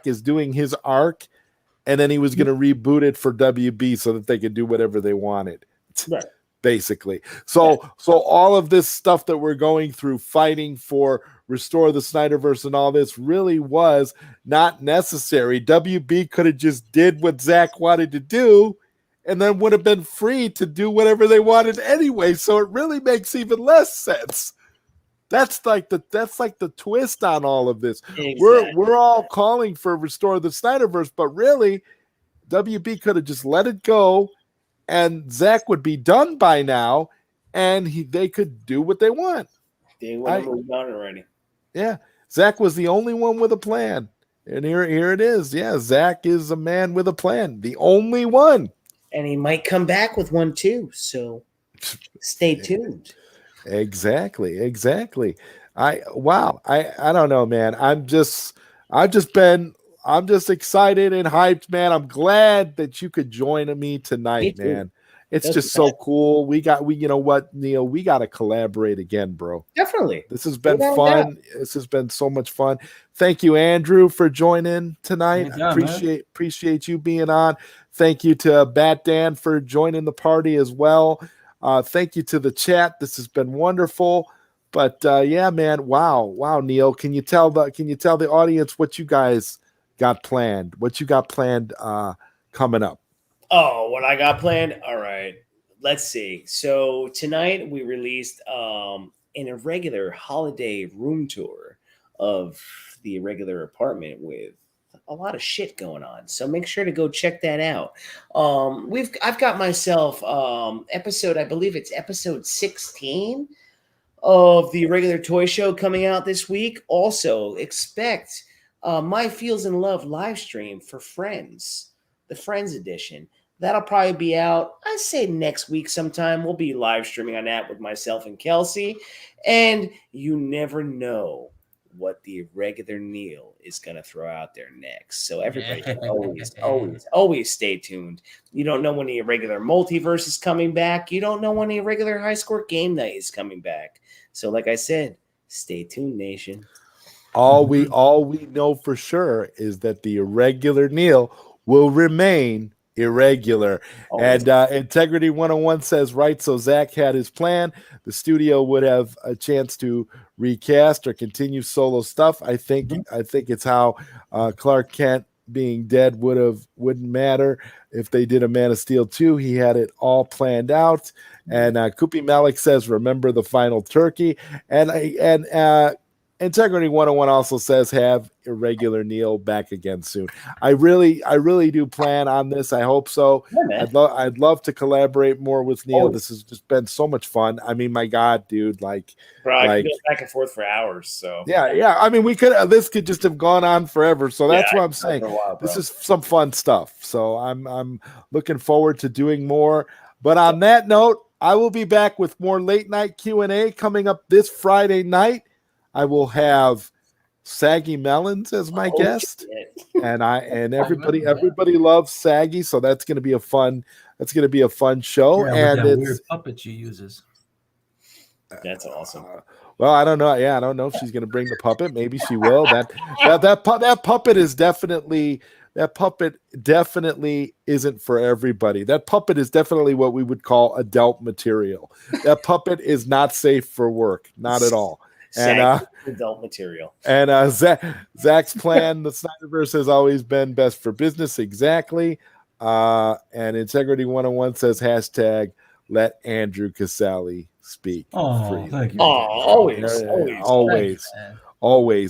is doing his arc, and then he was going to reboot it for WB so that they could do whatever they wanted. Right. Basically. So all of this stuff that we're going through, fighting for restore the Snyderverse and all this, really was not necessary. WB could have just did what Zack wanted to do and then would have been free to do whatever they wanted anyway. So it really makes even less sense. That's like the twist on all of this. Exactly. We're all calling for restore the Snyderverse, but really WB could have just let it go, and Zack would be done by now, and they could do what they want. They would have moved on already. Yeah, Zack was the only one with a plan, and here it is. Yeah, Zack is a man with a plan, the only one, and he might come back with one too. So stay tuned. Exactly. I don't know, man. I'm just excited and hyped, man. I'm glad that you could join me tonight, man. It's just so cool. You know what, Neil, we got to collaborate again, bro. Definitely. This has been fun. This has been so much fun. Thank you, Andrew, for joining tonight. Appreciate you being on. Thank you to Bat Dan for joining the party as well. Thank you to the chat. This has been wonderful. But yeah, man, wow, Neil. Can you tell the audience what you guys got planned? What you got planned coming up? Oh, what I got planned? All right. Let's see. So tonight we released an irregular holiday room tour of the irregular apartment with a lot of shit going on. So make sure to go check that out. I've got myself episode, I believe it's episode 16 of the Irregular Toy Show coming out this week. Also expect my Feels in Love live stream for Friends, the Friends edition. That'll probably be out, I'd say next week sometime. We'll be live streaming on that with myself and Kelsey. And you never know what the Irregular Neil is going to throw out there next. So everybody can always stay tuned. You don't know when the Irregular Multiverse is coming back. You don't know when the Irregular High Score Game Night is coming back. So like I said, stay tuned, nation. All we know for sure is that the Irregular Neil will remain irregular. And Integrity 101 says, right, so Zack had his plan. The studio would have a chance to recast or continue solo stuff. I think it's how Clark Kent being dead wouldn't matter if they did a Man of Steel 2. He had it all planned out. And Kupi Malik says, remember the final turkey. And Integrity 101 also says, have Irregular Neil back again soon. I really do plan on this. I hope so. Yeah, I'd love to collaborate more with Neil. This has just been so much fun. I mean, my God, dude, I could go back and forth for hours. So yeah. I mean, this could just have gone on forever. So that's what I'm saying. This is some fun stuff. So I'm looking forward to doing more. But on that note, I will be back with more late night Q&A coming up this Friday night. I will have Saggy Melons as my guest, shit. and everybody loves Saggy, so that's going to be a fun show. Yeah, and with that it's weird puppet she uses. That's awesome. Well, I don't know. Yeah, I don't know if she's going to bring the puppet. Maybe she will. That puppet is definitely isn't for everybody. That puppet is definitely what we would call adult material. That puppet is not safe for work, not at all. And adult material. And Zach's plan, the Snyderverse has always been best for business. Exactly. And Integrity 101 says hashtag let Andrew Casale speak. Oh, thank you. Always.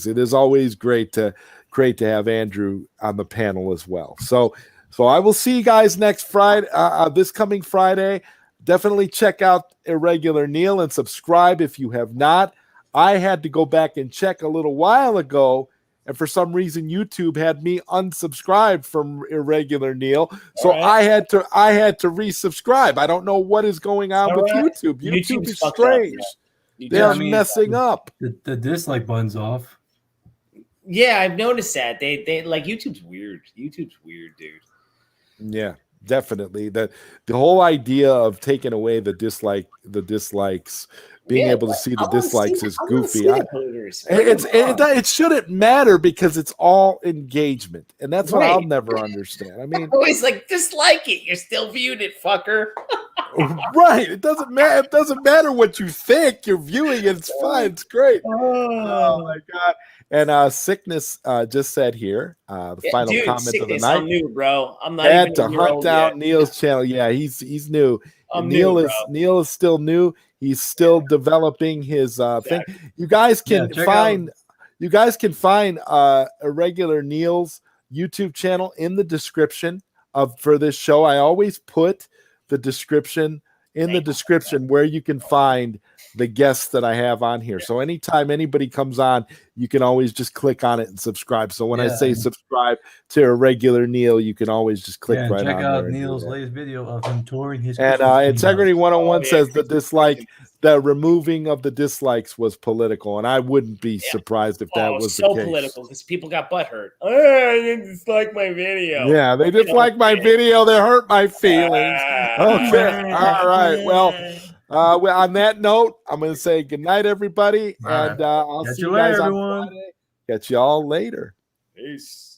It is always great to have Andrew on the panel as well. So I will see you guys next Friday, this coming Friday. Definitely check out Irregular Neil and subscribe if you have not. I had to go back and check a little while ago, and for some reason YouTube had me unsubscribed from Irregular Neil, so I had to resubscribe. I don't know what is going on with YouTube. YouTube is strange. They're messing up. The dislike button's off. Yeah, I've noticed that. They like YouTube's weird. YouTube's weird, dude. Yeah, definitely. The whole idea of taking away the dislikes. Being able to see the dislikes is goofy. It shouldn't matter because it's all engagement, and that's what I'll never understand. I mean, always like dislike it. You're still viewing it, fucker. Right? It doesn't matter. It doesn't matter what you think. You're viewing it. It's fine. It's great. Oh my god! And Sickness just said here the final comment of the night. I'm new, bro. I'm not had to hunt down Neil's channel. Yeah, he's new. Neil is still new. He's still developing his thing. You guys can find Irregular Neil's YouTube channel in the description for this show. I always put the description where you can find the guests that I have on here. So anytime anybody comes on, you can always just click on it and subscribe. So when I say subscribe to Irregular Neil, you can always just click right on there. Check out Neil's latest video of him touring his. And Integrity 101 says the removing of the dislikes was political, and I wouldn't be surprised if that was the case. So political because people got butthurt. I didn't dislike my video. Yeah, they dislike my video. They hurt my feelings. Okay, all right. Well, on that note, I'm going to say good night, everybody, and I'll see you guys on Friday. Catch you all later. Peace.